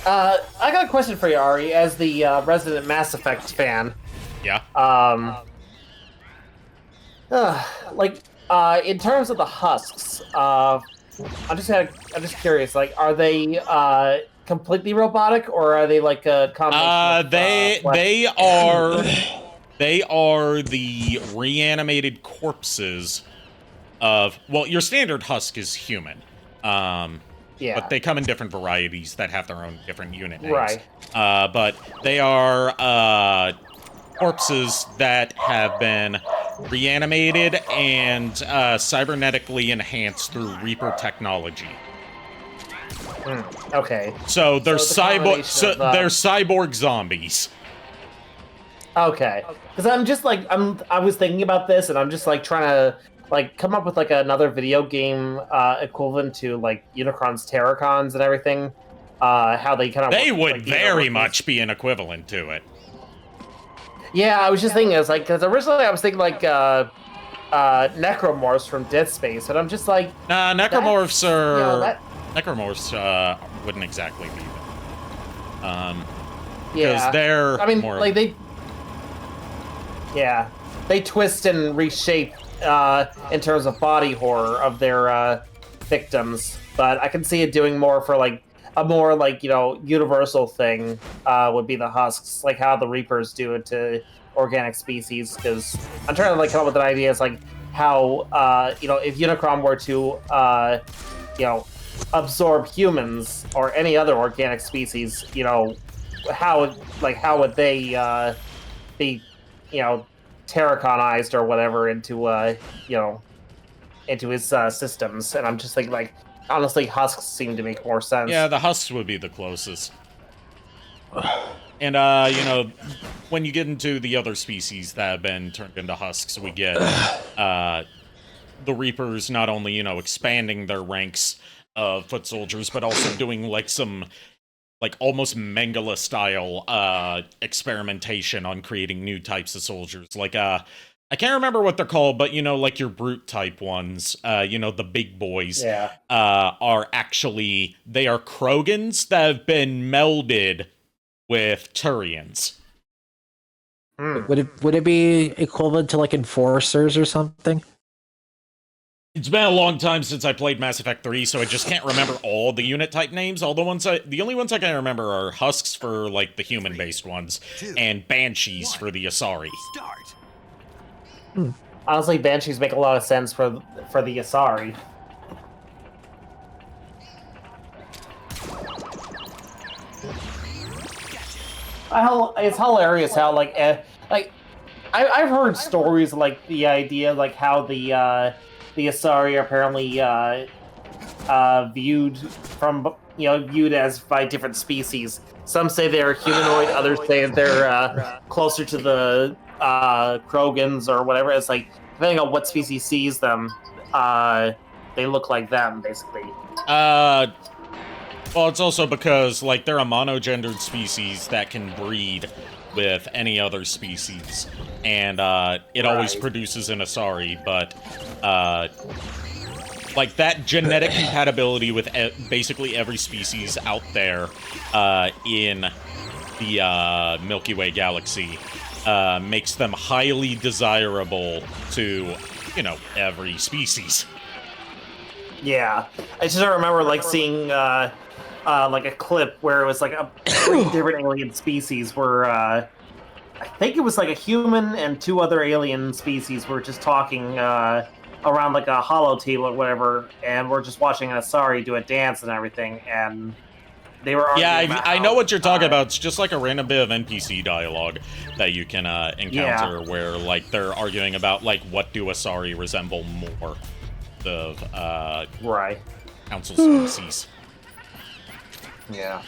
I got a question for you, Ari, as the resident Mass Effect fan. Yeah. In terms of the husks, I'm just curious. Like, are they completely robotic, or are they like a combination? They are the reanimated corpses of, well, your standard husk is human. Yeah. But they come in different varieties that have their own different unit names. Right. But they are corpses that have been reanimated and cybernetically enhanced through Reaper technology. Okay. So they're So they're cyborg zombies. Okay. Because I'm just like I was thinking about this, and I'm just like trying to like come up with like another video game equivalent to like Unicron's Terracons and everything. How they kind of They would very much be an equivalent to it. Yeah, I was just thinking, it's like, because originally I was thinking like necromorphs from Dead Space, and I'm just like, Nah, necromorphs are necromorphs wouldn't exactly be them. yeah, because they're more like they twist and reshape in terms of body horror of their victims, but I can see it doing more for like a more like, you know, universal thing would be the husks, like how the Reapers do it to organic species. Because I'm trying to like come up with an idea. It's like how you know, if Unicron were to you know, absorb humans or any other organic species, you know, how would they be, you know, terraconized or whatever into you know, into his systems. And I'm just thinking like, honestly, husks seem to make more sense. Yeah, the husks would be the closest. And, you know, when you get into the other species that have been turned into husks, we get the Reapers not only, you know, expanding their ranks of foot soldiers, but also doing, like, some, like, almost Mengele-style experimentation on creating new types of soldiers. Like, I can't remember what they're called, but, you know, like your brute type ones, you know, the big boys, are actually, they are Krogans that have been melded with Turians. Would it be equivalent to like Enforcers or something? It's been a long time since I played Mass Effect 3, so I just can't remember all the unit type names. All the only ones I can remember are Husks for, like, the human-based ones, and Banshees for the Asari. Start. Honestly, Banshees make a lot of sense for the Asari. It's hilarious how I've heard stories like the idea like how the Asari are apparently viewed as by different species. Some say they're humanoid, others say they're closer to the Krogans or whatever. It's like depending on what species sees them, they look like them, basically. Well, it's also because, like, they're a monogendered species that can breed with any other species, and it always produces an Asari, but like that genetic compatibility with basically every species out there in the Milky Way galaxy makes them highly desirable to, you know, every species. Yeah, I just remember like seeing like a clip where it was like three different alien species were. I think it was like a human and two other alien species were just talking around like a hollow table or whatever, and we're just watching an Asari do a dance and everything, and they were I know what you're talking about. It's just like a random bit of NPC dialogue that you can encounter where like they're arguing about like what do Asari resemble more of council species. Yeah.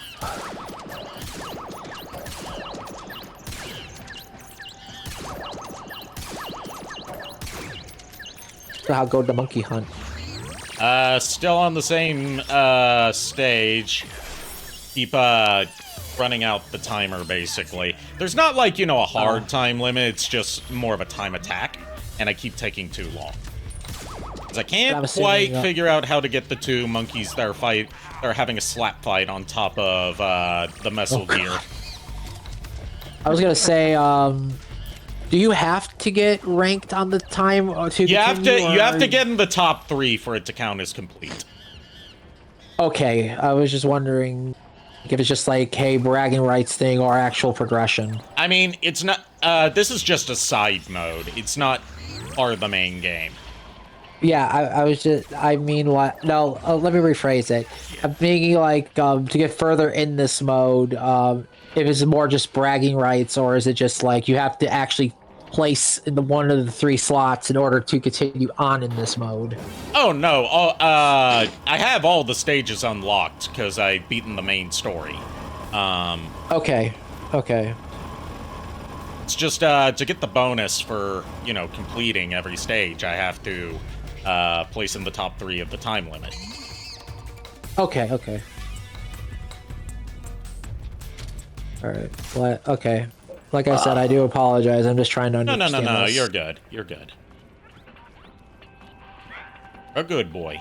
So how go the monkey hunt? Still on the same stage. Keep running out the timer, basically. There's not like, you know, a hard time limit, it's just more of a time attack, and I keep taking too long. Because I can't quite figure out how to get the two monkeys that are having a slap fight on top of the missile gear. I was gonna say, do you have to get ranked on the time to you have to get in the top 3 for it to count as complete. Okay, I was just wondering if it's just like, hey, bragging rights thing or actual progression. I mean, it's not. This is just a side mode. It's not part of the main game. Yeah, I was just. I mean, what? No, let me rephrase it. I'm thinking like to get further in this mode. If it's more just bragging rights, or is it just like you have to actually place in one of the 3 slots in order to continue on in this mode? Oh no! I have all the stages unlocked because I've beaten the main story. Okay. It's just to get the bonus for, you know, completing every stage, I have to place in the top 3 of the time limit. Okay. All right. Well, okay. Like I said, I do apologize. I'm just trying to understand. No. This. You're good. You're good. A good boy.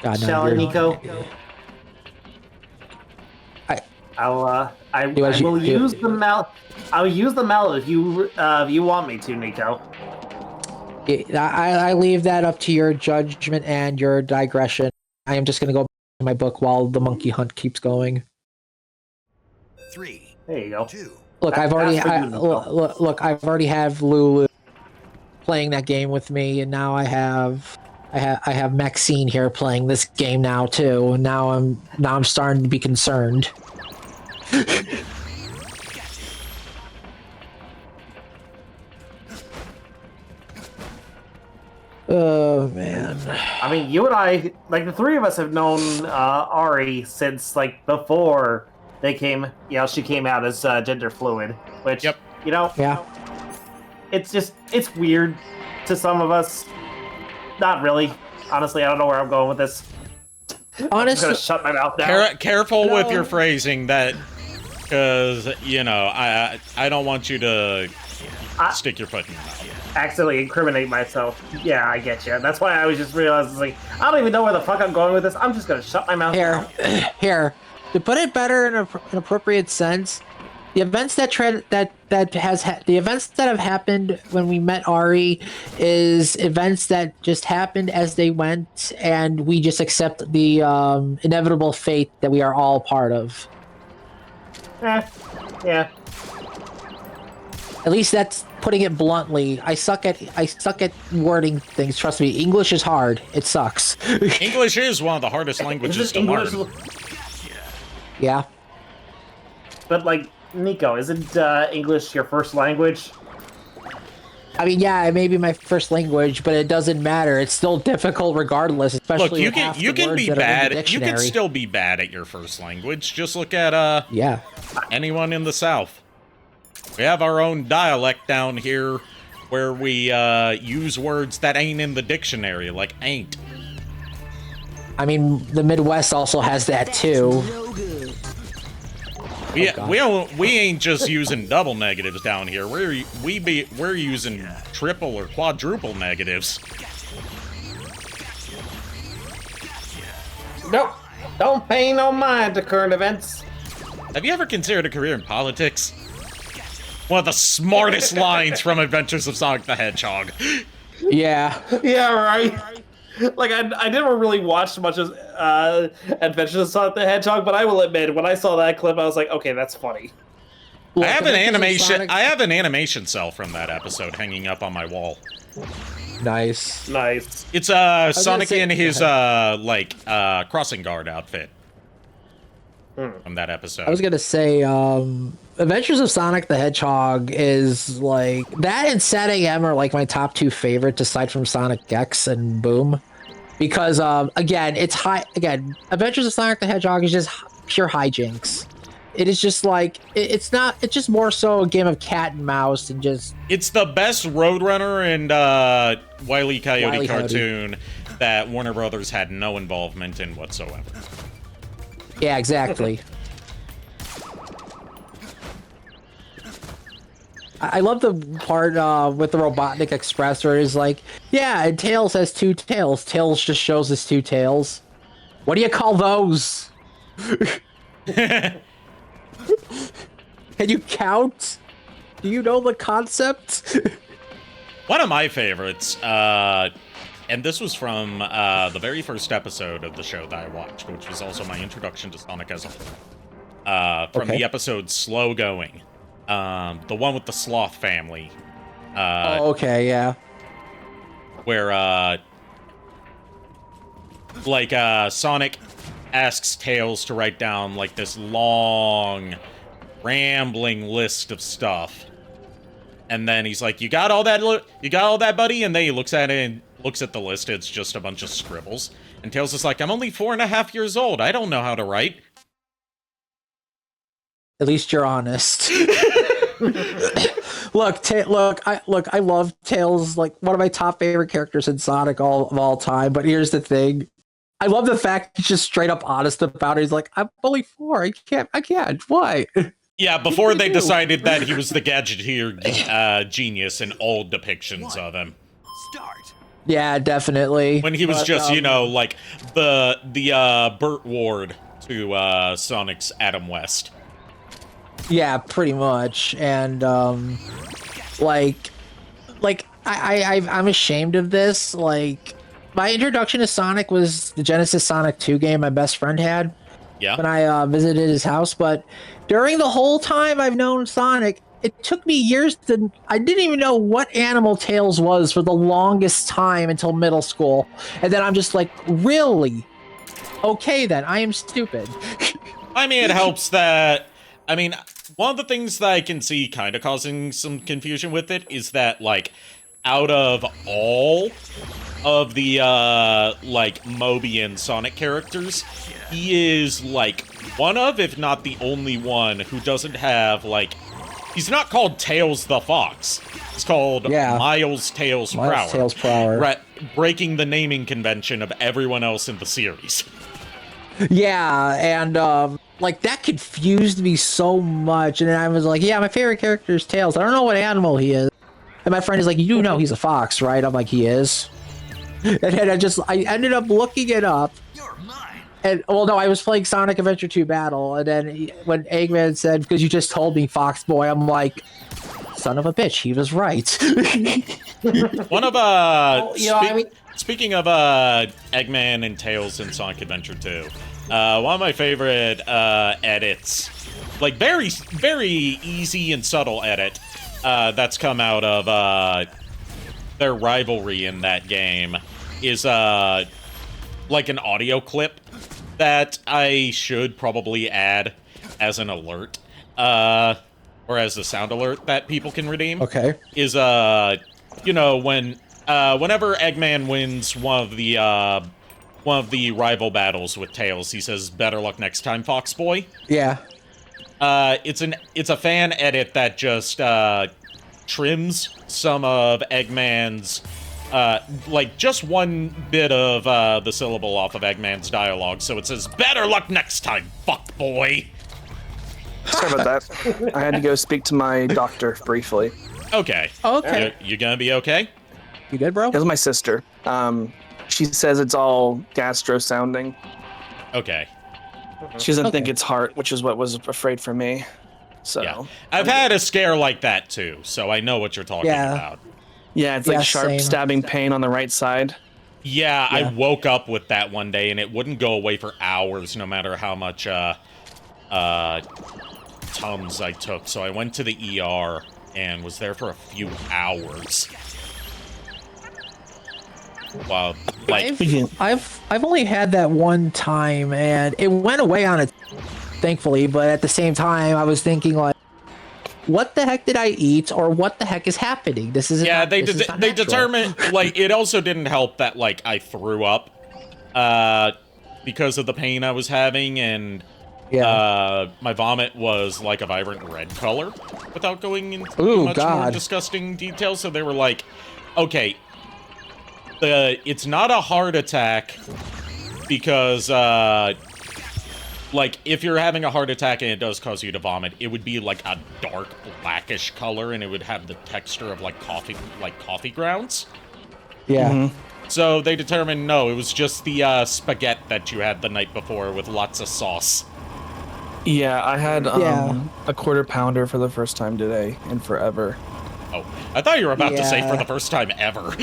God, no, Shall I, Nico? I will use the mallet. I'll use the mallet if you want me to, Nico. I leave that up to your judgment and your digression. I am just going to go back to my book while the monkey hunt keeps going. 3. There you go. 2. Look, I've already have Lulu playing that game with me, and now I have Maxine here playing this game now too. And now I'm starting to be concerned. Oh man! I mean, you and I, like the 3 of us, have known Ari since like before they came. She came out as gender fluid, which you know, it's weird to some of us. Not really, honestly. I don't know where I'm going with this. Honestly, I'm just gonna shut my mouth now. Careful with your phrasing, that because you know I don't want you to stick your foot in your mouth. Accidentally incriminate myself. Yeah, I get you. That's why I was just realizing, like, I don't even know where the fuck I'm going with this. I'm just gonna shut my mouth. Here, to put it better in an appropriate sense, the events the events that have happened when we met Ari is events that just happened as they went, and we just accept the inevitable fate that we are all part of. Yeah. At least that's putting it bluntly. I suck at wording things. Trust me, English is hard. It sucks. English is one of the hardest languages to learn. Yeah. But like, Nico, isn't English your first language? I mean, yeah, it may be my first language, but it doesn't matter. It's still difficult regardless, especially look, you can be bad. You can still be bad at your first language. Just look at anyone in the South. We have our own dialect down here where we use words that ain't in the dictionary, like ain't. I mean, the Midwest also has that too. We ain't just using double negatives down here. We're using triple or quadruple negatives. Nope. Don't pay no mind to current events. Have you ever considered a career in politics? One of the smartest lines from Adventures of Sonic the Hedgehog. Yeah. Yeah, right. Like, I never really watched much of Adventures of Sonic the Hedgehog, but I will admit, when I saw that clip, I was like, okay, that's funny. Look, I have an animation. Sonic... I have an animation cell from that episode hanging up on my wall. Nice. Nice. It's Sonic in his crossing guard outfit from that episode. I was gonna say, Adventures of Sonic the Hedgehog is like that, and Sad AM are like my top 2 favorites aside from Sonic X and Boom, because again, Adventures of Sonic the Hedgehog is just pure hijinks. It is just like it's just more so a game of cat and mouse and just. It's the best Roadrunner and Wile E. Coyote cartoon that Warner Brothers had no involvement in whatsoever. Yeah, exactly. I love the part with the Robotnik Express where it's like, yeah, and Tails has 2 tails. Tails just shows his 2 tails. What do you call those? Can you count? Do you know the concept? One of my favorites, and this was from the very first episode of the show that I watched, which was also my introduction to Sonic as a whole. From the episode Slow Going. The one with the Sloth family. Okay, yeah. Where, Sonic asks Tails to write down, like, this long, rambling list of stuff. And then he's like, you got all that, buddy? And then he looks at it and looks at the list. It's just a bunch of scribbles. And Tails is like, I'm only 4.5 years old. I don't know how to write. At least you're honest. I love Tails, like one of my top favorite characters in Sonic of all time. But here's the thing. I love the fact he's just straight up honest about it. He's like, I'm only 4. I can't. Why? Yeah, before they decided that he was the Gadgeteer genius in old depictions of him. Start. Yeah, definitely. When he was just, like the Burt Ward to Sonic's Adam West. Yeah, pretty much. And I'm ashamed of this. Like, my introduction to Sonic was the Genesis Sonic 2 game my best friend had. Yeah. When I visited his house, but during the whole time I've known Sonic, it took me years I didn't even know what animal Tails was for the longest time until middle school. And then I'm just like, really? Okay, then I am stupid. I mean, it helps that, one of the things that I can see kind of causing some confusion with it is that, like, out of all of the, Moby and Sonic characters, he is, like, one of, if not the only one, who doesn't have, like, he's not called Tails the Fox. It's called Miles Tails Prower. Tails Prower. Breaking the naming convention of everyone else in the series. Yeah, and, that confused me so much, and then I was like, yeah, my favorite character is Tails. I don't know what animal he is. And my friend is like, you do know he's a fox, right? I'm like, he is. And then I ended up looking it up. You're mine. And, well, no, I was playing Sonic Adventure 2 Battle, and then when Eggman said, because you just told me, Fox Boy, I'm like, son of a bitch, he was right. One of, speaking of Eggman and Tails in Sonic Adventure 2, one of my favorite edits, like very, very easy and subtle edit, that's come out of their rivalry in that game is like an audio clip that I should probably add as an alert, or as a sound alert that people can redeem. Okay. Is whenever Eggman wins one of the rival battles with Tails, he says, "Better luck next time, Fox Boy." Yeah. It's a fan edit that just trims some of Eggman's like just one bit of the syllable off of Eggman's dialogue, so it says "Better luck next time, fuck boy." Sorry about that. I had to go speak to my doctor briefly. Okay. Okay. You gonna be okay? You good, bro? It was my sister. She says it's all gastro sounding. Okay. She doesn't think it's heart, which is what was afraid for me. So Yeah. I've had a scare like that too, so I know what you're talking about. yeah, it's Yeah, like sharp same. stabbing pain on the right side. Yeah, I woke up with that one day, and it wouldn't go away for hours, no matter how much Tums I took. So I went to the ER and was there for a few hours. Wow, like I've only had that one time, and it went away on it, thankfully. But at the same time, I was thinking like, what the heck did I eat, or what the heck is happening? This isn't. yeah, they this is not they natural. determined like it also didn't help that like I threw up, because of the pain I was having, and my vomit was like a vibrant red color, without going into much more disgusting detail. So they were like, okay. It's not a heart attack because, like, if you're having a heart attack and it does cause you to vomit, it would be like a dark blackish color, and it would have the texture of like coffee grounds. Yeah. So they determined no, it was just the spaghetti that you had the night before with lots of sauce. Yeah, I had a quarter pounder for the first time today and forever. Oh, I thought you were about to say for the first time ever.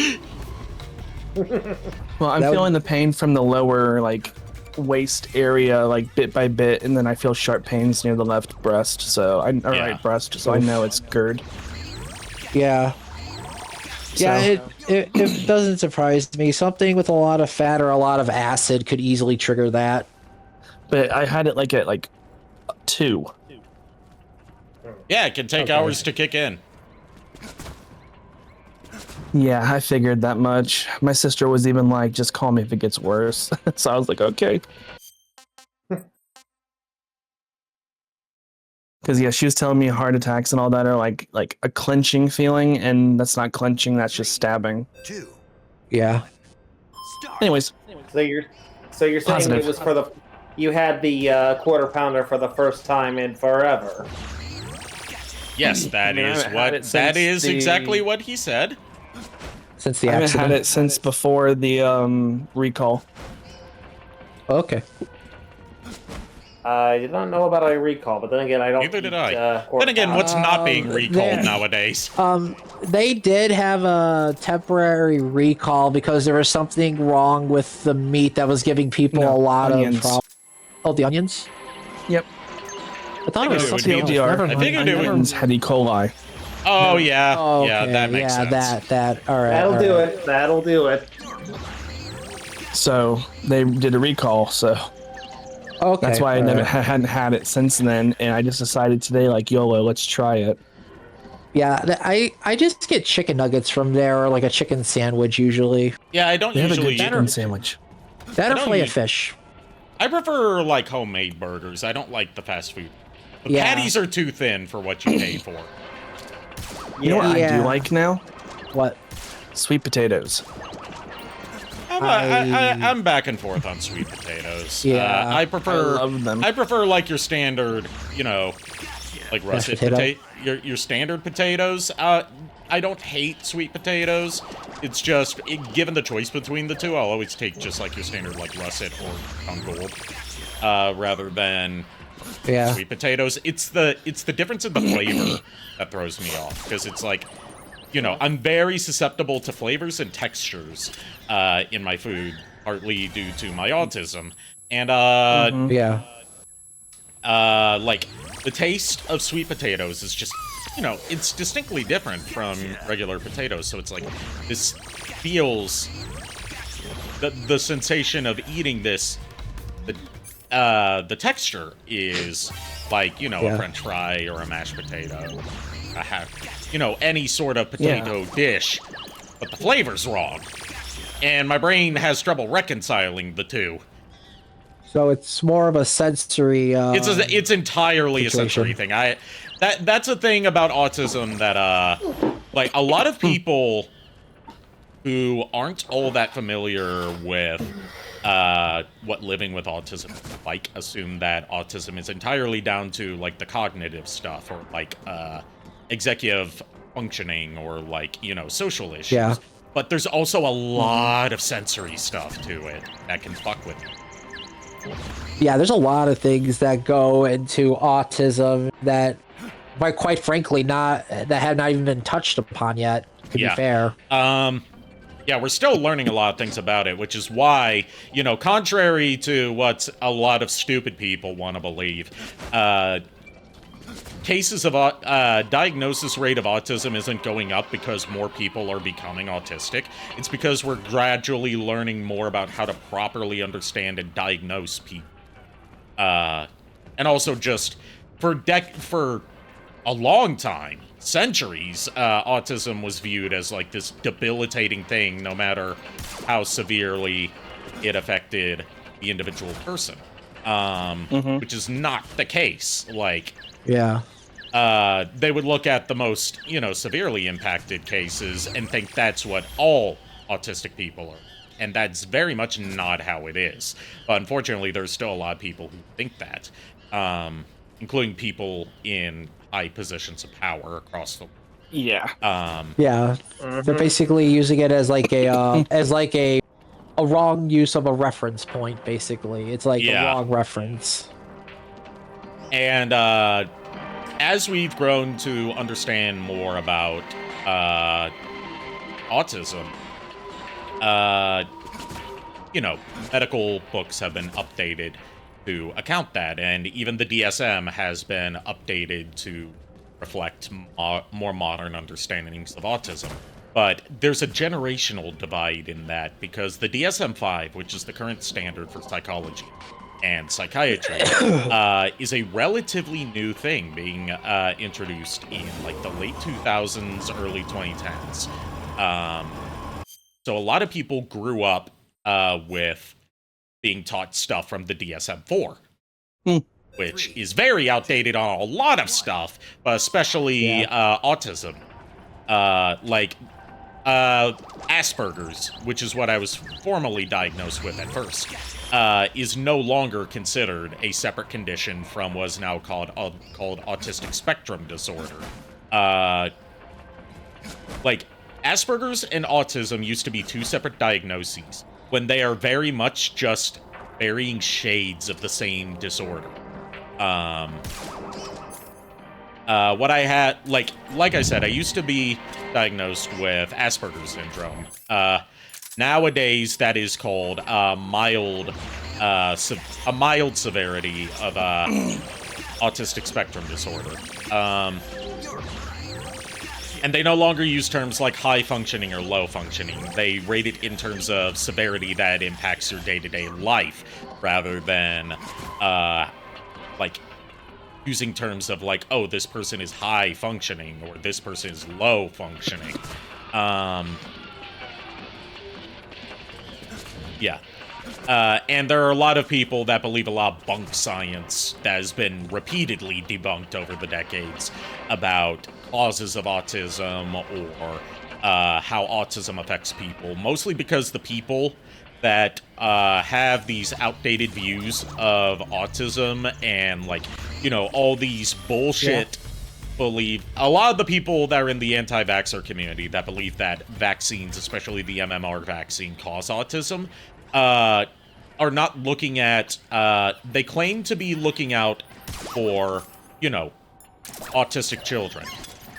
Well, I'm feeling the pain from the lower, like, waist area, like, bit by bit, and then I feel sharp pains near the left breast, so right breast, so I know it's GERD. Yeah. Yeah, it doesn't surprise me. Something with a lot of fat or a lot of acid could easily trigger that. But I had it, like, at, like, 2. Yeah, it can take hours to kick in. Yeah, I figured that much. My sister was even like, just call me if it gets worse. So I was like, okay. Because, yeah, she was telling me heart attacks and all that are like a clenching feeling, and that's not clenching, that's just stabbing. Yeah. Anyways. So you're saying Positive. it was for you had the quarter pounder for the first time in forever. Yes, that is exactly what he said. Since the I haven't accident. had it since before the recall. Okay. I did not know about a recall, but then again, I don't. Neither did I. Then Then again, what's not being recalled nowadays? They did have a temporary recall because there was something wrong with the meat that was giving people a lot of problems. Oh, the onions? Yep. I thought it was something else. TLDR. Never I mind. figured it would. Had E. coli. Oh yeah, Oh, yeah, okay. that makes sense. That. All right. That'll do it. That'll do it. So they did a recall, so Okay. that's why I all never right. hadn't had it since then, and I just decided today, like, YOLO, let's try it. Yeah, I just get chicken nuggets from there, or like a chicken sandwich usually. Yeah, I don't They have a usually. good chicken sandwich. That or don't fillet of eat- fish. I prefer like homemade burgers. I don't like the fast food. The Yeah. patties are too thin for what you pay for. You know what I Yeah. do like now? What? Sweet potatoes. I'm back and forth on sweet potatoes. Yeah. I prefer. I love them. I prefer like your standard, you know, like russet potato? your standard potatoes. I don't hate sweet potatoes. It's just given the choice between the two, I'll always take just like your standard like russet or Congold, rather than sweet potatoes. It's the difference in the flavor that throws me off, because it's like, you know, I'm very susceptible to flavors and textures in my food, partly due to my autism. And like the taste of sweet potatoes is just, you know, it's distinctly different from regular potatoes. So it's like this feels the sensation of eating this. The texture is like, you know, a French fry or a mashed potato. You know, any sort of potato dish, but the flavor's wrong. And my brain has trouble reconciling the two. So it's more of a sensory. It's entirely situation. a sensory thing. That's a thing about autism that like a lot of people who aren't all that familiar with what living with autism is like assume that autism is entirely down to like the cognitive stuff or like executive functioning or like, social issues. Yeah. But there's also a lot of sensory stuff to it that can fuck with you. Yeah, there's a lot of things that go into autism that, quite frankly, that have not even been touched upon yet. To be fair. Yeah, we're still learning a lot of things about it, which is why, contrary to what a lot of stupid people want to believe, cases of diagnosis rate of autism isn't going up because more people are becoming autistic. It's because we're gradually learning more about how to properly understand and diagnose people. And also just for a long time, centuries, autism was viewed as like this debilitating thing, no matter how severely it affected the individual person. Which is not the case. Like, yeah. They would look at the most, severely impacted cases and think that's what all autistic people are. And that's very much not how it is. But unfortunately, there's still a lot of people who think that, including people in high positions of power across the world. Yeah. Yeah. They're basically using it as like a wrong use of a reference point. Basically, it's like a wrong reference. And as we've grown to understand more about autism, medical books have been updated to account that, and even the DSM has been updated to reflect more modern understandings of autism. But there's a generational divide in that, because the DSM-5, which is the current standard for psychology and psychiatry, is a relatively new thing being introduced in like the late 2000s, early 2010s. So a lot of people grew up with being taught stuff from the DSM-4, which is very outdated on a lot of stuff, but especially autism. Like Asperger's, which is what I was formally diagnosed with at first, is no longer considered a separate condition from what is now called autistic spectrum disorder. Like, Asperger's and autism used to be two separate diagnoses, when they are very much just varying shades of the same disorder. What I had, like I said, I used to be diagnosed with Asperger's syndrome. Nowadays, that is called a mild severity of autistic spectrum disorder. And they no longer use terms like high functioning or low functioning. They rate it in terms of severity that impacts your day-to-day life, rather than like using terms of like, oh, this person is high functioning or this person is low functioning. And there are a lot of people that believe a lot of bunk science that has been repeatedly debunked over the decades about causes of autism or how autism affects people, mostly because the people that have these outdated views of autism and, like, all these bullshit believe, a lot of the people that are in the anti-vaxxer community that believe that vaccines, especially the MMR vaccine, cause autism, are not looking at, they claim to be looking out for, autistic children.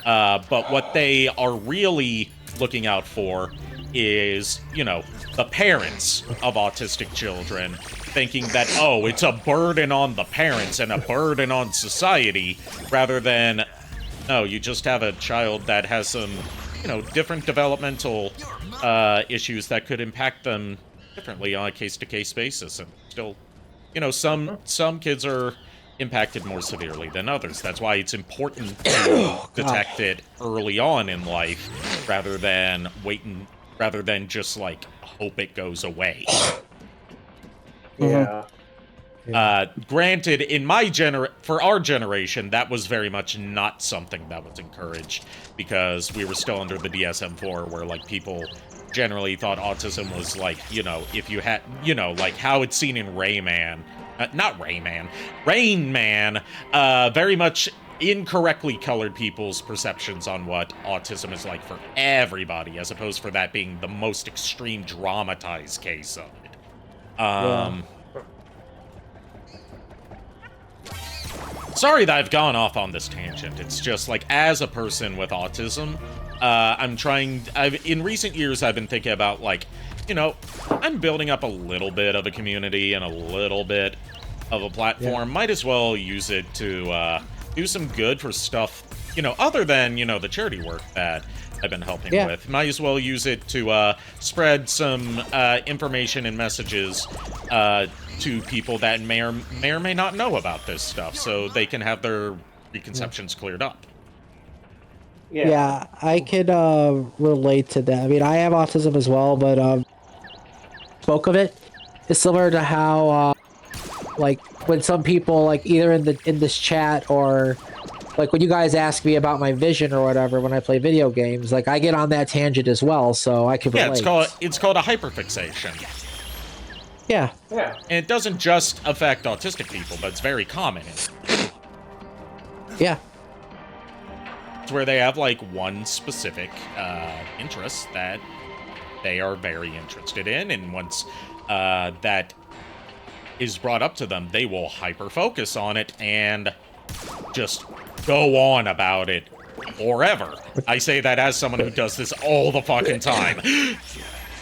But what they are really looking out for is, the parents of autistic children, thinking that, oh, it's a burden on the parents and a burden on society, rather than, no, you just have a child that has some, different developmental issues that could impact them differently on a case-to-case basis. And still, some kids are impacted more severely than others. That's why it's important to detect it early on in life, rather than just, like, hope it goes away. Yeah. Granted, for our generation, that was very much not something that was encouraged, because we were still under the DSM-4, where, like, people generally thought autism was, like, you know, if you had, you know, like how it's seen in Rain Man, very much incorrectly colored people's perceptions on what autism is like for everybody, as opposed for that being the most extreme dramatized case of it. Sorry that I've gone off on this tangent. It's just, like, as a person with autism, in recent years, I've been thinking about, like, you know, I'm building up a little bit of a community and a little bit of a platform. Yeah. Might as well use it to, do some good for stuff, you know, other than, you know, the charity work that I've been helping with. Might as well use it to spread some information and messages to people that may or may not know about this stuff, so they can have their preconceptions cleared up. Yeah, I could relate to that. I mean, I have autism as well, but spoke of it is similar to how like when some people, like, either in this chat or like when you guys ask me about my vision or whatever when I play video games, like I get on that tangent as well, so I can relate. Yeah, it's called a hyperfixation. Yeah. Yeah. And it doesn't just affect autistic people, but it's very common. Yeah. It's where they have, like, one specific interest that they are very interested in, and once that is brought up to them, they will hyper-focus on it and just go on about it forever. I say that as someone who does this all the fucking time.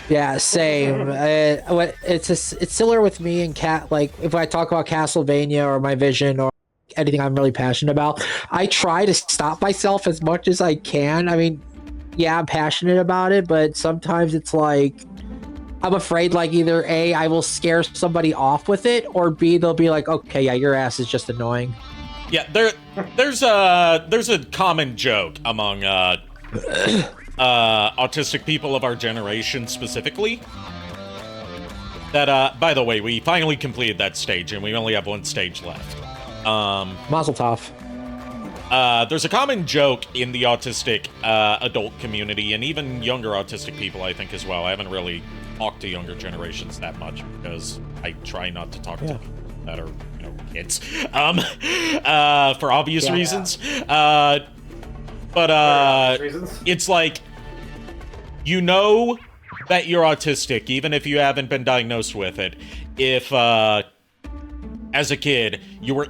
Yeah, same. It's similar with me and like if I talk about Castlevania or my vision or anything I'm really passionate about, I try to stop myself as much as I can. I mean, yeah, I'm passionate about it, but sometimes it's like I'm afraid, like, either A, I will scare somebody off with it, or B, they'll be like, okay, yeah, your ass is just annoying. Yeah, there's a common joke among autistic people of our generation specifically. That, by the way, we finally completed that stage, and we only have one stage left. Mazel tov. There's a common joke in the autistic adult community, and even younger autistic people, I think, as well. I haven't really talked to younger generations that much, because I try not to talk to people that are, you know, kids. For obvious reasons. It's like, you know that you're autistic, even if you haven't been diagnosed with it, if, as a kid, you were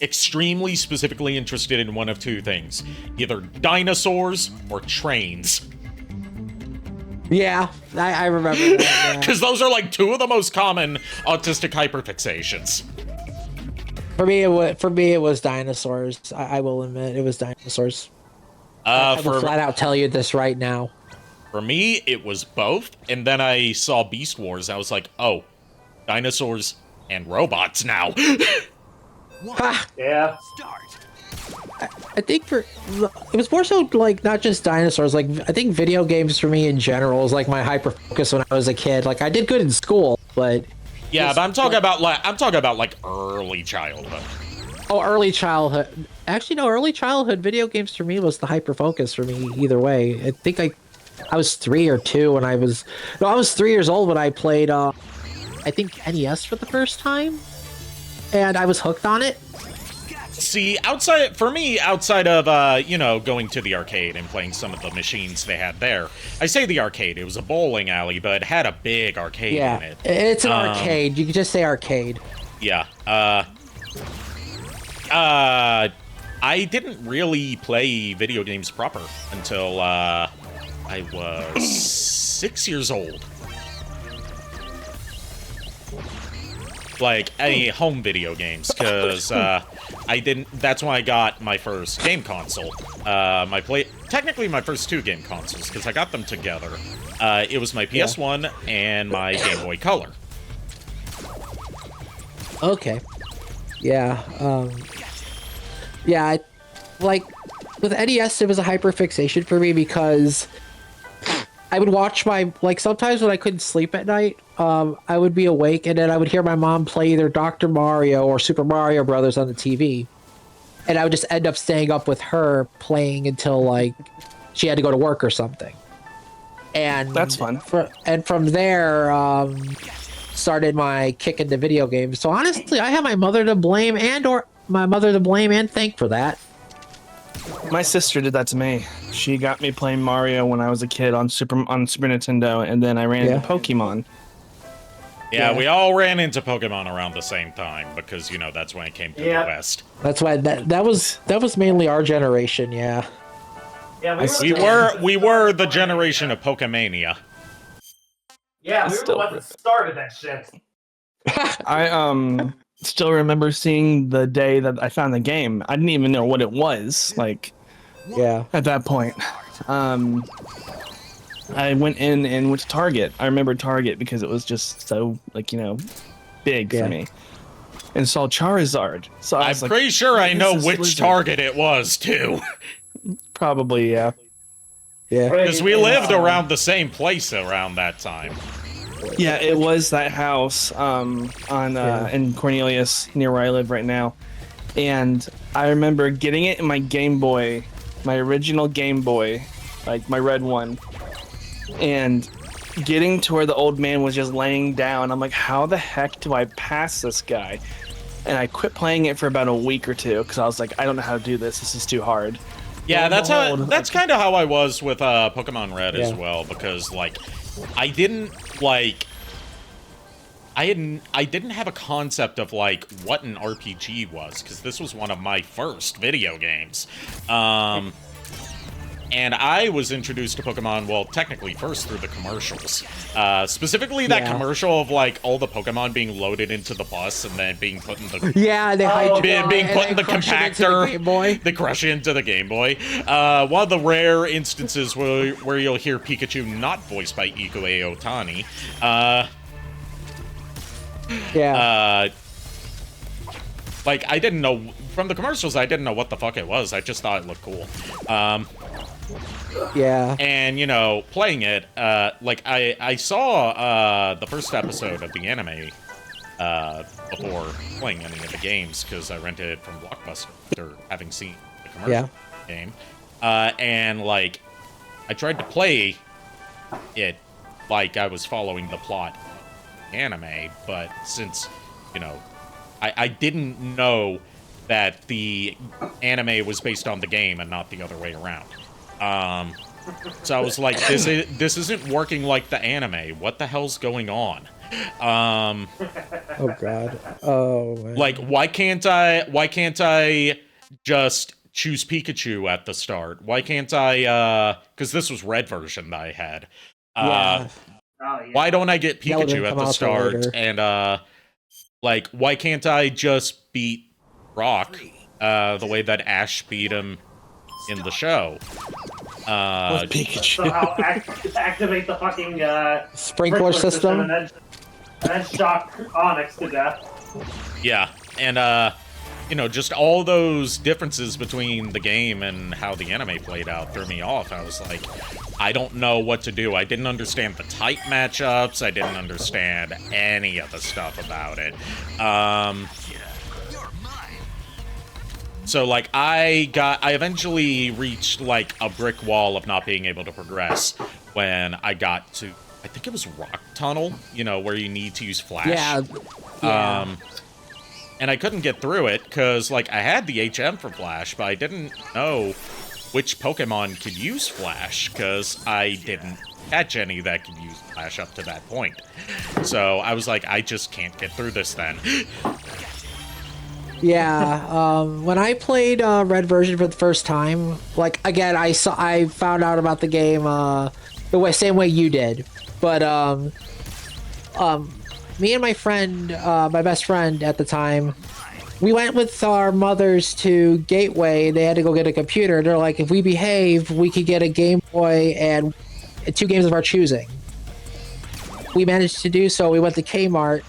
extremely specifically interested in one of two things. Either dinosaurs or trains. Yeah, I remember that. Because those are, like, two of the most common autistic hyperfixations. For me, it was dinosaurs. I will admit, it was dinosaurs. I will flat out tell you this right now. For me, it was both, and then I saw Beast Wars. I was like, oh, dinosaurs and robots now. Yeah. I think it was more so, like, not just dinosaurs. Like, I think video games for me in general was, like, my hyper focus when I was a kid. Like, I did good in school, but yeah, but I'm talking about like early childhood. Oh, early childhood. Actually, no, early childhood video games for me was the hyper focus for me. Either way, I think I was 3 or 2 when I was 3 years old when I played I think NES for the first time, and I was hooked on it. See, outside of, you know, going to the arcade and playing some of the machines they had there. I say the arcade, it was a bowling alley, but it had a big arcade in it. It's an arcade. You can just say arcade. Yeah. I didn't really play video games proper until, I was 6 years old. Like, any home video games, because, that's when I got my first game console. Technically my first 2 game consoles, because I got them together. It was my PS1 and my Game Boy Color. Okay. Yeah, like, with NES, it was a hyperfixation for me because I would watch sometimes when I couldn't sleep at night, I would be awake and then I would hear my mom play either Dr. Mario or Super Mario Brothers on the TV. And I would just end up staying up with her playing until like she had to go to work or something. And That's fun. From there, started my kick into video games. So honestly, I have my mother to blame and thank for that. My sister did that to me. She got me playing Mario when I was a kid on Super Nintendo, and then I ran into Pokemon. Yeah, we all ran into Pokemon around the same time because that's when it came to the West. That's why that was mainly our generation. Yeah. Yeah, we were the generation of Pokemania. Yeah, we were the ones that started that shit. I still remember seeing the day that I found the game. I didn't even know what it was. At that point, I went in and went to Target. I remember Target because it was just so big for me. And saw Charizard. So I'm pretty sure I know which Target it was too. Probably, yeah. Yeah. Because we lived around the same place around that time. Yeah, it was that house in Cornelius, near where I live right now. And I remember getting it in my Game Boy, my original Game Boy, like my red one, and getting to where the old man was just laying down. I'm like, how the heck do I pass this guy? And I quit playing it for about a week or two because I was like, I don't know how to do this. This is too hard. Yeah, that's kind of how I was with Pokemon Red as well, because I didn't have a concept of what an RPG was, because this was one of my first video games. And I was introduced to Pokemon, well, technically first through the commercials. Specifically that commercial of all the Pokemon being loaded into the bus and then being put in the being put in the compactor. They crush it into the Game Boy. One of the rare instances where you'll hear Pikachu not voiced by Ikue Otani. I didn't know from the commercials. I didn't know what the fuck it was. I just thought it looked cool. And playing it, I saw the first episode of the anime before playing any of the games because I rented it from Blockbuster after having seen the commercial game. And I tried to play it like I was following the plot of the anime, but since I didn't know that the anime was based on the game and not the other way around. So I was like, this isn't working like the anime. What the hell's going on? Oh god. Oh man. Why can't I just choose Pikachu at the start? Why can't I because this was red version that I had. Why don't I get Pikachu at the start? And why can't I just beat Brock the way that Ash beat him in the show? With Pikachu. Somehow activate the fucking sprinkler system and then shock Onyx to death. Yeah, and just all those differences between the game and how the anime played out threw me off. I was like, I don't know what to do. I didn't understand the type matchups. I didn't understand any of the stuff about it. So, I eventually reached, a brick wall of not being able to progress when I got to, I think it was Rock Tunnel, where you need to use Flash. Yeah. And I couldn't get through it, because, I had the HM for Flash, but I didn't know which Pokemon could use Flash, because I didn't catch any that could use Flash up to that point. So, I was like, I just can't get through this then. Yeah, when I played Red version for the first time, again, I found out about the game same way you did, but me and my friend, my best friend at the time, we went with our mothers to Gateway. They had to go get a computer. They're like, if we behave, we could get a Game Boy and 2 games of our choosing. We managed to do so. We went to Kmart.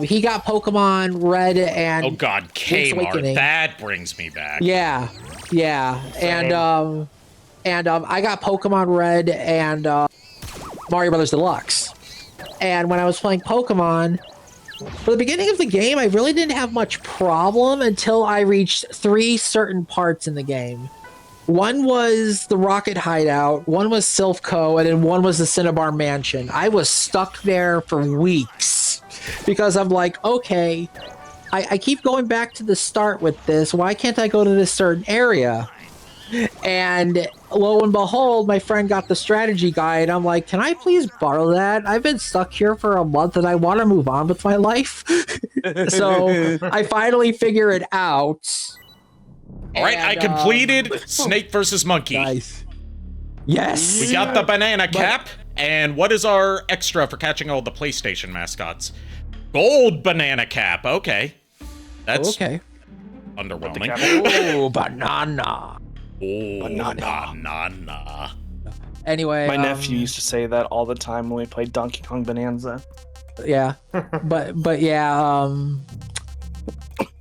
He got Pokemon Red and oh god, Kmart, that brings me back. Yeah. And I got Pokemon Red and Mario Brothers Deluxe. And when I was playing Pokemon, for the beginning of the game, I really didn't have much problem until I reached 3 certain parts in the game. One was the Rocket Hideout, one was Silphco, and then one was the Cinnabar Mansion. I was stuck there for weeks because I'm like, okay, I keep going back to the start with this. Why can't I go to this certain area? And lo and behold, my friend got the strategy guide. I'm like, can I please borrow that? I've been stuck here for a month and I want to move on with my life. So I finally figure it out. All right, I completed Snake versus Monkey. Nice. Yes. We got the banana cap. And what is our extra for catching all the PlayStation mascots? Gold banana cap. Okay. That's okay. Underwhelming. Oh, banana. Oh, banana. Anyway, my nephew used to say that all the time when we played Donkey Kong Bonanza. Yeah, but yeah,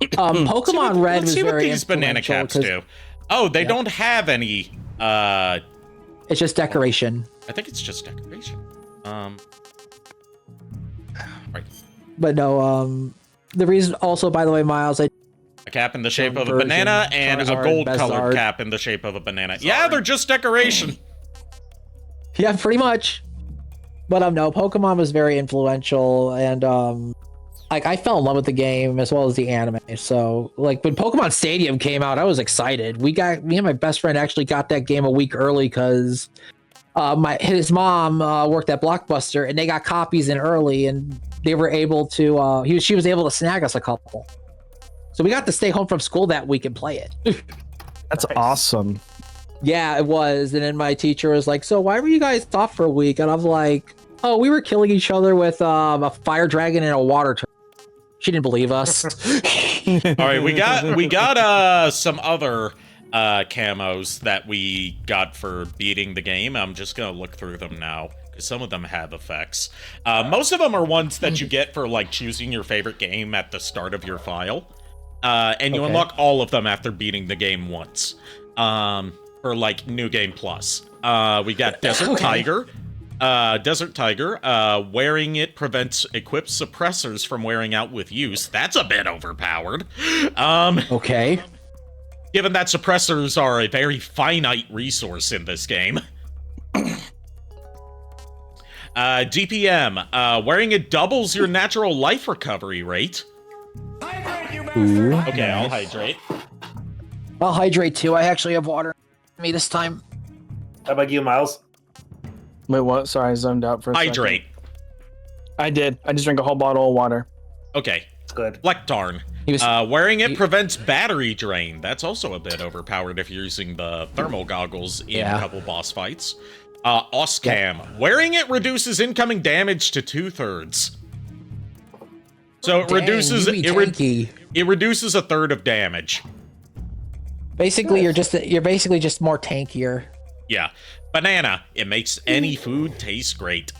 Pokemon Red was see what very these banana caps do. Oh, they don't have any. It's just decoration. I think it's just decoration. Right. But no, the reason also, by the way, Miles, a cap in the shape of a banana and a gold-colored cap in the shape of a banana. Yeah, they're just decoration. Yeah, pretty much. But no, Pokemon was very influential, and like I fell in love with the game as well as the anime. So like when Pokemon Stadium came out, I was excited. Me and my best friend actually got that game a week early because his mom worked at Blockbuster and they got copies in early, and they were able to she was able to snag us a couple. So we got to stay home from school that week and play it. That's awesome. Yeah, it was. And then my teacher was like, so why were you guys off for a week? And I was like, oh, we were killing each other with a fire dragon and a water turtle. She didn't believe us. All right, we got some other camos that we got for beating the game. I'm just going to look through them now, because some of them have effects. Most of them are ones that you get for, like, choosing your favorite game at the start of your file. And you unlock all of them after beating the game once. For, like, New Game Plus. We got Desert Tiger. Desert Tiger. Wearing it prevents equipped suppressors from wearing out with use. That's a bit overpowered. Okay. Given that suppressors are a very finite resource in this game. DPM. Wearing it doubles your natural life recovery rate. Ooh, okay, I'll hydrate. I'll hydrate too. I actually have water in me this time. How about you, Miles? Wait, what? Sorry, I zoned out for a Hydrate. second. I did. I just drank a whole bottle of water. Okay. Good. Lectarn. Wearing it prevents battery drain. That's also a bit overpowered if you're using the thermal goggles in a couple boss fights. Oscam. Yep. Wearing it reduces incoming damage to 2/3. So it reduces it reduces a third of damage. Basically, you're basically just more tankier. Yeah. Banana. It makes any food taste great.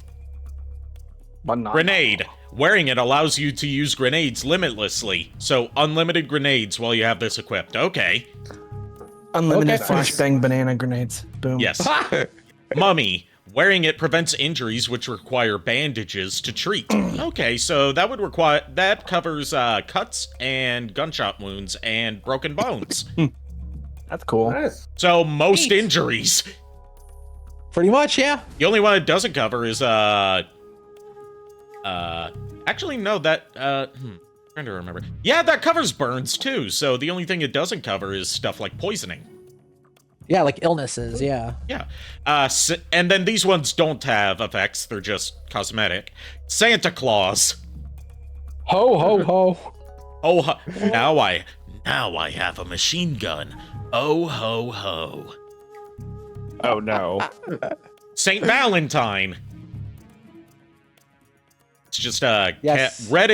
Banana. Grenade. Wearing it allows you to use grenades limitlessly. So unlimited grenades while you have this equipped. Okay. Unlimited flashbang banana grenades. Boom. Yes. Mummy. Wearing it prevents injuries which require bandages to treat. Okay, so that covers cuts and gunshot wounds and broken bones. That's cool. Nice. So most injuries. Pretty much, yeah. The only one it doesn't cover is actually no, that trying to remember. Yeah, that covers burns too. So the only thing it doesn't cover is stuff like poisoning. Yeah, like illnesses, yeah. Yeah. And then these ones don't have effects, they're just cosmetic. Santa Claus. Ho ho ho. Oh, now I have a machine gun. Oh ho ho. Oh no. Saint Valentine. It's just yes. red,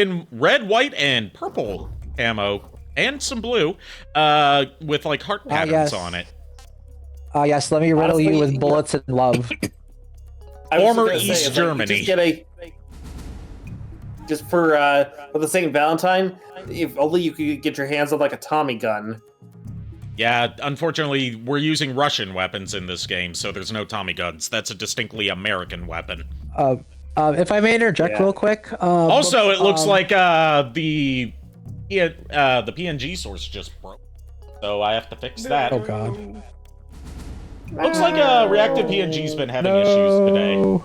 white, and purple camo, and some blue, with like heart patterns on it. Yes, let me riddle you with bullets and love. Former East Germany. Just for the St. Valentine, if only you could get your hands on like a Tommy gun. Yeah, unfortunately, we're using Russian weapons in this game, so there's no Tommy guns. That's a distinctly American weapon. If I may interject real quick. Also, it looks like the PNG source just broke, so I have to fix that. Oh god. Looks like reactive PNG's been having issues today.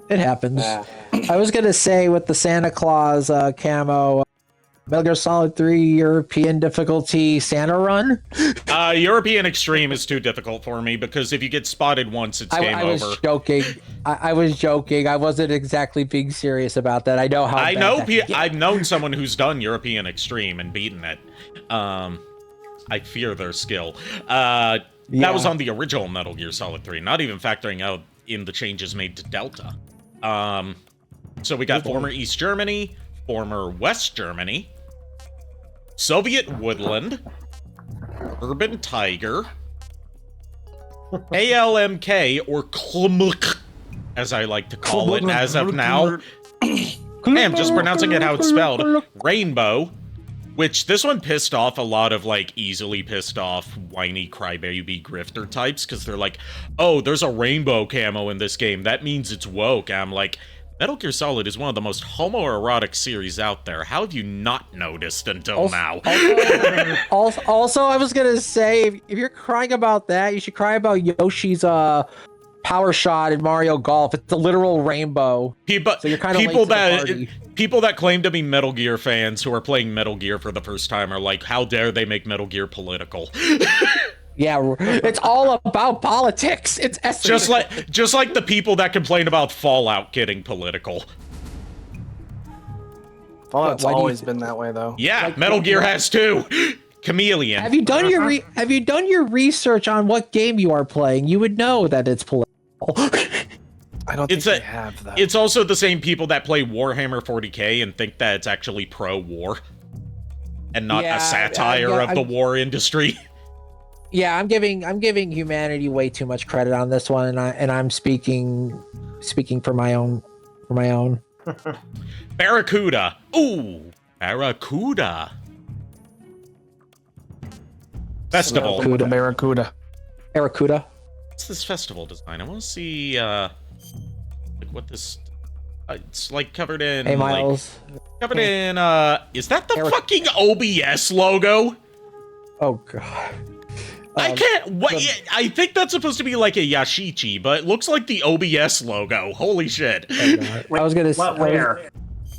It happens. I was gonna say with the Santa Claus camo, Metal Gear Solid 3 European difficulty Santa run. European Extreme is too difficult for me because if you get spotted once, it's game over. I was joking. I was joking. I wasn't exactly being serious about that. I know how. I've known someone who's done European Extreme and beaten it. I fear their skill. That was on the original Metal Gear Solid 3, not even factoring out in the changes made to Delta. So we got former East Germany, former West Germany, Soviet Woodland, Urban Tiger, ALMK, or KLMK, as I like to call it as of now. Hey, I'm just pronouncing it how it's spelled. Rainbow, which this one pissed off a lot of, like, easily pissed off, whiny crybaby grifter types, because they're like, oh, there's a rainbow camo in this game. That means it's woke. And I'm like, Metal Gear Solid is one of the most homoerotic series out there. How have you not noticed until now? Also, I was gonna say, if you're crying about that, you should cry about Yoshi's power shot in Mario Golf. It's a literal rainbow. So you're kind of people that claim to be Metal Gear fans who are playing Metal Gear for the first time are like, how dare they make Metal Gear political? Yeah, it's all about politics. It's just like the people that complain about Fallout getting political. Fallout's always been that way, though. Yeah, Metal Gear has too. Chameleon. Have you done your research on what game you are playing? You would know that it's political. I don't think they have that. It's also the same people that play Warhammer 40k and think that it's actually pro-war and not a satire of the war industry. Yeah, I'm giving humanity way too much credit on this one, and I'm speaking for my own. Barracuda. Ooh, Barracuda. Festival. Barracuda. Barracuda. What's this festival design? I want to see like what this. It's like covered in. Hey, Miles. Covered in. Is that the fucking OBS logo? Oh god. I can't. What? I think that's supposed to be like a Yashichi, but it looks like the OBS logo. Holy shit! I was gonna say where?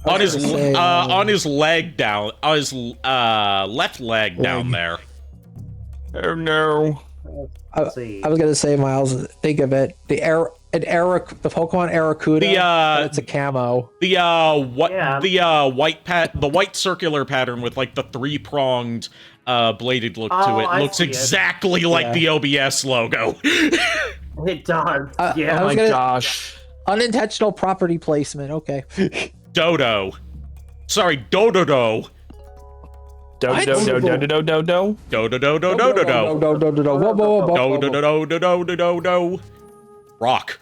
On his leg down, on his left leg down there. Oh no! I was gonna say, Miles. Think of it. The Pokemon Arikado. It's a camo. The white circular pattern with like the 3-pronged bladed look to it looks exactly like the OBS logo. It does. Yeah. Oh my gosh. Unintentional property placement. Okay. Dodo. Sorry, Dododo. Rock.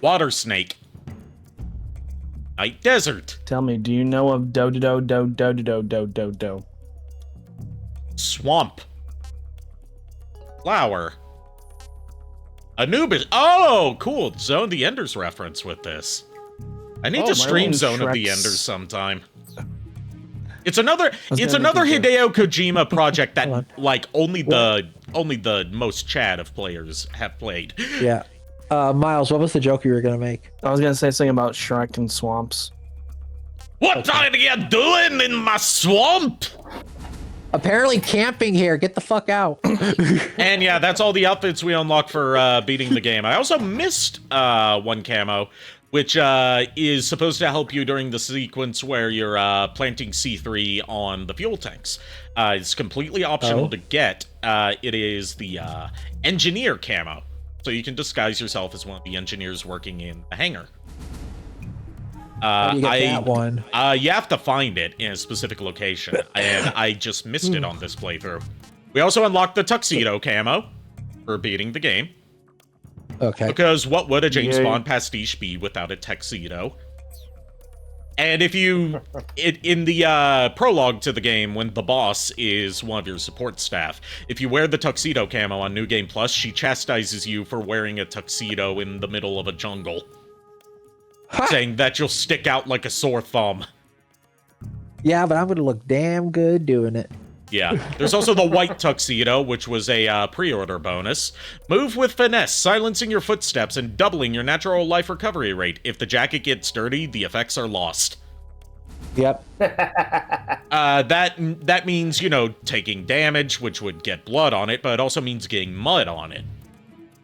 Water snake. Night desert. Tell me, do you know of do? Swamp. Flower. Anubis. Oh, cool. Zone of the Enders reference with this. I need to stream Zone of the Enders sometime. It's another Hideo Kojima project that like only the most Chad of players have played. Yeah. Miles, what was the joke you were gonna make? I was gonna say something about Shrek and swamps. What are you doing in my swamp? Apparently camping here. Get the fuck out. And yeah, that's all the outfits we unlocked for beating the game. I also missed one camo, which is supposed to help you during the sequence where you're planting C3 on the fuel tanks. It's completely optional to get. It is the engineer camo. So you can disguise yourself as one of the engineers working in the hangar. How do you get that one? You have to find it in a specific location, and I just missed it on this playthrough. We also unlocked the tuxedo camo for beating the game. Okay. Because what would a James Bond pastiche be without a tuxedo? And if you, in the prologue to the game, when the boss is one of your support staff, if you wear the tuxedo camo on New Game Plus, she chastises you for wearing a tuxedo in the middle of a jungle. Saying that you'll stick out like a sore thumb. Yeah, but I'm gonna look damn good doing it. Yeah. There's also the white tuxedo, which was a pre-order bonus. Move with finesse, silencing your footsteps and doubling your natural life recovery rate. If the jacket gets dirty, the effects are lost. Yep. That means, you know, taking damage, which would get blood on it, but it also means getting mud on it.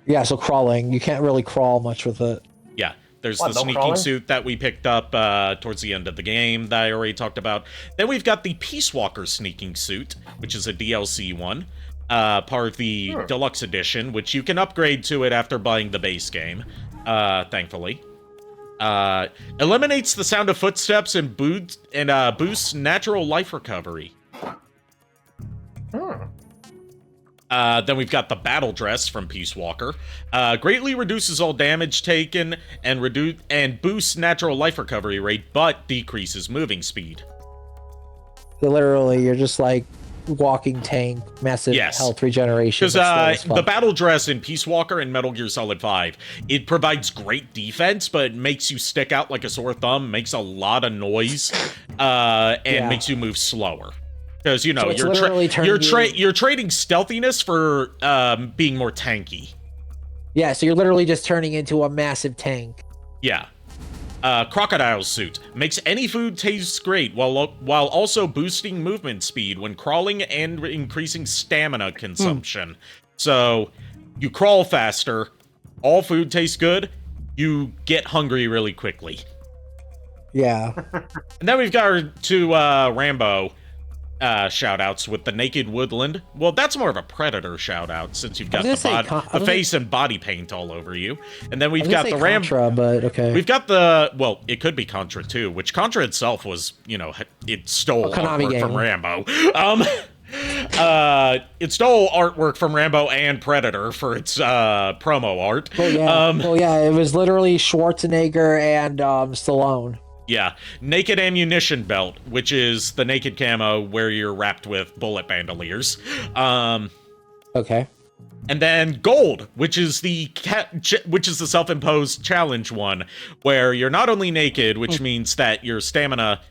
Yeah, so crawling. You can't really crawl much with it. Yeah. There's What, the no sneaking crawling? suit that we picked up towards the end of the game that I already talked about. Then we've got the Peace Walker sneaking suit, which is a DLC one, part of the Deluxe Edition, which you can upgrade to it after buying the base game, thankfully. Eliminates the sound of footsteps and boosts natural life recovery. Then we've got the Battle Dress from Peace Walker. Greatly reduces all damage taken and boosts natural life recovery rate, but decreases moving speed. So literally, you're just like walking tank, massive health regeneration. Because the Battle Dress in Peace Walker and Metal Gear Solid 5, it provides great defense, but it makes you stick out like a sore thumb, makes a lot of noise, and makes you move slower. Because, you know, so you're trading stealthiness for being more tanky. Yeah, so you're literally just turning into a massive tank. Yeah. Crocodile suit. Makes any food taste great while also boosting movement speed when crawling and increasing stamina consumption. So, you crawl faster, all food tastes good, you get hungry really quickly. Yeah. And then we've got our two Rambo shout-outs with the Naked Woodland. Well, that's more of a Predator shout-out, since you've got the face and body paint all over you. And then we've got the Contra, but okay. We've got the, well, it could be Contra too, which Contra itself was, you know, it stole artwork from Rambo. It stole artwork from Rambo and Predator for its promo art. Well, yeah, it was literally Schwarzenegger and Stallone. Yeah, Naked Ammunition Belt, which is the naked camo where you're wrapped with bullet bandoliers. Okay. And then Gold, which is the self-imposed challenge one, where you're not only naked, which means that your stamina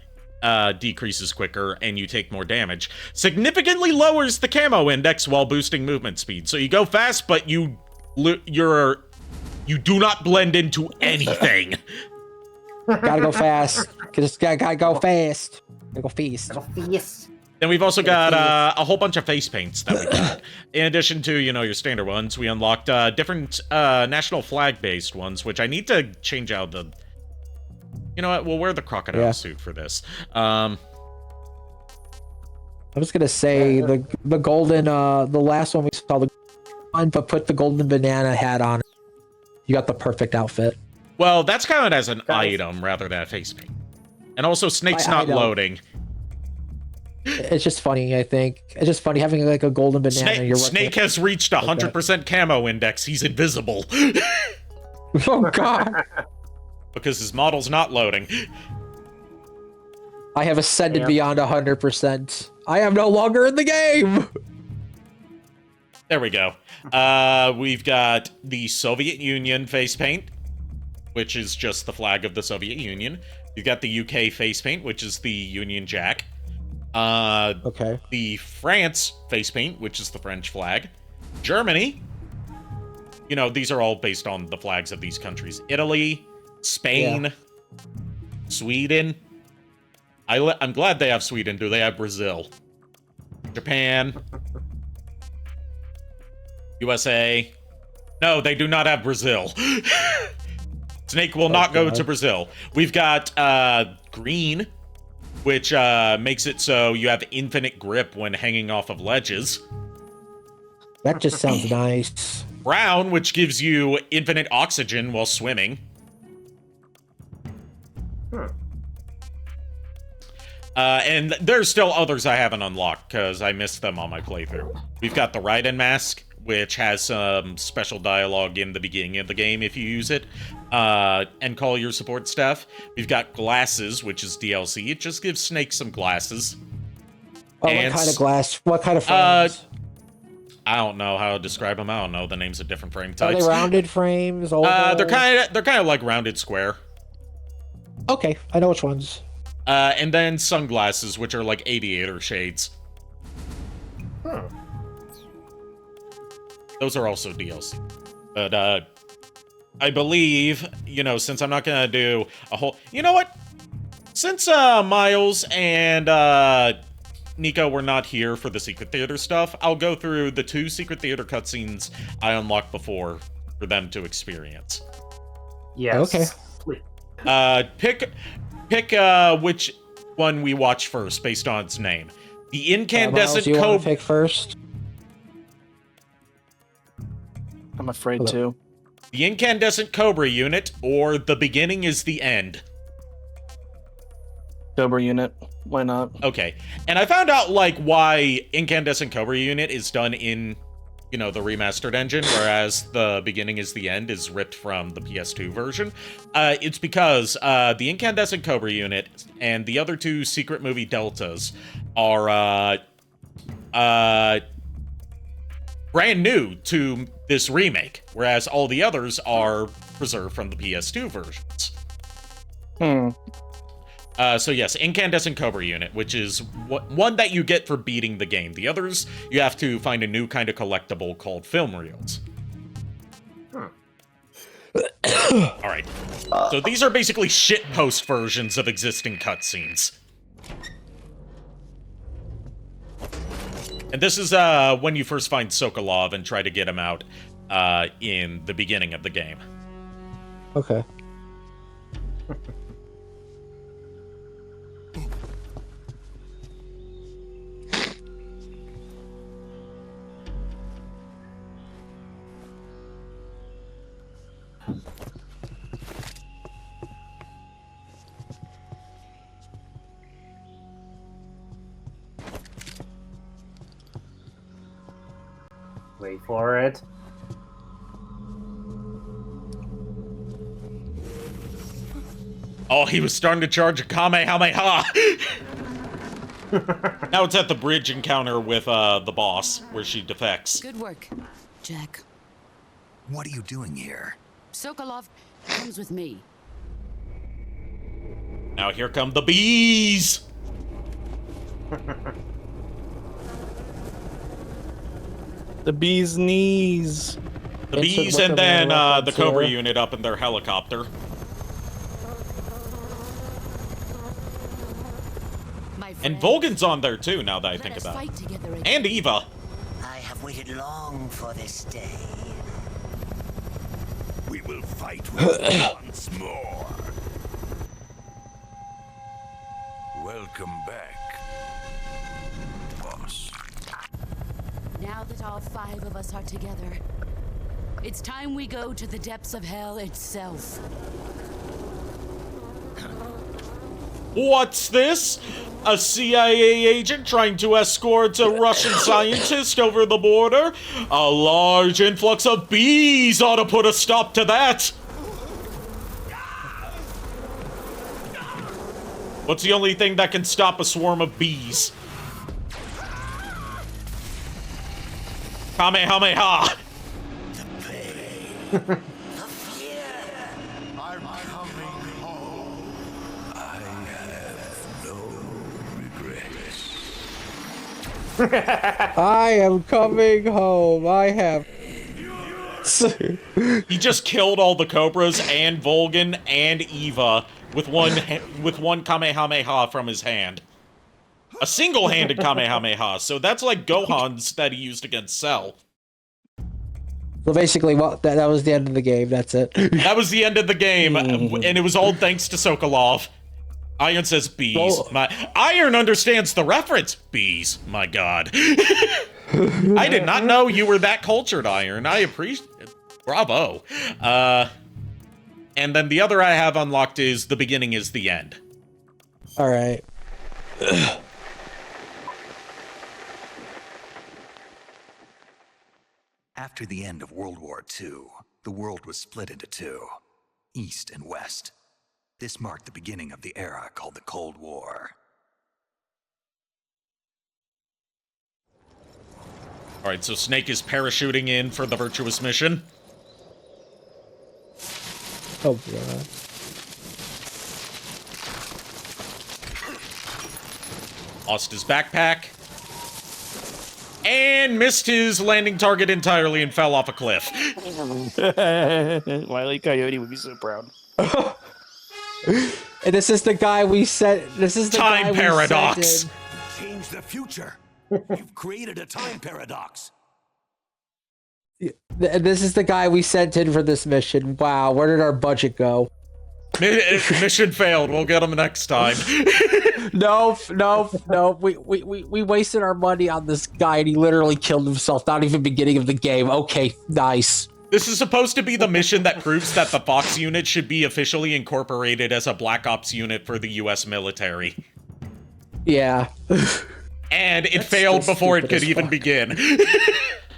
decreases quicker and you take more damage, significantly lowers the camo index while boosting movement speed. So you go fast, but you do not blend into anything. Gotta go fast. Gotta go fast. Gotta go feast. Then we've also got a whole bunch of face paints that we got. In addition to, you know, your standard ones, we unlocked different national flag-based ones, which I need to change out the... You know what? We'll wear the crocodile suit for this. I'm just gonna say the golden, the last one we saw, the one, but put the golden banana hat on. You got the perfect outfit. Well, that's counted as an item rather than a face paint. And also, Snake's not loading. It's just funny, I think. It's just funny having like a golden banana. Snake has reached 100% camo index. He's invisible. Oh, God. Because his model's not loading. I have ascended beyond 100%. I am no longer in the game! There we go. We've got the Soviet Union face paint, which is just the flag of the Soviet Union. You've got the UK face paint, which is the Union Jack. Okay. The France face paint, which is the French flag. Germany. You know, these are all based on the flags of these countries. Italy, Spain, Sweden. I'm glad they have Sweden. Do they have Brazil? Japan. USA. No, they do not have Brazil. Snake will not go to Brazil. We've got green, which makes it so you have infinite grip when hanging off of ledges. That just sounds nice. Brown, which gives you infinite oxygen while swimming. And there's still others I haven't unlocked because I missed them on my playthrough. We've got the Raiden mask, which has some special dialogue in the beginning of the game if you use it, and call your support staff. We've got Glasses, which is DLC. It just gives Snake some glasses. Oh, what kind of glass? What kind of frames? I don't know how to describe them. I don't know the names of different frame Are types. they rounded frames? They're kind of like rounded square. Okay, I know which ones. And then sunglasses, which are like aviator shades. Those are also DLC. But I believe, since I'm not gonna do a whole, you know what? Since Miles and Nico were not here for the Secret Theater stuff, I'll go through the 2 Secret Theater cutscenes I unlocked before for them to experience. Yes. Okay. Please. Pick which one we watch first based on its name. The incandescent Miles, you want cobra. to pick first? I'm afraid to. The incandescent cobra unit, or the beginning is the end. Cobra unit. Why not? Okay, and I found out why incandescent cobra unit is done in, the remastered engine, whereas the beginning is the end is ripped from the PS2 version. It's because the incandescent cobra unit and the other 2 secret movie deltas are brand new to this remake, whereas all the others are preserved from the PS2 versions. So yes, incandescent cobra unit, which is one that you get for beating the game. The others, you have to find a new kind of collectible called film reels. Alright, so these are basically shitpost versions of existing cutscenes. And this is when you first find Sokolov and try to get him out in the beginning of the game. Okay. Wait for it. Oh, he was starting to charge a Kamehameha! Now it's at the bridge encounter with the boss, where she defects. Good work, Jack. What are you doing here? Sokolov comes with me. Now here come the bees! The bee's knees. The bees and then the Cobra unit up in their helicopter. And Volgan's on there too, now that I think about it. And Eva. I have waited long for this day. We will fight once more. Welcome back, boss. Now that all 5 of us are together, it's time we go to the depths of hell itself. What's this? A CIA agent trying to escort a Russian scientist over the border? A large influx of bees ought to put a stop to that! What's the only thing that can stop a swarm of bees? Kamehameha! I am coming home. I have. He just killed all the Cobras and Volgan and Eva with one Kamehameha from his hand. A single-handed Kamehameha, so that's like Gohan's that he used against Cell. So basically, that was the end of the game. That's it. That was the end of the game, and it was all thanks to Sokolov. Iron says bees. Well, Iron understands the reference. Bees. My God. I did not know you were that cultured, Iron. I appreciate it. Bravo. And then the other I have unlocked is the beginning is the end. All right. After the end of World War II, the world was split into two, East and West. This marked the beginning of the era called the Cold War. All right, so Snake is parachuting in for the virtuous mission. Oh, God. Lost his backpack. And missed his landing target entirely and fell off a cliff. Wile E. Coyote would be so proud. And this is the guy we sent. This is the Time guy we paradox. sent in. Change the future. You've created a time paradox. This is the guy we sent in for this mission. Wow, where did our budget go? Mission failed. We'll get him next time. No. We wasted our money on this guy, and he literally killed himself. Not even beginning of the game. Okay, nice. This is supposed to be the mission that proves that the Fox unit should be officially incorporated as a Black Ops unit for the U.S. military. Yeah. And it That's failed so before it stupid could as even fuck. begin.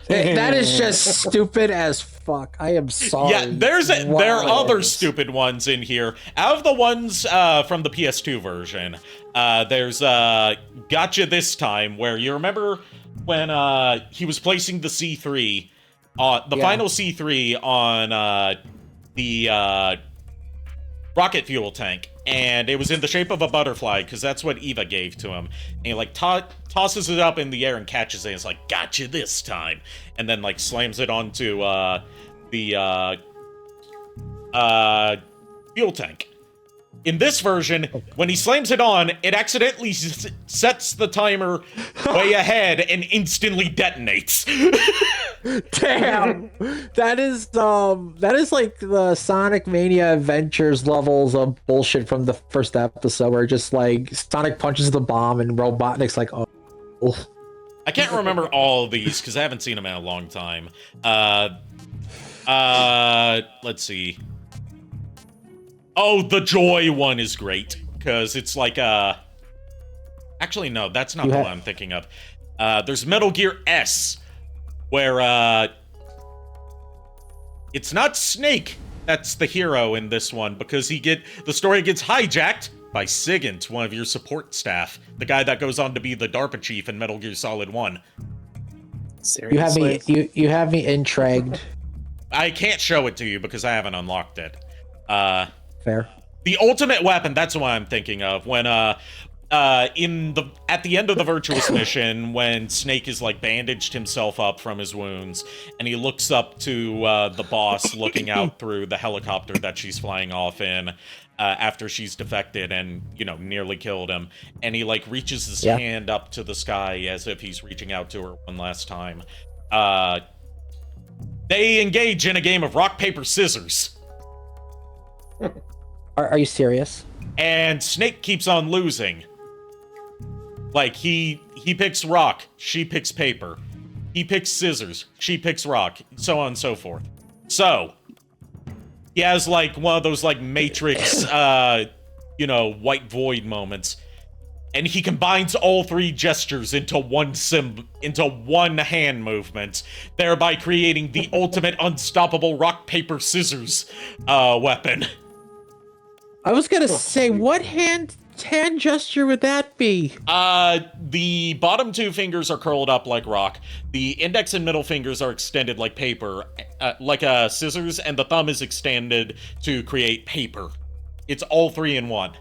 That is just stupid as fuck. I am sorry. Yeah, there are other stupid ones in here. Out of the ones from the PS2 version, there's Gotcha This Time, where you remember when he was placing the C3, final C3 on the rocket fuel tank, and it was in the shape of a butterfly, because that's what Eva gave to him. And he, like, tosses it up in the air and catches it, and it's like, gotcha this time! And then, like, slams it onto, the, fuel tank. In this version, when he slams it on, it accidentally sets the timer way ahead and instantly detonates. Damn, that is like the Sonic Mania Adventures levels of bullshit from the first episode, where just like Sonic punches the bomb and Robotnik's like, oh. I can't remember all of these because I haven't seen them in a long time. Let's see. Oh, the Joy one is great because it's like actually no, that's not the one I'm thinking of. There's Metal Gear S, where it's not Snake that's the hero in this one, because the story gets hijacked by Sigint, one of your support staff, the guy that goes on to be the DARPA chief in Metal Gear Solid 1. Seriously? You have me intrigued. I can't show it to you because I haven't unlocked it. Fair. The ultimate weapon, that's what I'm thinking of, when at the end of the virtuous mission, when Snake is like bandaged himself up from his wounds, and he looks up to the boss looking out through the helicopter that she's flying off in, after she's defected and, nearly killed him, and he like reaches his hand up to the sky as if he's reaching out to her one last time. They engage in a game of rock, paper, scissors. Are you serious? And Snake keeps on losing. Like, he picks rock, she picks paper. He picks scissors, she picks rock, so on and so forth. So, he has, like, one of those, like, Matrix, white void moments. And he combines all three gestures into one hand movement, thereby creating the ultimate unstoppable rock, paper, scissors weapon. I was gonna say, what hand gesture would that be? The bottom two fingers are curled up like rock. The index and middle fingers are extended like paper, like scissors, and the thumb is extended to create paper. It's all three in one.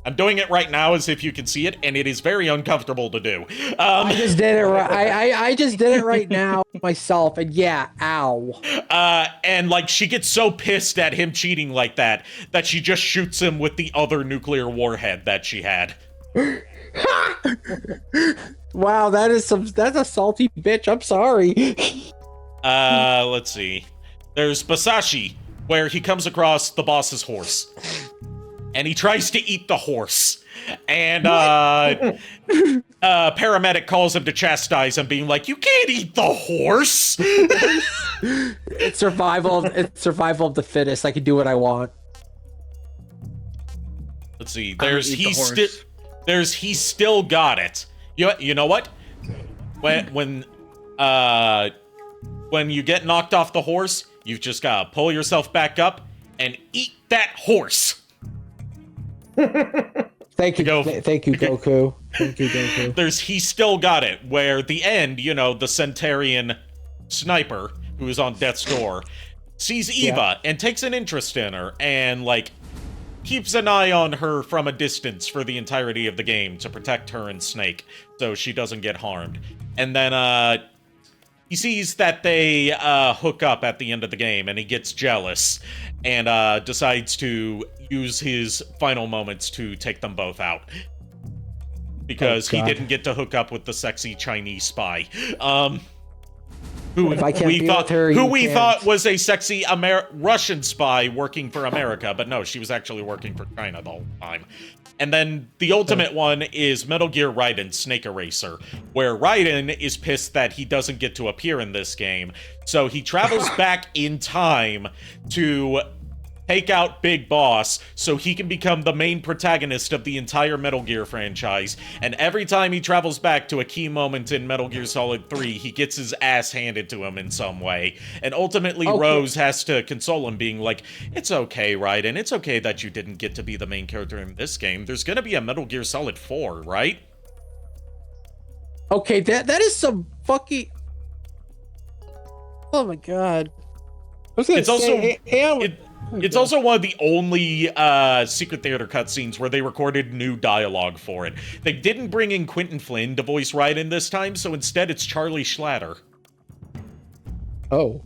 I'm doing it right now as if you can see it, and it is very uncomfortable to do. I just did it right. I just did it right now myself, and yeah, ow. And like she gets so pissed at him cheating like that she just shoots him with the other nuclear warhead that she had. Wow, that's a salty bitch. I'm sorry. Let's see. There's Basashi, where he comes across the boss's horse. And he tries to eat the horse. And paramedic calls him to chastise him, being like, "You can't eat the horse." It's survival of the fittest. I can do what I want. Let's see. There's he's still got it. You know what? When when you get knocked off the horse, you've just gotta pull yourself back up and eat that horse. Thank you, thank you, Goku. Thank you, Goku. He's still got it, where at the end, you know, the Centurion sniper, who is on death's door, sees Eva and takes an interest in her, and, like, keeps an eye on her from a distance for the entirety of the game to protect her and Snake, so she doesn't get harmed. And then, he sees that they, hook up at the end of the game, and he gets jealous, and, decides to use his final moments to take them both out. Because he didn't get to hook up with the sexy Chinese spy. Who we thought was a sexy Russian spy working for America, but no, she was actually working for China the whole time. And then the ultimate one is Metal Gear Raiden Snake Eraser, where Raiden is pissed that he doesn't get to appear in this game, so he travels back in time to take out Big Boss so he can become the main protagonist of the entire Metal Gear franchise. And every time he travels back to a key moment in Metal Gear Solid 3, he gets his ass handed to him in some way. And ultimately, Rose has to console him, being like, it's okay, Raiden, it's okay that you didn't get to be the main character in this game. There's gonna be a Metal Gear Solid 4, right? Okay, that is some fucking... Oh my god. It's also one of the only Secret Theater cutscenes where they recorded new dialogue for it. They didn't bring in Quentin Flynn to voice Raiden this time, so instead it's Charlie Schlatter. Oh.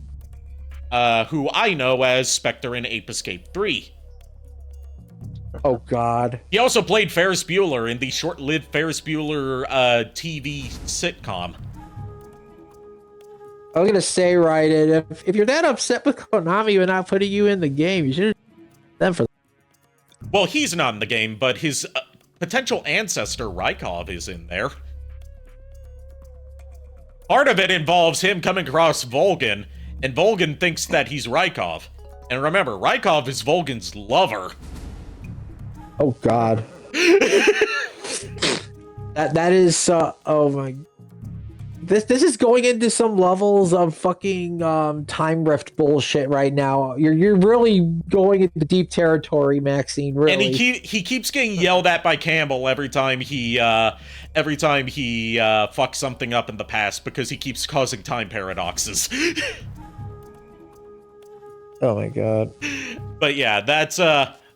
Who I know as Spectre in Ape Escape 3. Oh, God. He also played Ferris Bueller in the short-lived Ferris Bueller TV sitcom. I was gonna say, Raiden, if you're that upset with Konami and not putting you in the game, you should have done for. Well, he's not in the game, but his potential ancestor Rykov is in there. Part of it involves him coming across Volgin, and Volgin thinks that he's Rykov. And remember, Rykov is Volgin's lover. Oh God. that is oh my. This is going into some levels of fucking time rift bullshit right now. You're really going into deep territory, Maxine. Really. And he keeps getting yelled at by Campbell every time he fucks something up in the past because he keeps causing time paradoxes. Oh my god. But yeah, that's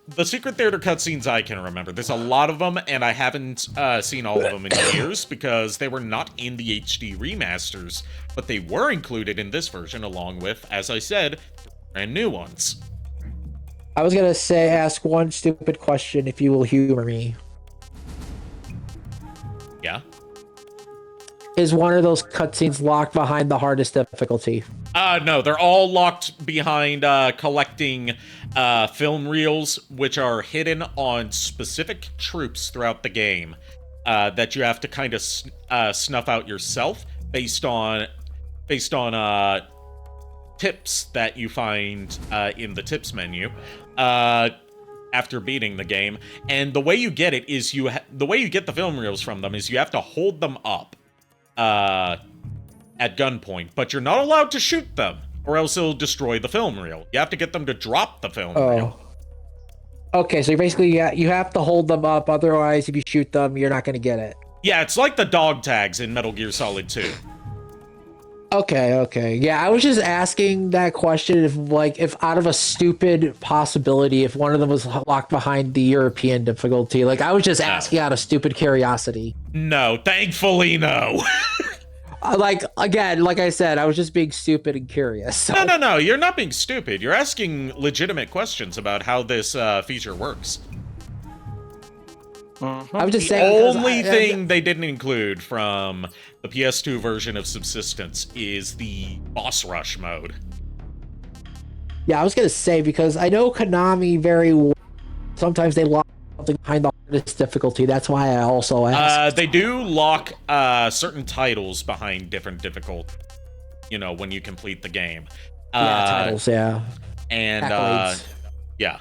the Secret Theater cutscenes I can remember. There's a lot of them, and I haven't seen all of them in years because they were not in the HD remasters, but they were included in this version along with, as I said, brand new ones. I was gonna say, ask one stupid question if you will humor me. Yeah? Is one of those cutscenes locked behind the hardest difficulty? No, they're all locked behind collecting film reels, which are hidden on specific troops throughout the game that you have to kind of snuff out yourself based on tips that you find in the tips menu after beating the game. And the way you get it is the way you get the film reels from them is you have to hold them up at gunpoint, but you're not allowed to shoot them, or else it'll destroy the film reel. You have to get them to drop the film reel. Okay, so basically, you have to hold them up, otherwise if you shoot them, you're not going to get it. Yeah, it's like the dog tags in Metal Gear Solid 2. Okay. Yeah, I was just asking that question if out of a stupid possibility, if one of them was locked behind the European difficulty. Like, I was just asking out of stupid curiosity. No, thankfully, no. Like I said, I was just being stupid and curious. So. No, you're not being stupid. You're asking legitimate questions about how this feature works. I was just the saying. Only thing they didn't include from the PS2 version of Subsistence is the boss rush mode. Yeah, I was gonna say, because I know Konami very well. Sometimes they lock something behind the hardest difficulty. That's why I also asked. They do lock certain titles behind different difficulty. You know, when you complete the game. Titles, yeah. And yeah.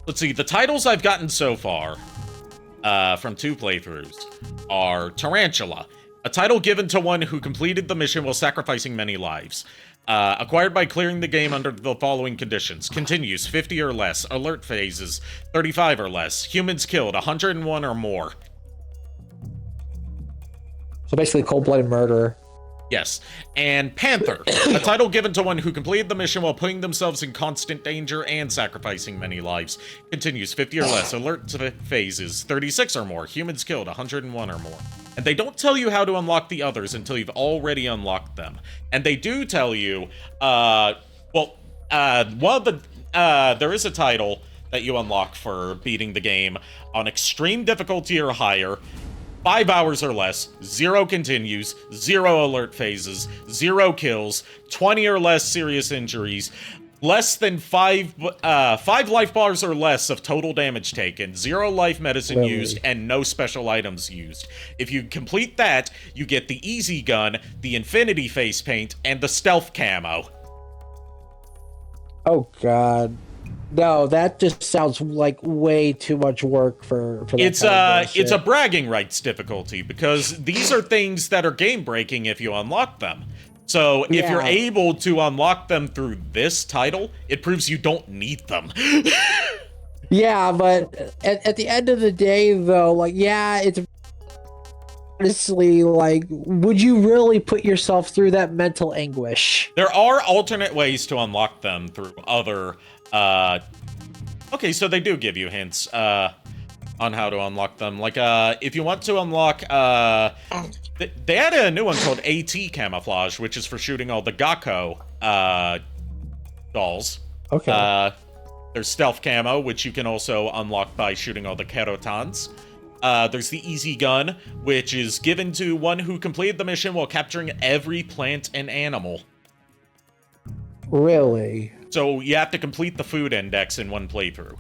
Let's see, the titles I've gotten so far from 2 playthroughs are Tarantula, A title given to one who completed the mission while sacrificing many lives. Acquired by clearing the game under the following conditions. Continues 50 or less. Alert phases 35 or less. Humans killed 101 or more. So basically cold-blooded murder. Yes. And Panther, a title given to one who completed the mission while putting themselves in constant danger and sacrificing many lives. Continues 50 or less. Alert phases 36 or more. Humans killed 101 or more. And they don't tell you how to unlock the others until you've already unlocked them. And they do tell you, there is a title that you unlock for beating the game on extreme difficulty or higher, 5 hours or less, 0 continues, 0 alert phases, 0 kills, 20 or less serious injuries, less than 5 life bars or less of total damage taken, 0 life medicine used, and no special items used. If you complete that, you get the easy gun, the infinity face paint, and the stealth camo. Oh god. No, that just sounds like way too much work for that It's kind of bullshit. it's a bragging rights difficulty because these are things that are game breaking if you unlock them. So if you're able to unlock them through this title, it proves you don't need them. Yeah, but at the end of the day, though, like, yeah, it's honestly like, would you really put yourself through that mental anguish? There are alternate ways to unlock them through other. Okay, so they do give you hints on how to unlock them. Like, if you want to unlock, they added a new one called AT Camouflage, which is for shooting all the Gakko dolls. Okay. There's Stealth Camo, which you can also unlock by shooting all the Kerotans. There's the Easy Gun, which is given to one who completed the mission while capturing every plant and animal. Really? So you have to complete the food index in one playthrough.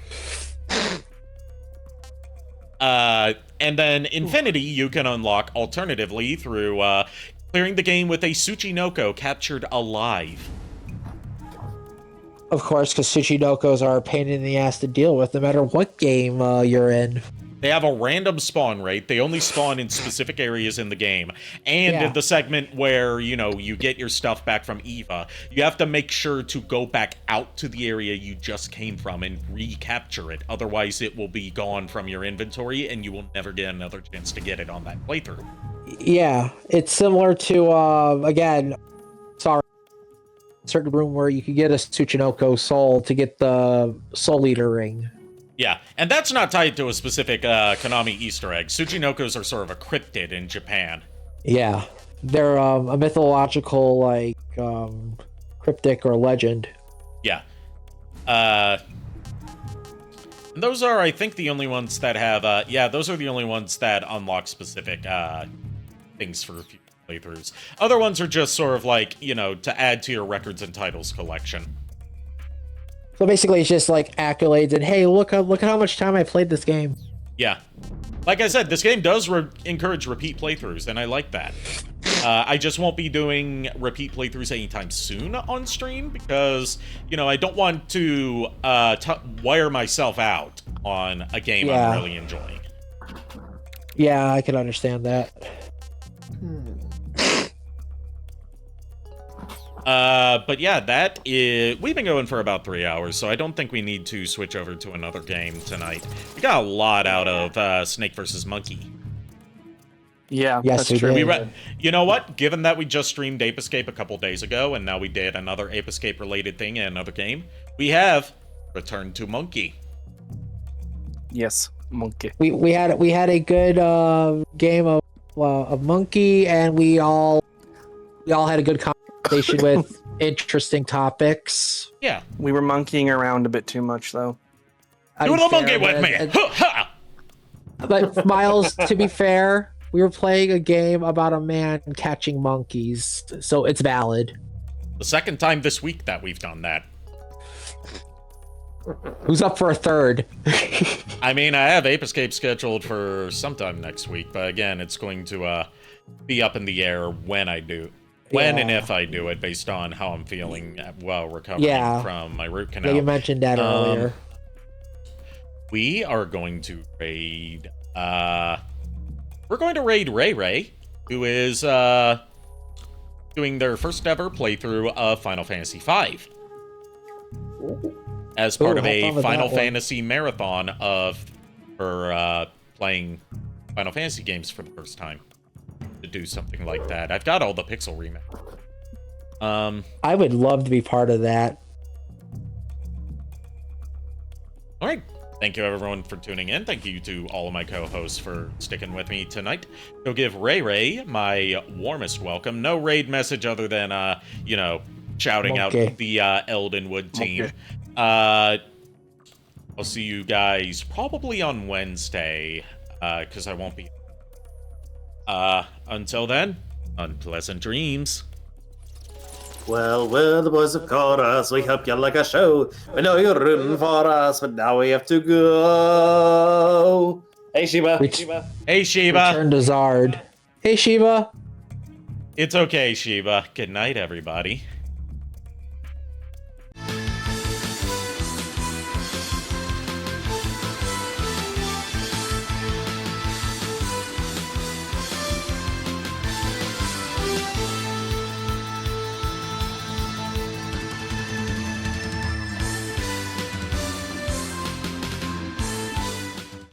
And then Infinity you can unlock alternatively through clearing the game with a Tsuchinoko captured alive. Of course, because Tsuchinokos are a pain in the ass to deal with no matter what game you're in. They have a random spawn rate. They only spawn in specific areas in the game. And in the segment where, you know, you get your stuff back from Eva, you have to make sure to go back out to the area you just came from and recapture it. Otherwise, it will be gone from your inventory and you will never get another chance to get it on that playthrough. Yeah, it's similar to, again, sorry, certain room where you could get a Tsuchinoko soul to get the Soul Eater ring. Yeah, and that's not tied to a specific Konami Easter egg. Tsuchinokos are sort of a cryptid in Japan. Yeah, they're a mythological, like, cryptic or legend. Yeah. And those are, I think, the only ones that have, those are the only ones that unlock specific things for future playthroughs. Other ones are just sort of like, you know, to add to your records and titles collection. So basically, it's just like accolades and hey, look at how much time I played this game. Yeah, like I said, this game does encourage repeat playthroughs, and I like that. I just won't be doing repeat playthroughs anytime soon on stream because, you know, I don't want to wire myself out on a game I'm really enjoying. Yeah, I can understand that. But yeah, that is... We've been going for about 3 hours, so I don't think we need to switch over to another game tonight. We got a lot out of Snake vs. Monkey. Yeah, yes, that's true. You know what? Given that we just streamed Ape Escape a couple days ago, and now we did another Ape Escape related thing in another game, we have returned to Monkey. Yes, Monkey. We had a good game of Monkey, and we all had a good conversation with interesting topics. Yeah, we were monkeying around a bit too much, though. Do a monkey with me. But Miles, to be fair, we were playing a game about a man catching monkeys, so it's valid. The second time this week that we've done that. Who's up for a third? I mean, I have Ape Escape scheduled for sometime next week, but again, it's going to be up in the air when I do. When and if I do it, based on how I'm feeling while recovering from my root canal. Yeah, you mentioned that earlier. We are going to raid... we're going to raid Ray Ray. who is doing their first ever playthrough of Final Fantasy V. As part of a Final Fantasy marathon of her playing Final Fantasy games for the first time. To do something like that. I've got all the Pixel remakes. I would love to be part of that. All right. Thank you, everyone, for tuning in. Thank you to all of my co-hosts for sticking with me tonight. Go give Ray Ray my warmest welcome. No raid message other than, shouting out the Eldenwood team. I'll see you guys probably on Wednesday, because I won't be. Until then, unpleasant dreams. Well, the boys have called us. We hope you like our show. We know you're rooting for us, but now we have to go. Hey, Sheba. Hey, Sheba. Return to Zard. Hey, Sheba. It's okay, Sheba. Good night, everybody.